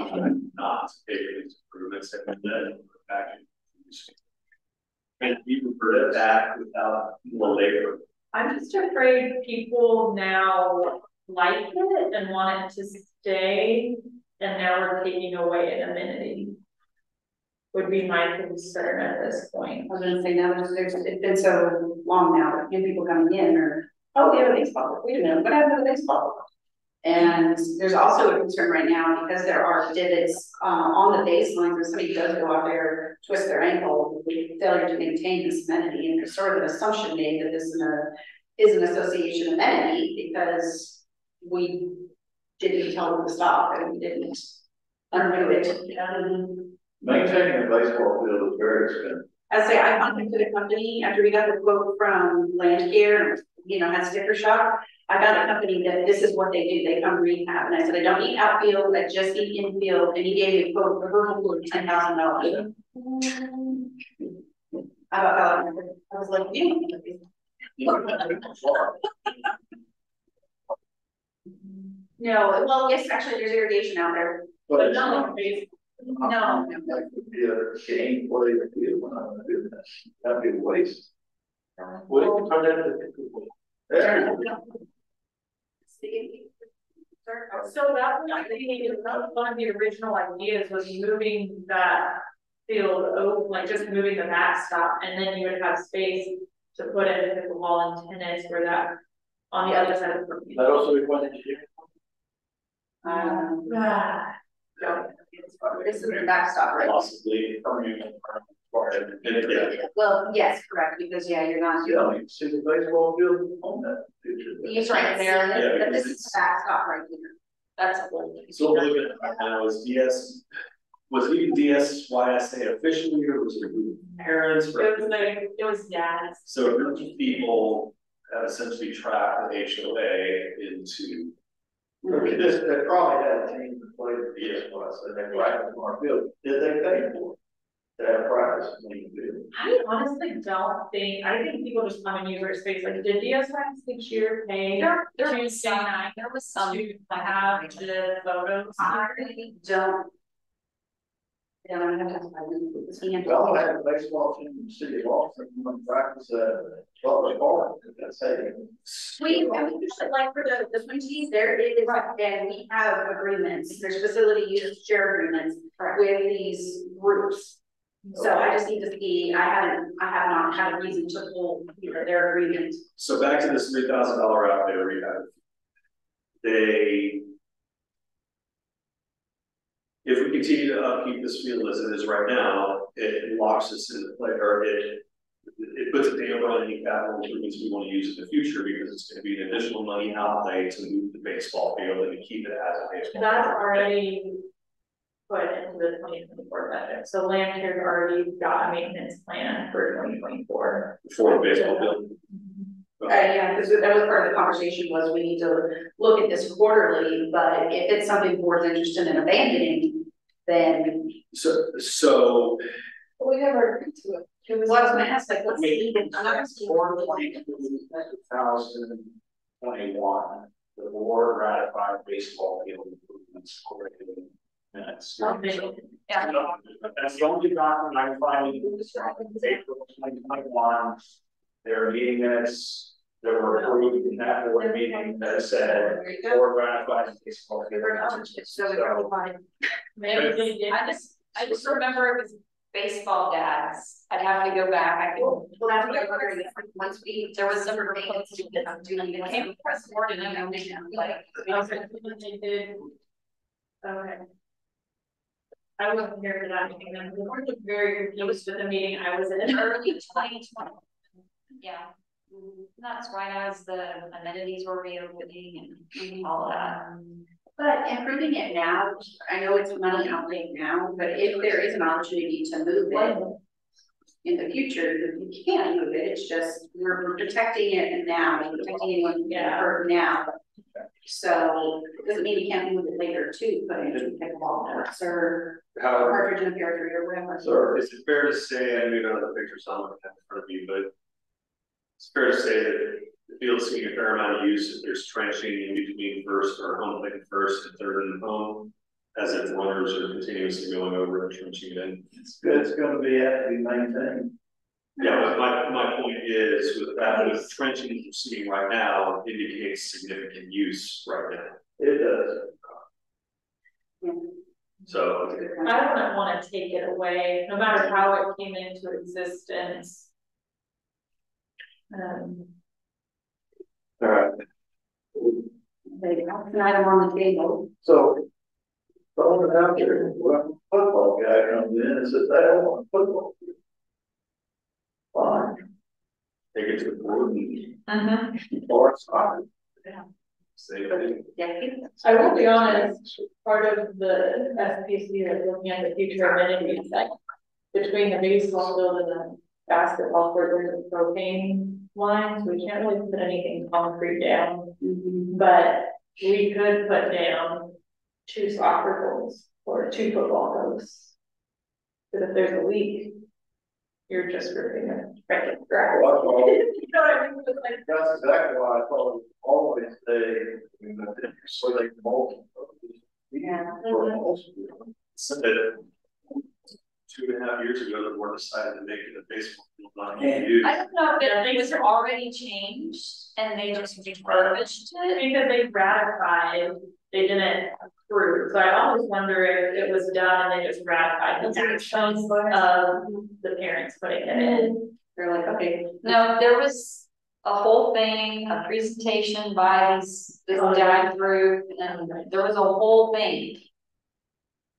not pay for these improvements and then back in? And we revert it back without more labor. I'm just afraid people now like it and want it to stay, and now we're taking away an amenity. Would be my concern at this point. I was gonna say, now it's been so long now, that new people coming in or, oh, we have a baseball, wait a minute, what happened to the baseball? And there's also a concern right now because there are divots on the baselines, if somebody does go out there, twist their ankle, with failure to maintain this amenity, and there's sort of an assumption made that this is an association amenity because we didn't tell them to stop and we didn't undo it. Maintaining a baseball field is very expensive. I say, I contacted a company after we got the quote from Land Care, had sticker shock. I found a company that this is what they do, they come rehab, and I said, I don't need outfield, I just need infield, and he gave me a quote for her home for $10,000. I was like, no, well, yes, actually, there's irrigation out there, But it's not not. like baseball. no. That would be a game play field when I'm gonna do that. That'd be a waste. What if we turn that into? Yeah. So that was, I think, that was one of the original ideas was moving that field open, like just moving the backstop, and then you would have space to put in pickleball and tennis for that on the other side of the court. That also requires engineering. This is the backstop, right? Possibly permanent. Well, yes, correct, because you're not Yeah, doing. like, see the baseball field on that picture. He's right there, Yeah, but this because is the backstop right here. That's a little. So we're looking at now is DS, was it even DSYSA officially, or was it parents? It was dads. So a group of people have essentially tracked the HOA into. Okay, they probably had a team that played the DS and they practiced on our field. Did they pay for it? To have practice when you do? I honestly don't think, I think people just come and use our space, like, did DSI this year pay There was some, to have the photos? I really don't. Yeah, I have to. Well, I had a baseball team in the city of Austin, when practice at Butler Park, that's it. We usually like for the swing teams, there it is, and we have agreements, there's facility use share agreements with these groups. So I just need to see, I have not had a reason to pull, their agreement. So back to this $3,000 out there we have. If we continue to upkeep this field as it is right now, it locks us into play, or it puts a damper on any capital improvements we want to use in the future, because it's going to be an additional money outlay to move the baseball field and to keep it as a baseball. That's already put into the 2024 budget. So land has already got a maintenance plan for 2024. For the baseball field. Yeah, because that was part of the conversation was we need to look at this quarterly, but if it's something the board's interested in abandoning, then. So. We never agreed to it. Well, I was gonna ask, like, what's needed? For 2021, the board ratified baseball field improvements according to minutes. Yeah. That's the only document I'm finding in April 2021. There are meeting minutes that were approved in that board meeting that said board ratified baseball field. Maybe I just remember it was baseball dads. I'd have to go back. Well, that's what I'm wondering, once there was some remains to It came press board and then they like. Okay. I wasn't here for that meeting, then the board was very confused with the meeting I was in. Early 2020. Yeah. That's right as the amenities were reopening and all of that. But improving it now, I know it's money outlay now, but if there is an opportunity to move it in the future, you can move it. It's just we're protecting it now, and protecting anyone who get hurt now. So it doesn't mean you can't move it later too, but you can pickleball courts or cartridge and cartridge or whatever. So is it fair to say, I don't know the pictures on in front of you, but it's fair to say that the field's seeing a fair amount of use if there's trenching in between first or home playing first and third and home, as if runners are continuously going over and trenching in. It's good, it's gonna be, have to be maintained. Yeah, but my point is with that, with trenching you're seeing right now indicates significant use right now. It does. So I wouldn't want to take it away, no matter how it came into existence. All right. An item on the table. So, throwing it out there, well, football guy comes in and says, I don't want football. Fine. take it to the board and Or soccer. say that. I will be honest, part of the SPC that's looking at the future amenities, like between the baseball field and the basketball court, there's a propane line, so we can't really put anything concrete down. But we could put down 2 soccer goals or 2 football goals. Because if there's a leak, you're just ripping it right in the grass. Well, You know what I mean? It's like, that's exactly why I thought always so they multiple. Yeah. So that 2.5 years ago, the board decided to make it a baseball field, not used. I don't know if it was already changed and they just refurbished it. because they ratified they didn't approve. So I always wonder if it was done and they just ratified the actions of the parents putting it in. They're like, okay, No, there was a whole thing, a presentation by this dad group, and there was a whole thing.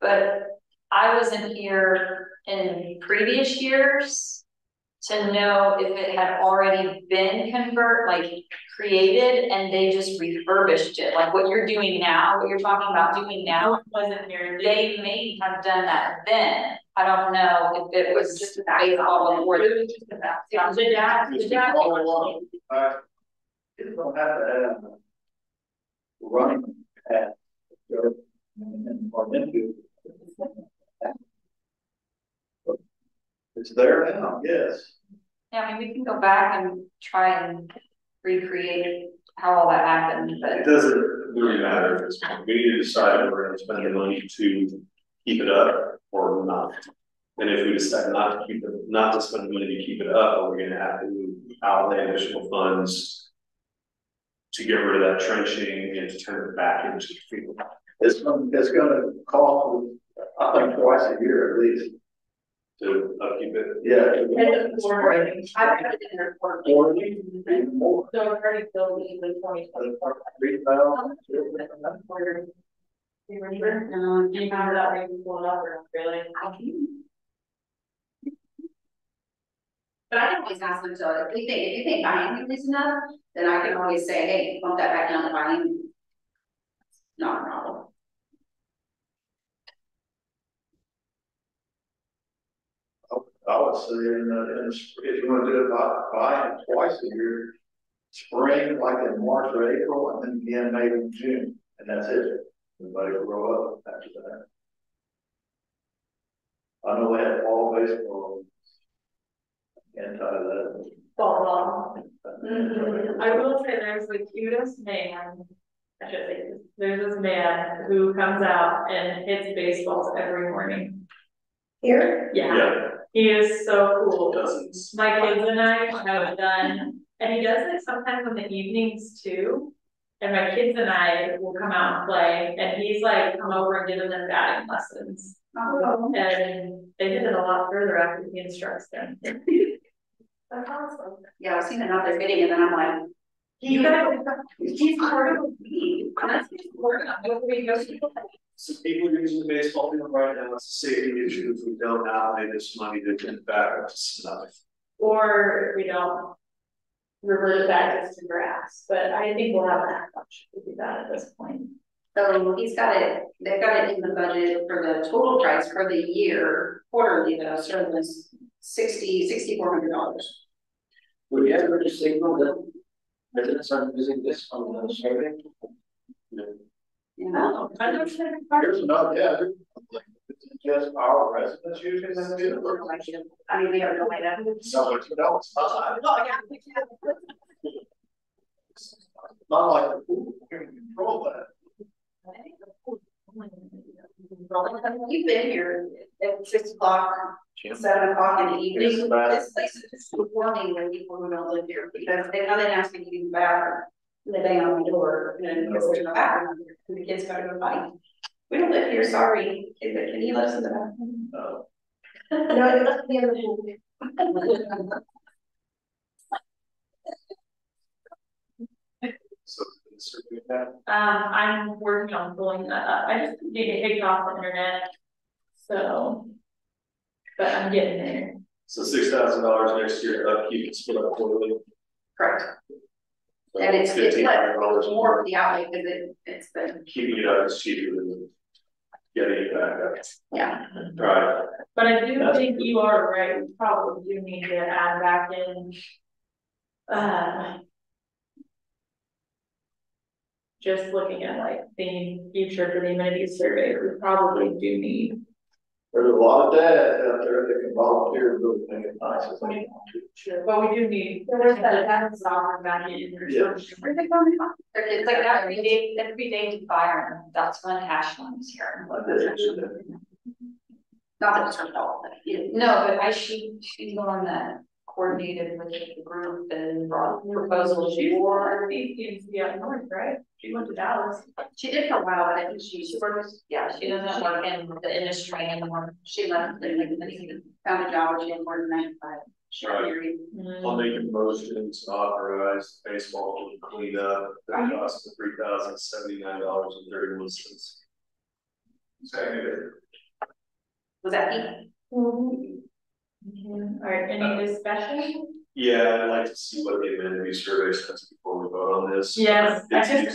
But I wasn't here in previous years to know if it had already been created and they just refurbished it, like what you're doing now, what you're talking about doing now. I wasn't here. They may have done that then. I don't know if it was just based on what It was just about. The dad. Kids don't have to have running at. It's there now, yes. Yeah, I mean, we can go back and try and recreate how all that happened, It but doesn't really matter at this point. We need to decide if we're gonna spend the money to keep it up or not. And if we decide not to spend the money to keep it up, we're gonna have to outlay additional funds to get rid of that trenching and to turn it back into the field. It's gonna cost, I think, twice a year at least. To upkeep it. Yeah. I put it in there for. Or even more. So it's already built in the 2024. 3,000. You remember? Do you remember that maybe pull it up or not really? But I can always ask them to, if you think biannual is enough, then I can always say, hey, bump that back down to biannual. Not a problem. I would say if you want to do it by twice a year, spring, like in March or April, and then again maybe in June, and that's it. Everybody will grow up after that. I know they have fall baseball. Anti that. Fall. I will say there's the cutest man. I should say this. There's this man who comes out and hits baseballs every morning. Here? Yeah. He is so cool. Dozens. My kids and I have done, and he does it sometimes in the evenings too. And my kids and I will come out and play, and he's like, come over and give them batting lessons. Oh. And they did it a lot further after he instructs them. That's awesome. Yeah, I've seen it out there fitting, and then I'm like, he's part of the team. That's his work. So people are using the baseball field right now, it's a safety issue if we don't outlay this money to get back up to snuff. Or if we don't revert it back just to grass, but I think we'll have that much to do that at this point. So he's got it, they've got it in the budget for the total price for the year, quarterly though, service, $6,400. Would you ever just signal that residents are using this on the survey? Yeah. I don't think. Here's another, yeah, it's just our residents using them too. I mean, we have no way to. No, it's not. Not like, we can control that. You've been here at 6 o'clock, 7 o'clock in the evening. This place is just warning when people who don't live here, because they come in asking to use the bathroom. And they bang on the door, and because there's no bathroom, and the kids gotta go fight. We don't live here, sorry. Can you let us in the bathroom? No. No, it's the other one. So, that. I'm working on pulling that up. I just need to take it off the internet. So, but I'm getting there. So $6,000 next year upkeep and split up quarterly. Correct. So And it's $1,500 more of the outlay because it's been, keeping it up is cheaper than getting it back up. yeah. Right. But I do think you are right. We probably do need to add back in. Just looking at like the future for the amenities survey, we probably do need. There's a lot of dads out there that can volunteer to really make it nice as they want to. Sure, but we do need. There's that soccer back in. Yes. Where's it coming from? it's like every day to fire, and that's when Ashlyn was here. Not that it's her fault, but you know. No, but she's the one that coordinated with the group and brought proposals Or these teams to be up north, right? She went to Dallas. She did for a while, but I think she works, yeah, she doesn't work in the industry anymore. she left, and found a job where she had more than 95. Right. I'll make a motion to authorize baseball to clean up the cost of $3,079.31. Second. Was that me? All right, any discussion? Yeah, I'd like to see what the amenity survey says before we vote on this. Yes. It's an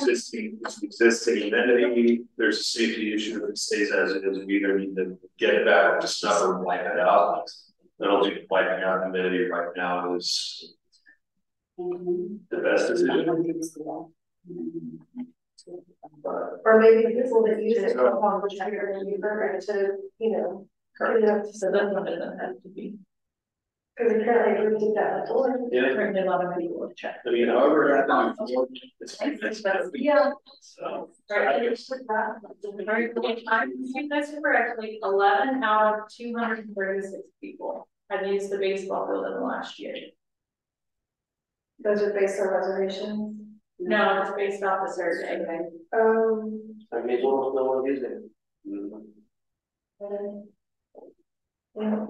existing amenity, there's a safety issue if it stays as it is, we either need to get it back or just never wipe it out. I don't think wiping out amenity right now is the best decision. Or maybe people that use it for home, which are going to be better to, you know, clean it up. So that one doesn't have to be. Because apparently we did that before. Yeah. Currently, a lot of people will check. I mean, however, it's Yeah. so. Right, very good. I'm seeing this correctly, 11 out of 236 people have used the baseball field in the last year. Those are based on reservations. No, it's based off the survey. I mean, it's almost no one using Yeah. it.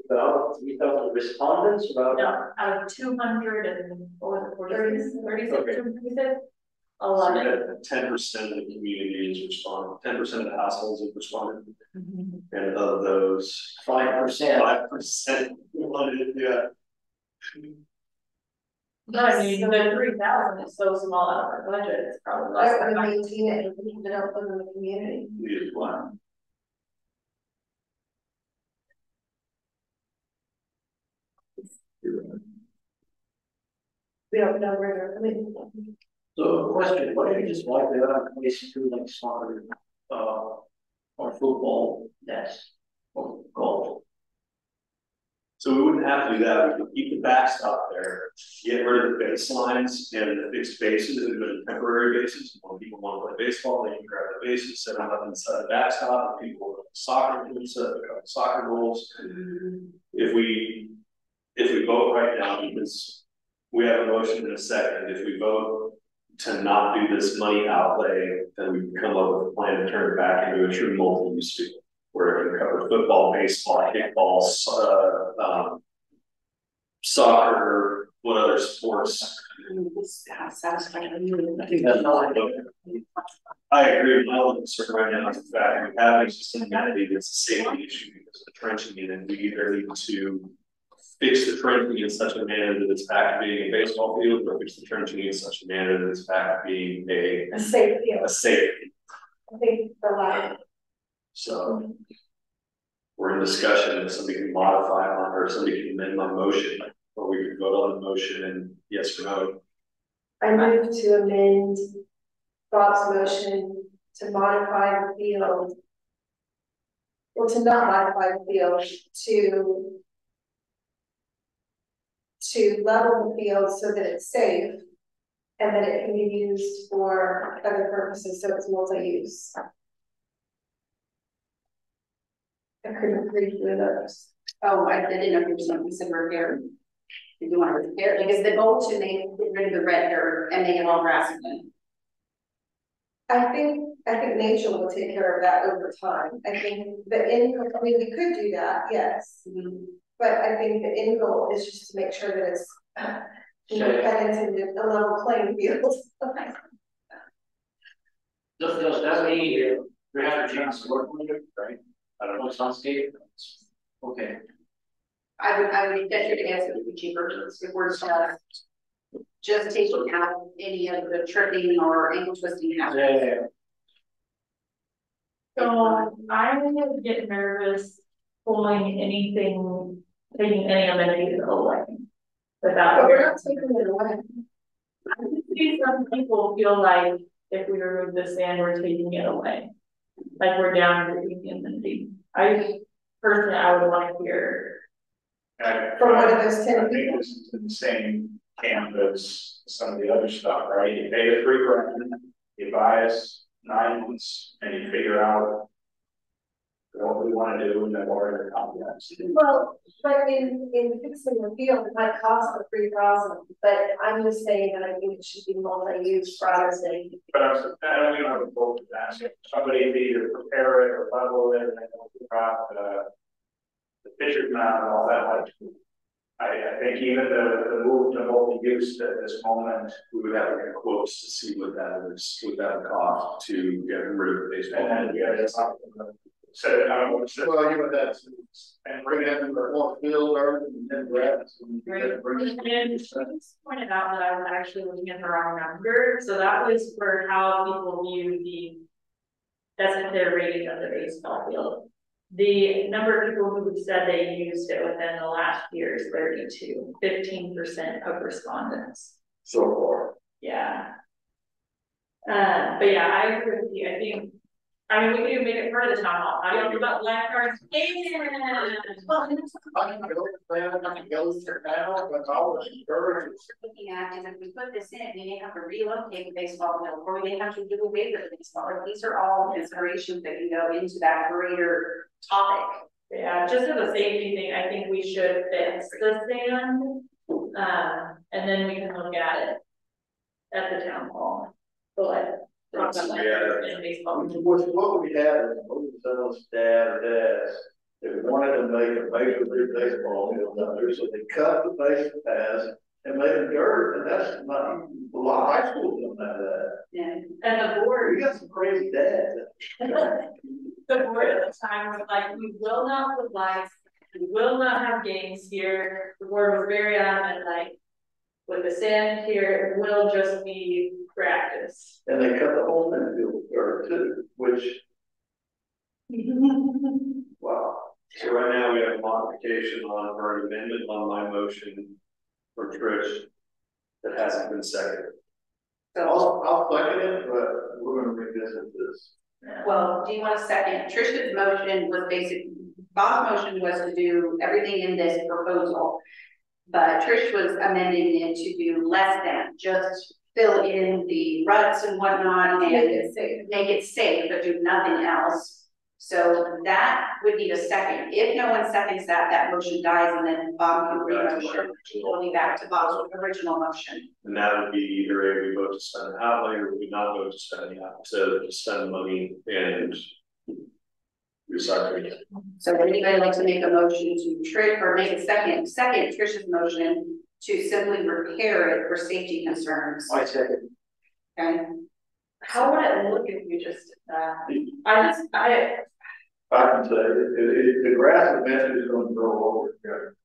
About 3,000 respondents, about. No, out of 200 and what was it, 36, Okay. 236? 11. 10% of the community is responding, 10% of the households have responded. And of those, 5%. 5% wanted, yeah. But I mean, the 3,000 is so small out of our budget, it's probably less I than would that. maintain it and keep it open in the community. We is one. We don't know where they're coming from. So question, why don't you just wipe it out in place to like soccer, or football, nets, or golf? So we wouldn't have to do that, we could keep the backstop there, get rid of the baselines and the fixed bases and the temporary bases. When people want to play baseball, they can grab the bases, set them up inside the backstop, if people want soccer, can set up soccer goals. If we vote right now, because we have a motion in a second, if we vote to not do this money outlay, then we can come up with a plan to turn it back into a true multi-use field, where it can cover football, baseball, kickball, soccer, what other sports. Satisfying. I think that's all. I agree with my concern right now is the fact we have existing amenity that's a safety issue because of the trenching, and we either need to fix the trenching in such a manner that it's back to being a baseball field, or fix the trenching in such a manner that it's back to being A safe field. a safety. I think the latter. So we're in discussion, and somebody can modify my, or somebody can amend my motion, or we can vote on the motion and yes or no. I move to amend Bob's motion to modify the field. Or to not modify the field, to level the field so that it's safe. And that it can be used for other purposes, so it's multi-use. I couldn't read through those. Oh, I didn't know if you were something said repair. If you want to repair, like, is the goal to get rid of the red dirt and make it all grass again? I think nature will take care of that over time. I think I mean, we could do that, yes. But I think the end goal is just to make sure that it's, kind of into a level playing field. Does that mean we have to change the work window, right? I don't know, it's on state. Okay. I would get you to answer it would be cheaper if we're just taking out any of the tripping or ankle twisting out. Yeah. So I would get nervous pulling anything, taking any amenities away. But we're not taking it away. I can see some people feel like if we remove the sand, we're taking it away. Like we're downgrading the amenity. Personally, I would want to hear. From one of those 10 I think this is in the same camp as some of the other stuff, right? You pay the $3 grand, you buy us 9 months, and you figure out what we want to do and then we're in the complex. Well, but in fixing the field, it might cost $3,000, but I'm just saying that I think it should be multi-use rather than. But I don't even have a vote to ask it. Somebody to either prepare it or level it and then drop the fisher's mount and all that. Like, I think even the move to multi-use at this moment, We would have to get quotes to see what that is, what that would cost to get rid of the baseball. and then it's not. So I don't know what's Well, you know, that's, and bring it in the one field or and then grass. And Right. bring it- And she just pointed out that I was actually looking at the wrong number, so that was for how people view that's their rating of the baseball field. The number of people who said they used it within the last year is 32, 15% of respondents. So far. Yeah. But yeah, I agree with you. I mean, we could even make it part of the town hall. I don't know about lifeguards. Looking at is if we put this in, we may have to relocate the baseball field, or we may have to do away with the baseball. Like, these are all considerations that can go into that greater topic. Yeah, just as a safety thing, I think we should fix the stand. And then we can look at it at the town hall. But talk about lifeguards and baseball. What we had is Mosella's dad or dads, they wanted to make a major league baseball field down there, so they cut the base paths and made it dirt, and that's not, a lot of high schools don't have that. Yeah. And the board, We got some crazy dads. the board at the time was like, we will not put lights, we will not have games here. The board was very adamant, like, with the sand here, it will just be practice. And they cut the whole infield with dirt too, which, wow. So right now we have a modification on, or an amendment on my motion for Trish that hasn't been seconded. I'll second it, but we're gonna revisit this. Well, do you want a second? Trish's motion was basically, Bob's motion was to do everything in this proposal. But Trish was amending it to do less than, just fill in the ruts and whatnot and make it safe, but do nothing else. So that would need a second. If no one seconds that, that motion dies, and then Bob can re-motion, going back to Bob's original motion. And that would be either we vote to spend the outlay or we not vote to spend the outlay, to spend money and recycling it. So would anybody like to make a motion to Trish, or make a second Trish's motion to simply repair it for safety concerns? I second. Okay, How would it look if you just did that? I can say the grass eventually is going to grow over here.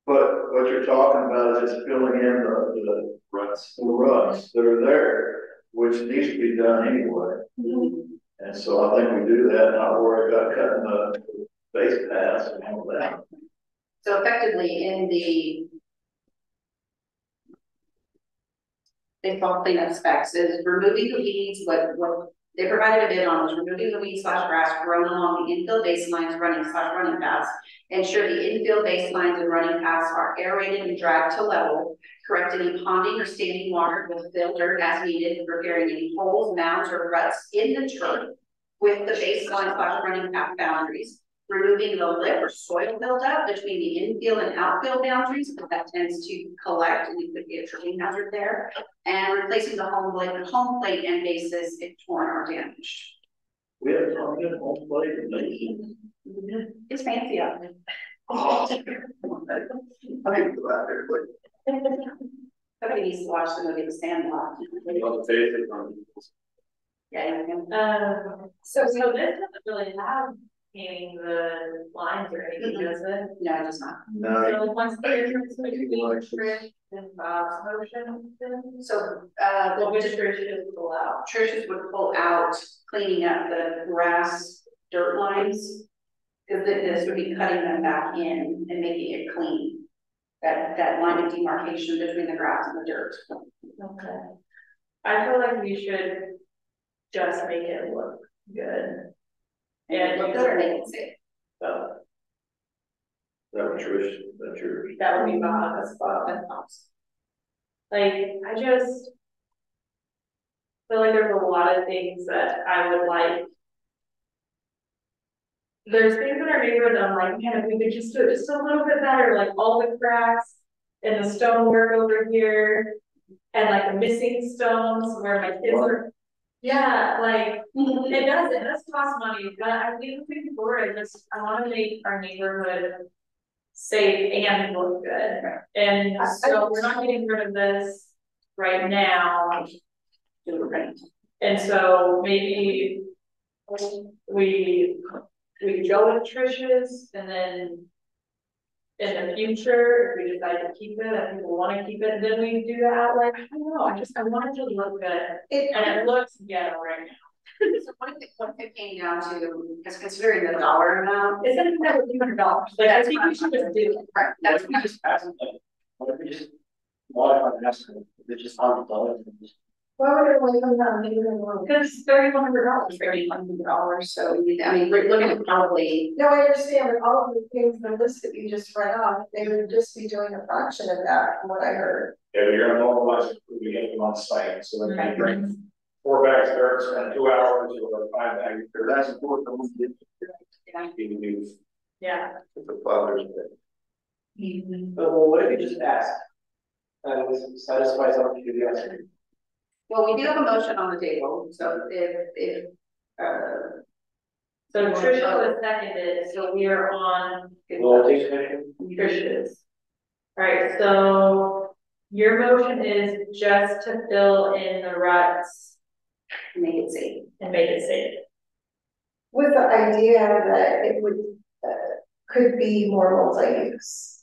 But what you're talking about is just filling in the ruts that are there, which needs to be done anyway. And so I think we do that, not worry about cutting the base paths and all that. so effectively in the baseball cleanup specs is removing the weeds, what they provided a bid on was removing the weeds / grass grown along the infield baselines, running paths. Ensure the infield baselines and running paths are aerated and dragged to level. Correct any ponding or standing water with fill dirt as needed, repairing any holes, mounds, or ruts in the turf with the baseline / running path boundaries. Removing the lip or soil buildup between the infield and outfield boundaries, because that tends to collect and it could be a tripping hazard there. And replacing the home plate and bases if torn or damaged. We have a home plate and they. It's fancy out there. Oh, I need to go out there, but. Somebody needs to watch the movie The Sandlot. Yeah, you can. So this doesn't really have painting the lines or anything, does it? No, it's not. No. So once the difference between Trish and Bob's motion, then, So, what would Trish should pull out? Trish's would pull out cleaning up the grass dirt lines. Because this would be cutting them back in and making it clean. That line of demarcation between the grass and the dirt. Okay. I feel like we should just make it look good. And Look good or make it safe. So That was Trish, that's yours. that would be Bob's. Like, I just feel like there's a lot of things that I would like there's things in our neighborhood that I'm like, man, if we could just do it just a little bit better, like all the cracks and the stonework over here. And like the missing stones where my kids are. Yeah, like it does cost money, but I think moving forward, I want to make our neighborhood safe and look good. And so we're not getting rid of this right now. And so maybe we go with Trish's, and then in the future, if we decide to keep it, and people want to keep it, then we do that. Like, I don't know, I want it to look good, and it looks ghetto right now. So what it came down to, because considering the dollar amount, It's gonna be like $200. Like, I think we should just do it. right, that's What if we just pass it, like, what if we just modify the estimate, it's just $100 and just. Why would it only come down to $100? Because it's $3,100. $3,100, so I mean, we're looking at probably. No, I understand, but all of the things, the list that you just read off, they would just be doing a fraction of that, from what I heard. Yeah, you're gonna normalize it, we get them on site, so then they bring 4 bags of dirt, spend 2 hours, or 5 bags of dirt. That's important. Yeah. The fathers. Well, what if you just ask? And this satisfies our curiosity. Well, we do have a motion on the table, so if So Tricia was seconded, so we are on Will it take session? Tricia's. All right, so your motion is just to fill in the ruts make it safe. and make it safe. With the idea that it would, could be more multi-use.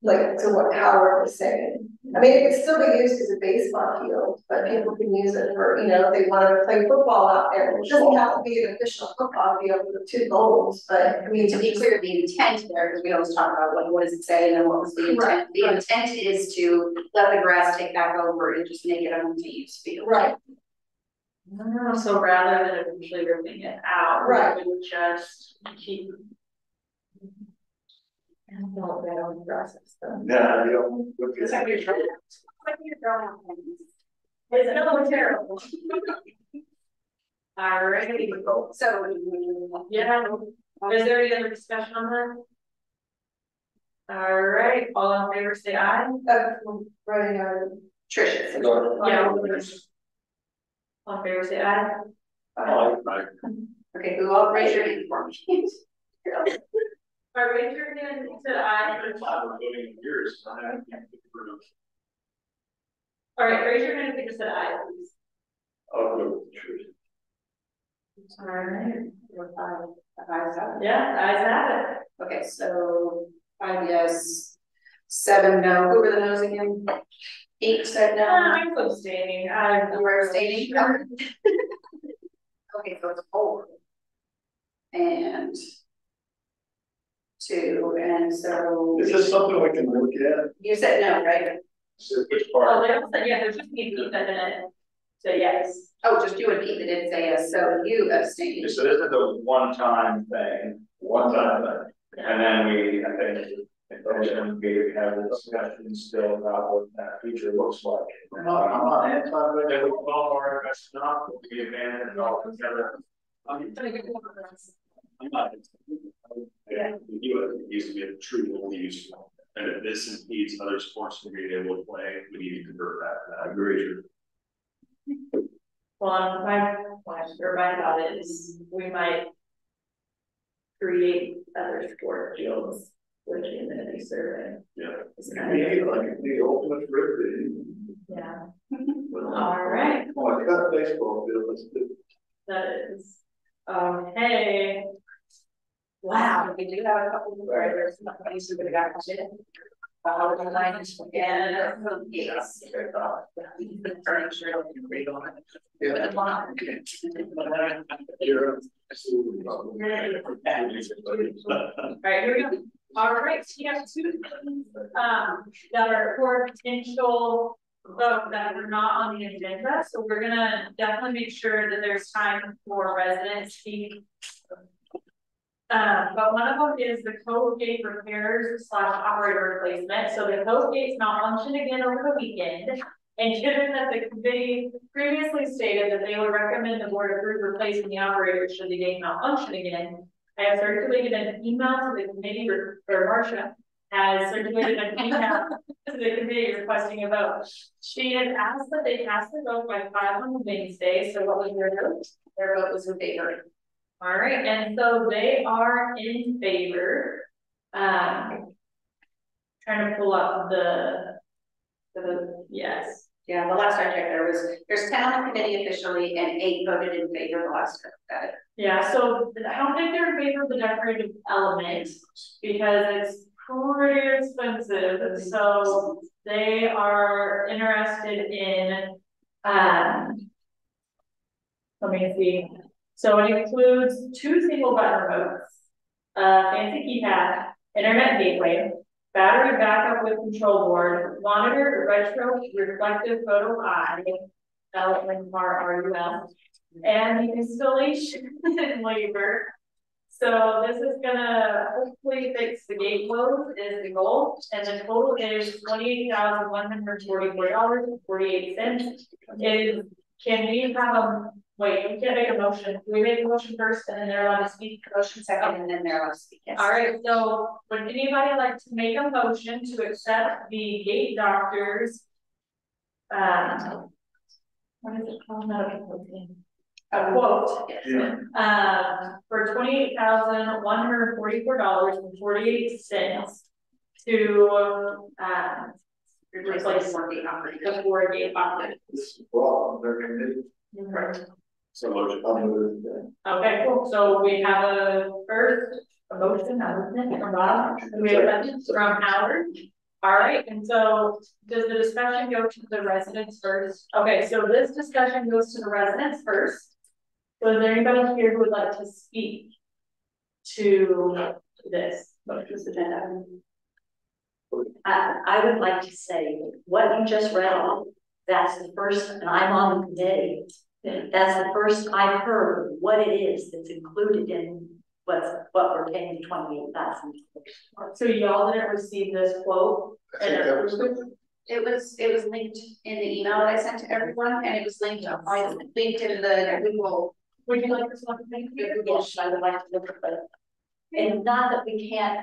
Like, to what Howard was saying. I mean, it could still be used as a baseball field, but people can use it for, you know, if they want to play football out there. It doesn't have to be an official football field with 2 goals, but I mean, to be clear, the intent there, because we always talk about like, what does it say, and then what was the intent? The intent is to let the grass take back over and just make it a multi-use field. right, So rather than eventually ripping it out, Right. we would just keep. I don't know that on the process though. Yeah, you don't. It's like you're trying. It's no terrible. All right. So. Yeah. Is there any other discussion on that? All right. All in favor, say aye. running out. Tricia. Yeah. All in favor, say aye. Okay, who all raise your hand for me? All right, raise your hand and say aye. Years. All right, raise your hand if you just said aye, please. I'll go with the truth. All right. Ayes have it. Yeah, ayes have it. Okay, so 5 yes, 7 no. Who were the no's again? 8 said no. I'm abstaining. You were abstaining? Okay, so it's 4. And 2, and so. Is this something we can look at? You said no, right? So which Oh, part? they all said, yeah, there's just need to that in it. So yes. Oh, just you and Pete that didn't say yes, so you abstained. So this is a one-time thing, and then we, I think, we have a discussion still about what that future looks like. I'm not anti, but Then we will our invest not will be abandoned altogether. I'm not. Yeah, it used to be a true multi-use field, and if this impedes other sports to be able to play, we need to convert that. I agree. Well, my thought is we might create other sport fields with the amenity survey. Yeah. It's kind of, like the ultimate frisbee. yeah. All right, Oh, I got a baseball field, let's do. that is, hey. Wow, We do have a couple of writers, some companies who would have got it. The lines and yes. Furniture. Yeah. You're absolutely all right, here we go. All right, so you have 2 things, that are for potential vote that are not on the agenda. So we're gonna definitely make sure that there's time for residents to speak. But one of them is the code gate repairs / operator replacement. So the code gate's malfunctioned again over the weekend. And given that the committee previously stated that they would recommend the board approve replacing the operator should the gate malfunction again, I have circulated an email to the committee, or Marcia has circulated an email to the committee requesting a vote. She has asked that they cast the vote by 5 on Wednesday, so what was your vote? Their vote was in favor. All right, and so they are in favor. Trying to pull up the yes. Yeah, the last I checked, there's 10 on the committee officially and 8 voted in favor the last time. Got it. Yeah, so I don't think they're in favor of the decorative element because it's pretty expensive. So they are interested in, let me see. So it includes 2 single button remotes, fancy keypad, internet gateway, battery backup with control board, monitor, retro, reflective photo eye, LMR-RUL, and the installation labor. So this is gonna hopefully fix the gate close is the goal, and the total is $28,144.48. Can we have a wait? We can't make a motion. We make a motion first, and then they're allowed to speak. Motion second, and then they're allowed to speak. Yes. All right. So would anybody like to make a motion to accept the gate doctors? What is it called? A quote. Yeah. For $28,144.48 to replace the 4 gate operator. Well, they're committed. Right. So motion. Okay, cool. So we have a motion from Bob. We have a second from Howard. All right, and so does the discussion go to the residents first? Okay, so this discussion goes to the residents first. So is there anybody here who would like to speak to this? I would like to say what you just read off, that's the first, and I'm on the committee. That's the first I've heard of what it is that's included in what we're paying $28,000. So y'all didn't receive this quote? It was linked in the email that I sent to everyone, and it was linked in the Google. Would you like this one? Yes, I would like to look at it. And not that we can't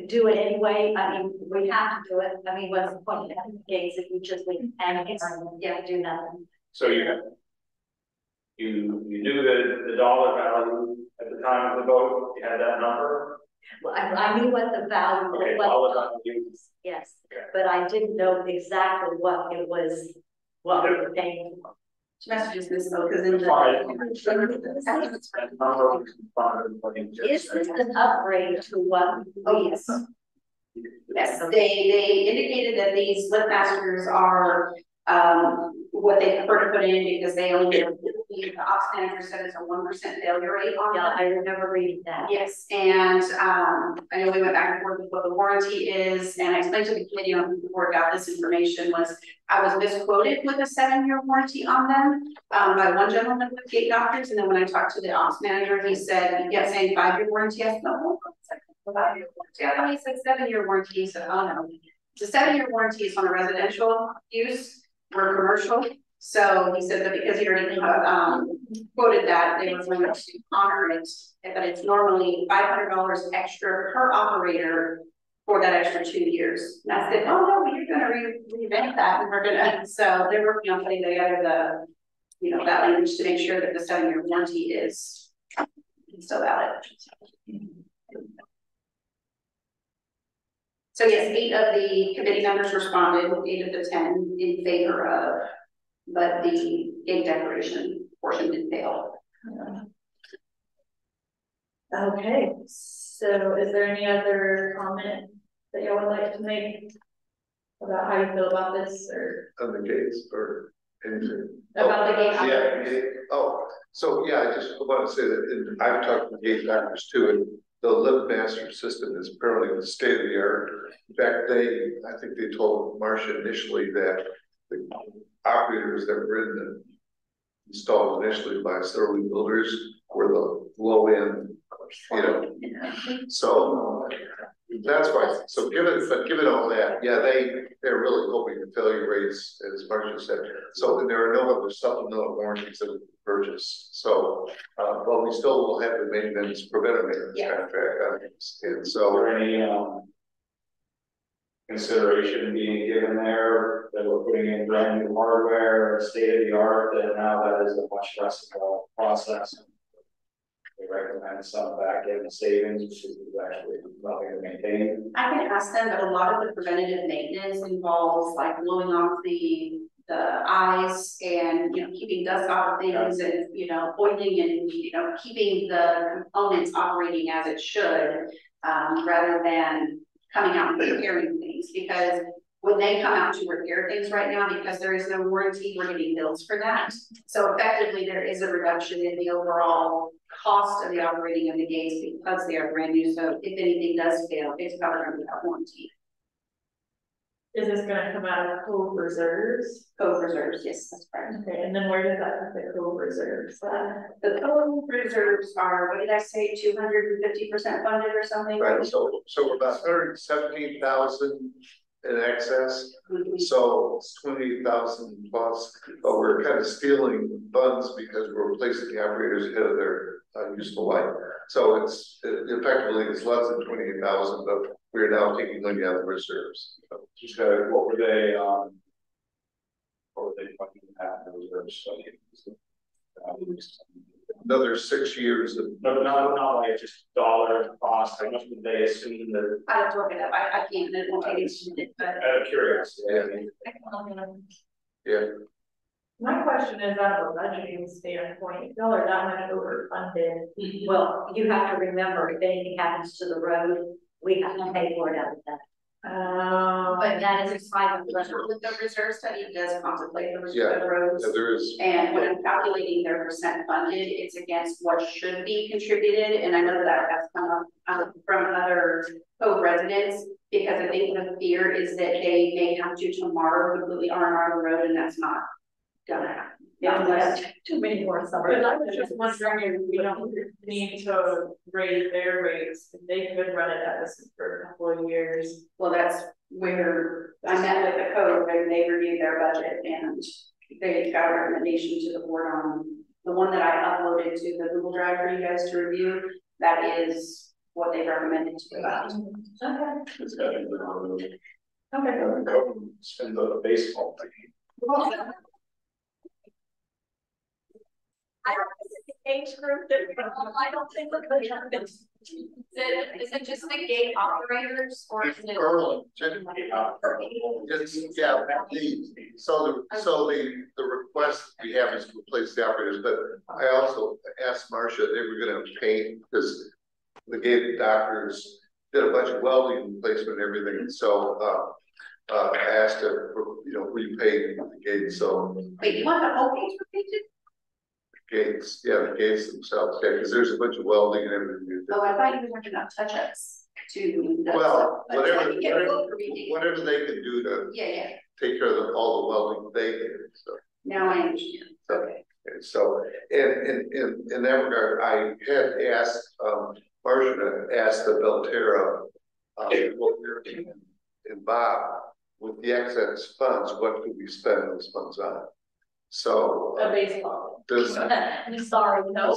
do it anyway. I mean, we have to do it. I mean, what's the point of having the gates if we just leave and do nothing? So you knew the dollar value at the time of the vote, you had that number? Well, I knew what the value Okay, was. Yes, okay. but I didn't know exactly what it was, what we were paying for. Messages misspoke because in the Is this an upgrade to what? Oh, yes. Yes, they indicated that these slip masters are what they prefer to put in because they only the ops manager said it's a 1% failure rate on Yeah, them. I remember reading that. Yes, and I know we went back and forth with what the warranty is, and I explained to the committee on who the board got this information was I was misquoted with a 7-year warranty on them by one gentleman with Gate Doctors, and then when I talked to the ops manager, he said, "You kept saying 5-year warranty." I said, "No, 5-year warranty." I thought he said 7-year warranty. He said, "Oh no, it's a 7-year warranty is on a residential use. We're commercial." So he said that because he already quoted that, they were going to honor it, but it's normally $500 extra per operator for that extra 2 years. And I said, "Oh no, you're going to revamp that, and we're going to." So they're working on putting together the, that language to make sure that the 7-year warranty is still valid. So yes, 8 of the committee members responded, 8 of the 10 in favor of, but the gate decoration portion did fail. Okay, so is there any other comment that y'all would like to make about how you feel about this or On the gates or anything? about the gate? So I just want to say that I've talked to gate doctors too, and the lift master system is apparently the state of the art. In fact, I think they told Marcia initially that the operators that were installed initially by several builders were the low end, So That's right, so given all that, yeah, they're really hoping the failure rates, as Marcia said, so there are no other supplemental warranties that we can purchase, so, but we still will have the maintenance, preventive maintenance contract, and so. Or any, consideration being given there, that we're putting in brand new hardware, state of the art, that now that is a much less involved process. They recommend some back end savings, which is actually nothing to maintain. I can ask them, but a lot of the preventative maintenance involves like blowing off the eyes and, you know, keeping dust off of things and, you know, oiling and, you know, keeping the components operating as it should, rather than coming out and repairing things, because when they come out to repair things right now, because there is no warranty, we're getting bills for that. So effectively, there is a reduction in the overall cost of the operating of the gates because they are brand new. So if anything does fail, it's covered under that warranty. Is this gonna come out of code reserves? Code reserves, yes, that's correct. Okay, and then where does that fit code reserves? The code reserves are, what did I say, 250% funded or something? Right, so we're about 117,000 in excess, so it's 28,000 plus, but we're kind of stealing funds because we're replacing the operators ahead of their useful life. So effectively it's less than 28,000, but we're now taking money out of the reserves. Okay, what were they fucking have in the reserves? Another 6 years of. No, not like just dollar cost. How much would they assume that? I have to look it up. I can't, it won't take it, but. Out of curiosity. Yeah. Yeah. My question is out of a budgeting standpoint, y'all are that much overfunded. Well, you have to remember, if anything happens to the road, we have to pay for it out of that. But that is a private level. The reserve study does contemplate the Yeah, roads. yeah, there is. And when I'm calculating their percent funded, it's against what should be contributed. And I know that has come up from other co-residents, because I think the fear is that they may have to tomorrow completely R&R the road, and that's not gonna happen. Yeah, unless too many more summer. But I was just wondering if we don't need to raise their rates, if they could run a deficit for a couple of years. Well, that's where I met with the code and they reviewed their budget, and they got a recommendation to the board on the one that I uploaded to the Google Drive for you guys to review. That is what they recommended to about. Okay. It's got to be the Okay. spend the baseball thing. I don't think it's the age group that, I don't think we're going to. Is it just the gate operators, or is it? Early. So the request we have is to replace the operators, but I also asked Marcia if they were going to paint, because the gate doctors did a bunch of welding replacement and everything, and so I asked her, you know, repay the gate. So Wait, you want the whole gates repainted? gates, yeah, the gates themselves, yeah, because there's a bunch of welding and everything. Oh, I thought you were talking about touch-ups to. Well, whatever they can do to Yeah. take care of all the welding they can, so. Now I understand. Okay. So, in that regard, I had asked, Marcia asked the Belterra, what we're doing, and Bob, with the excess funds, what could we spend those funds on? So. A baseball. I'm sorry, no.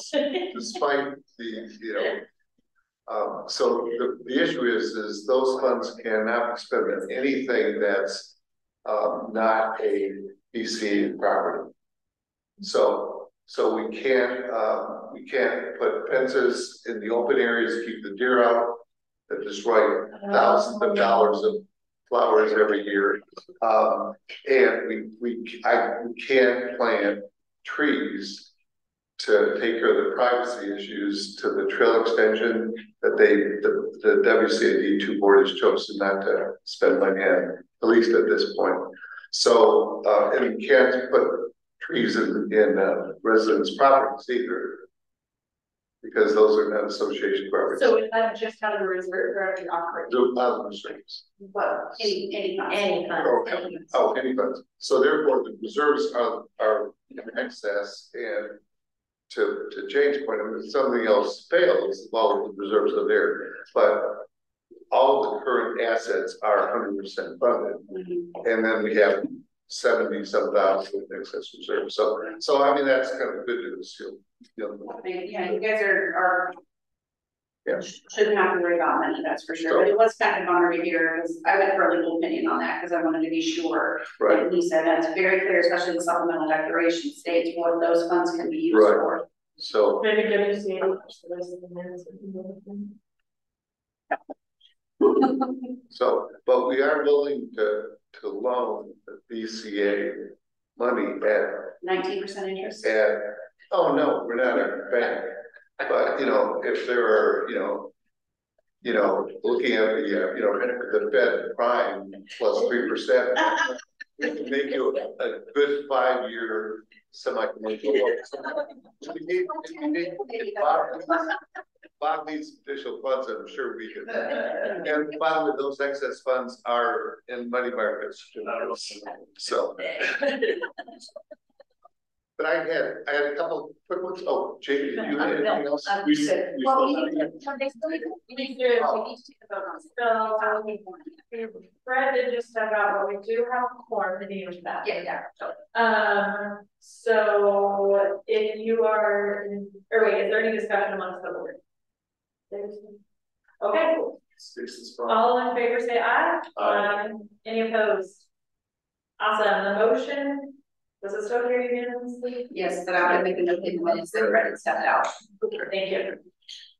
Despite the, so the issue is those funds cannot be spent on anything that's not a BCA property. So we can't put fences in the open areas, keep the deer out, that destroy thousands of dollars of flowers every year. And we can't plant trees to take care of the privacy issues to the trail extension that the WCAD 2 board has chosen not to spend money on, at least at this point. So, and we can't put trees in residents' properties either, because those are not association properties. So is that just out of the reserve or out of the operating? Out of the reserves. Well, any funds. Any funds. Oh, any funds. So therefore, the reserves are in excess, and to Jane's point, I mean, if something else fails, well, the reserves are there. But all the current assets are 100% funded. And then we have 77,000 in excess reserve. So I mean, that's kind of good news. Yeah, you guys are Yeah. shouldn't have to worry about money, that's for sure. But it was kind of an honor to hear, because I would for a legal opinion on that, because I wanted to be sure. Right. And he said that's very clear, especially the supplemental declaration states what those funds can be used Right. for. So Maybe WCA. but we are willing to loan the BCA money at 19% interest. oh no, we're not a bank. But if there are, looking at the Fed prime plus 3%, make you a good 5-year semi-commercial loan. Bob needs additional funds, I'm sure we can. And by the way, those excess funds are in money markets. So. But I had a couple quick ones. Oh, Jamie, did you have anything else? Well, we need to take the vote on it. Fred did just step out, but we do have a quorum to deal with that. Yeah. So if you are, or wait, is there any discussion amongst the board? Okay, cool. All in favor say aye. Aye. Any opposed? Awesome, the motion, does it still carry unanimously? Yes, but I would make a note in the minutes that Brett stepped out. Thank you.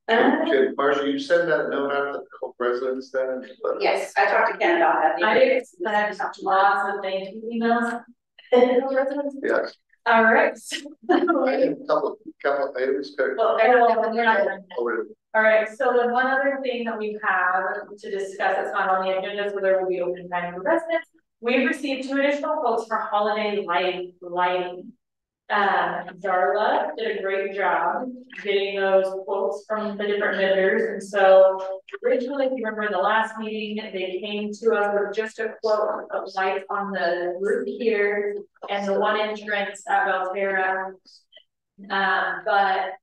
Did Marcia, you send that note out to the co-presidents then? Yes, I talked to Ken about that. I did send lots of thank you emails. Yes. All right. Couple items. Well, We're not done. All right, so the one other thing that we have to discuss that's not on the agenda, so there will be open time for residents. We've received 2 additional quotes for holiday lighting. Darla did a great job getting those quotes from the different vendors. And so originally, if you remember in the last meeting, they came to us with just a quote of lights on the roof here and the one entrance at Belterra. But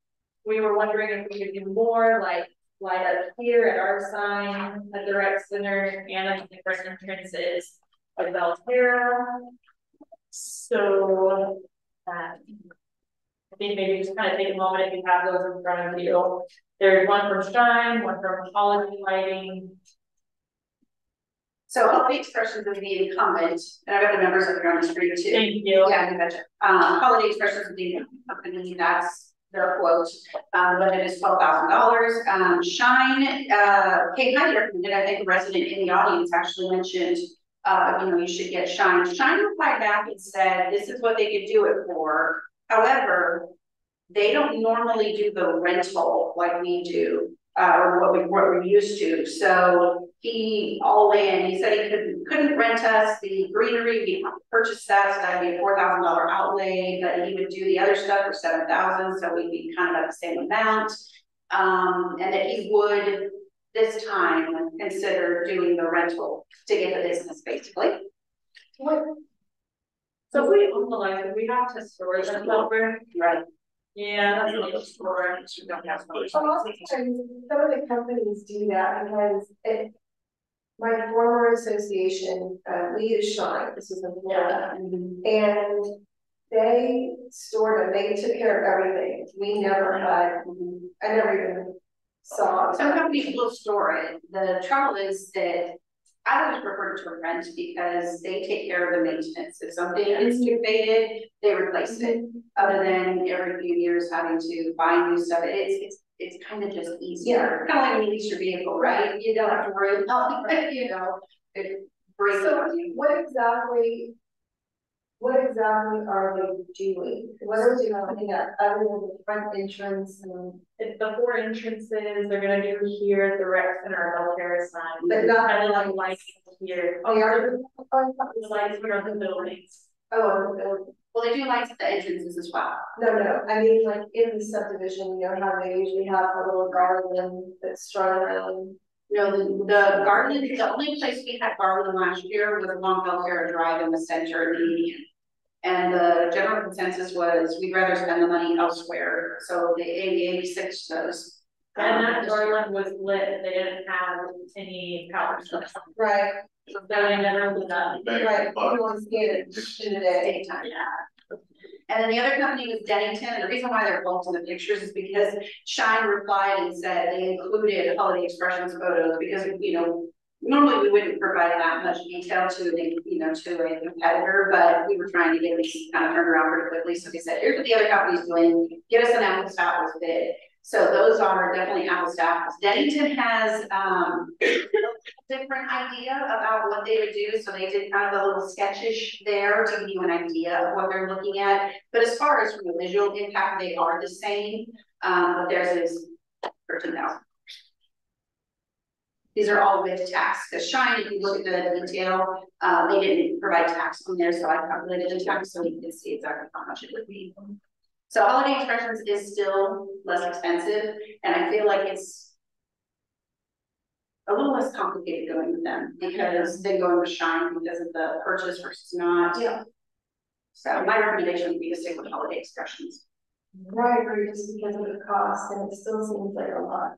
we were wondering if we could do more, like light up here at our sign at the rec center and at the different entrances of Belterra. So I think maybe just kind of take a moment if you have those in front of you. There's one from Shine, one from Holiday Lighting. So Holiday Expressions is the incumbent, and I've got the numbers up here on the screen too. Thank you. Yeah, you betcha. Holiday Expressions is the company, that's their quote. But it is $12,000. Shine, Kate Heidi recommended, I think a resident in the audience actually mentioned, you should get Shine. Shine replied back and said, this is what they could do it for. However, they don't normally do the rental like we do, or what we're used to. So he all in, he said he couldn't rent us the greenery, we purchased that, so that'd be a $4,000 outlay, but he would do the other stuff for $7,000, so we'd be kind of at the same amount. And that he would this time consider doing the rental to get the business basically. What? So if we own the lights, we have to store them over. Right. Yeah, that's a store. A lot of times, some of the companies do that because my former association, we use Shine, this is in Florida, and they stored them, they took care of everything. We never had, I never even saw. Some companies will store it. The trouble is that I always prefer to rent because they take care of the maintenance. If something is too faded, they replace it. Other than every few years having to buy new stuff, it's kind of just easier. Kind of like when you lease your vehicle, right? You don't have to worry about it, it breaks. So what exactly are they doing? What are they looking at other than the front entrance and? It's the 4 entrances they're gonna do here at the rec center of Belterra sign. But not kind of like lights here. Oh, yeah, The lights for the buildings. oh, Well, they do lights at the entrances as well. no, I mean, like in the subdivision, how they usually have a little garden that's strung around. No, the garden, the only place we had garden last year was along Belterra Drive in the center of the median. And the general consensus was we'd rather spend the money elsewhere. So the 86 those And that garland was lit, they didn't have any power source. Right, So they never lit up. right, you want to skate it in the day. Daytime, yeah. And then the other company was Dennington, and the reason why they're both in the pictures is because Shine replied and said they included holiday expressions photos because, you know, normally we wouldn't provide that much detail to a competitor, but we were trying to get these kind of turned around pretty quickly. So we said, here's what the other company's doing, get us an apples to apples bid. So those are definitely apples to apples. Dennington has a different idea about what they would do. So they did kind of a little sketchish there to give you an idea of what they're looking at. But as far as from the visual impact, they are the same. But theirs is $13,000. These are all with tax. The Shine, if you look at the detail, they didn't provide tax on there, so I calculated the tax so you can see exactly how much it would be. So holiday expressions is still less expensive, and I feel like it's a little less complicated going with them because they go with Shine because of the purchase versus not. Yeah. So my recommendation would be to stick with holiday expressions. Right, just because of the cost, and it still seems like a lot.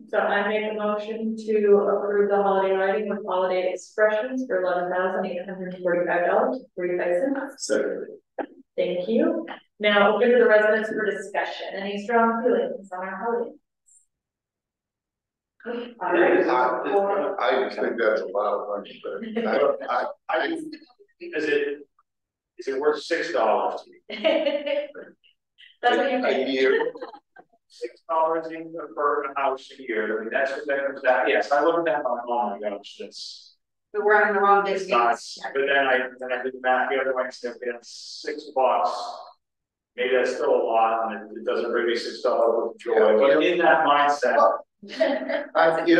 So I make a motion to approve the holiday lighting with holiday expressions for $11,845.45. Second. Thank you. Now open to the residents for discussion. Any strong feelings on our holidays? I think that's a lot of money, but Is it worth $6 to you? That's what you a pay. year. $6 in per house a year. I mean, that's what that comes out. Yes, I looked at that. Oh my gosh, that's. But we're on the wrong It's big nuts. But then I did the math the other way and said, that's $6. Maybe that's still a lot, and it doesn't bring me $6 with joy. But in that mindset, I hear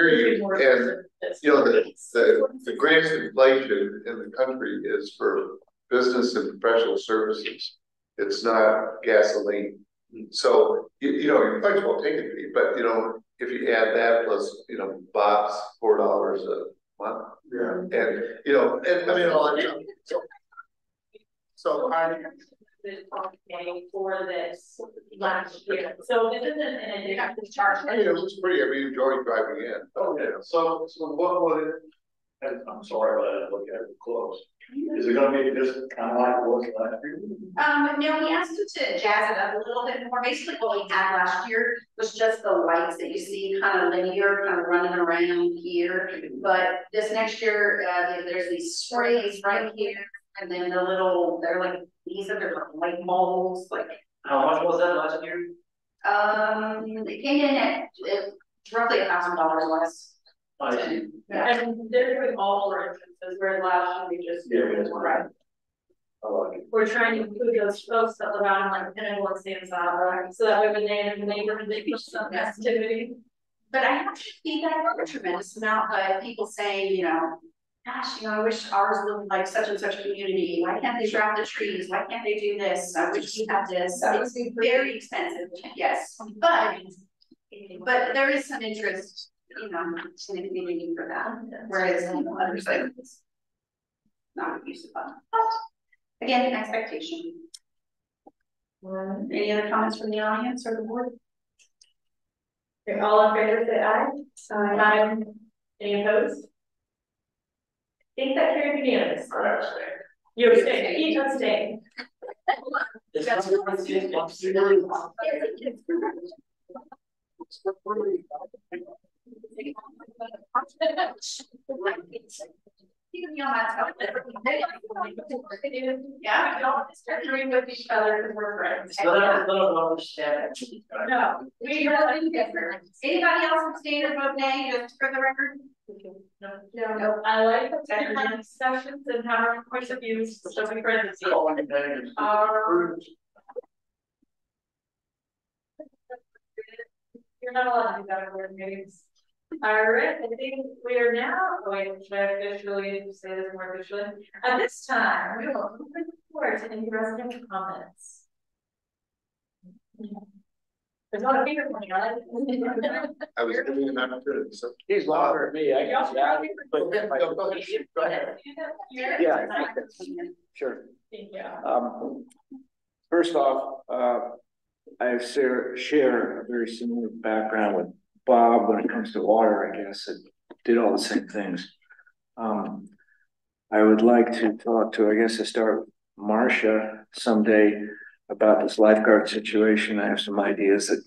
you, and the greatest inflation in the country is for business and professional services. It's not gasoline. So you might as well take a fee, but if you add that plus Bob's $4 a month, yeah, and and I mean all that stuff. So I for this last year. So this isn't an additional charge. it was pretty. I mean, enjoy driving in. Okay, so what would it, and I'm sorry, but I didn't look at it close. Is it gonna be just kind of like it was last year? No, we asked them to jazz it up a little bit more. Basically what we had last year was just the lights that you see kind of linear, kind of running around here. But this next year, there's these sprays right here. And then the little, they're like, these are their light bulbs, like. How much was that last year? It came in at roughly $1,000 less. I see. And they're doing all four entrances, whereas last year we just did one. Right. I like it. We're trying to include those folks that live out in like Pinnacle and San Saba, so that way when they enter the neighborhood, they push some festivity. But I have feedback on a tremendous amount of people saying, gosh, I wish ours looked like such and such community. Why can't they drop the trees? Why can't they do this? I wish we had this. It's very expensive, yes. But there is some interest, in the community for that. Whereas other sites, not a use of fund. Again, expectation. Any other comments from the audience or the board? Okay, all in favor, say aye. Aye. Any opposed? I think that carried unanimous. You abstain. Each abstain. Yeah, we don't disagree with each other because we're friends. Still don't understand. No, we really different. Anybody else abstain or vote nay, just for the record? No, I like the technical discussions and having points of views, so we friends. You're not allowed to do that at board meetings. All right, I think we are now going to officially say this more officially. At this time, we will open the floor to any resident comments. There's not a finger pointing, right? I was giving an opportunity. So He's longer than me, I guess. Go ahead. Yeah. Sure. Thank you. First off, I share a very similar background with Bob when it comes to water, I guess. It did all the same things. I would like to talk to, I guess, to start with Marcia someday about this lifeguard situation. I have some ideas that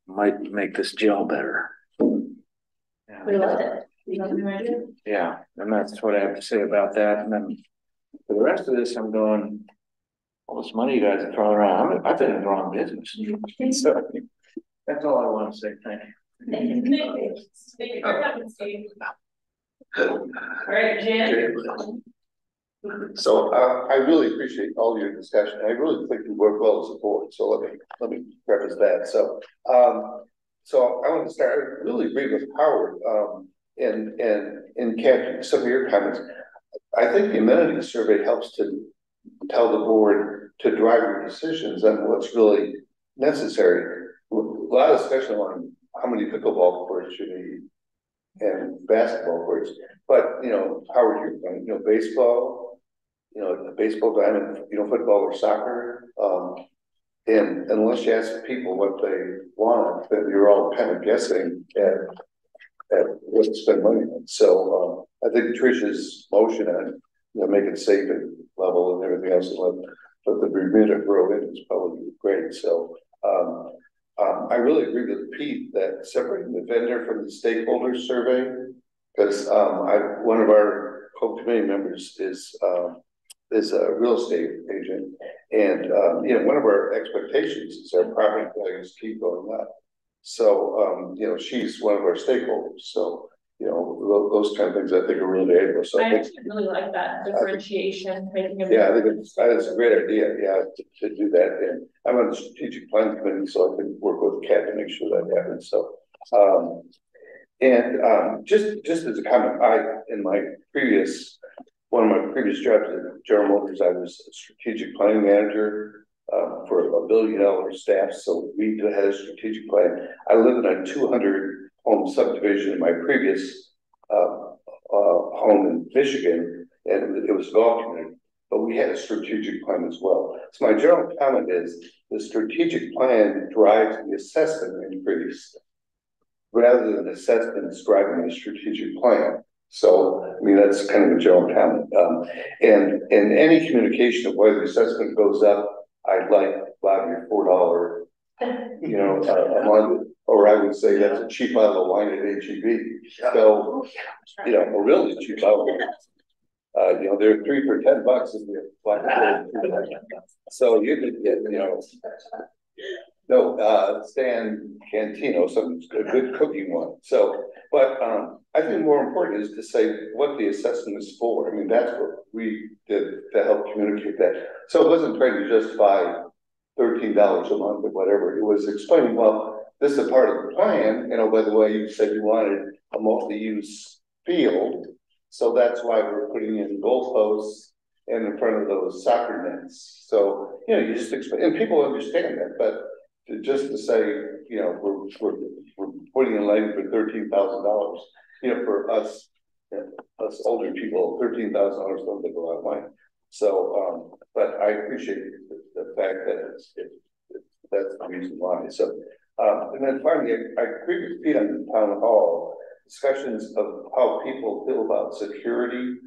might make this gel better. We love it. You have any idea? Yeah, and that's what I have to say about that. And then for the rest of this, I'm going, all this money you guys are throwing around, I've been in the wrong business. So that's all I want to say. Thank you. Thank you. Thank you for coming, Steve. All right, Jen. So I really appreciate all your discussion. I really think we work well as a board. So let me preface that. So I want to start. I really agree with Howard and capturing some of your comments. I think the amenity survey helps to tell the board to drive your decisions on what's really necessary. A lot of discussion on how many pickleball courts you need and basketball courts, but Howard, you're playing, baseball, a baseball diamond, football or soccer. And unless you ask people what they want, then you're all kind of guessing at what to spend money on. So I think Trish's motion on make it safe and level and everything else, and let the Bermuda grow in is probably great. So I really agree with Pete that separating the vendor from the stakeholder survey, because one of our co-committee members is a real estate agent, and one of our expectations is our property values keep going up. So she's one of our stakeholders. So those kind of things I think are really valuable. So I actually really like that differentiation. I think it's a great idea. Yeah, to do that. And I'm on the strategic planning committee, so I can work with Kat to make sure that happens. So just as a comment, in one of my previous jobs at General Motors, I was a strategic planning manager for $1 billion staff. So we had a strategic plan. I lived in a 200 home subdivision in my previous home in Michigan, and it was a golf community, but we had a strategic plan as well. So my general comment is the strategic plan drives the assessment increase rather than assessments driving the strategic plan. So, that's kind of a general comment. And any communication of whether the assessment goes up, I'd like Bob your $4, a month, or I would say that's a cheap bottle of wine at HEB. So, a really cheap bottle. They're 3 for $10 if you have. So you could get, Stan Cantino, some good cooking one. So, but I think more important is to say what the assessment is for. That's what we did to help communicate that. So it wasn't trying to justify $13 a month or whatever. It was explaining, well, this is a part of the plan. By the way, you said you wanted a multi-use field. So that's why we're putting in goalposts in front of those soccer nets. So, you just explain, and people understand that, but just to say, we're putting in lighting for $13,000, for us older people, $13,000 don't take a lot of money. So, but I appreciate the fact that that's the reason why. So, and then finally, I agree with Pete on the town hall discussions of how people feel about security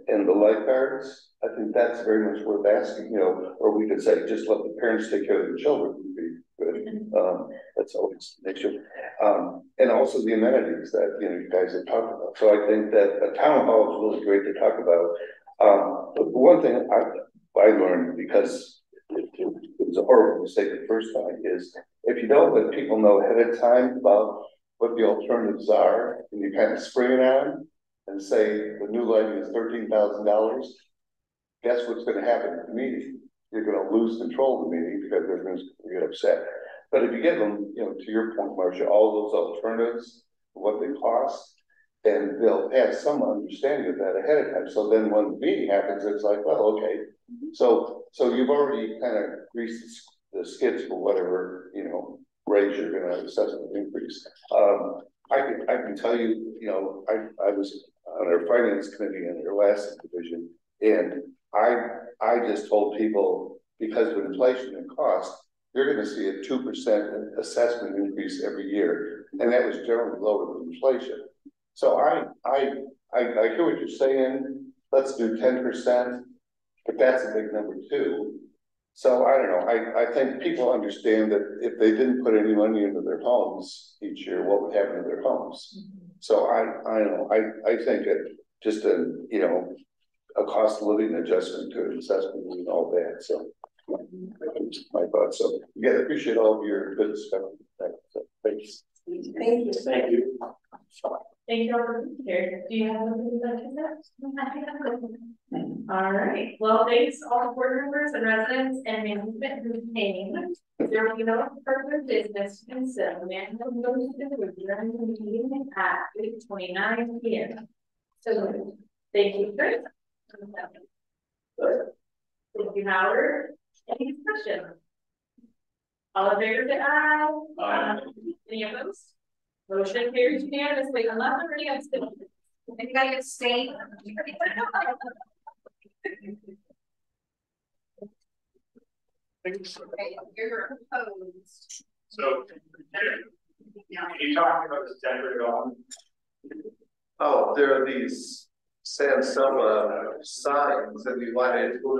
and the lifeguards. I think that's very much worth asking, or we could say, just let the parents take care of the children would be good. That's always an issue. And also the amenities that, you guys have talked about. So I think that a town hall is really great to talk about. But one thing I learned, because it was a horrible mistake the first time, is if you don't let people know ahead of time about what the alternatives are, and you kind of spring it on and say the new lighting is $13,000, guess what's going to happen at the meeting? You're going to lose control of the meeting because everyone's going to get upset. But if you give them, to your point, Marcia, all those alternatives, what they cost, and they'll have some understanding of that ahead of time. So then when the meeting happens, it's like, well, okay. So you've already kind of greased the skids for whatever, raise you're going to assess an increase. I can tell you, I was on our finance committee in our last division, and I just told people, because of inflation and cost, you're gonna see a 2% assessment increase every year, and that was generally lower than inflation. So I hear what you're saying, let's do 10%, but that's a big number too. So I don't know, I think people understand that if they didn't put any money into their homes each year, what would happen to their homes? So I don't know, I think that just a, you know, a cost of living adjustment to assessment and all that, so. My thoughts, so, yeah, I appreciate all of your good stuff. Thanks. Thank you. Thank you. Thank you all for being here. Do you have anything to say? All right, well, thanks all board members and residents and management who came. There will be no further business to consider. Man, no adjourn the meeting at 8:29 p.m. So, thank you, Chris. Thank you, Howard. Any discussion? All in favor, say aye. Aye. Any opposed? Motion carries unanimously, unless there are any abstentions. Anybody abstain? Okay, you're opposed. So, you talked about this decorative element. Oh, there are these San Selma signs that we wanted to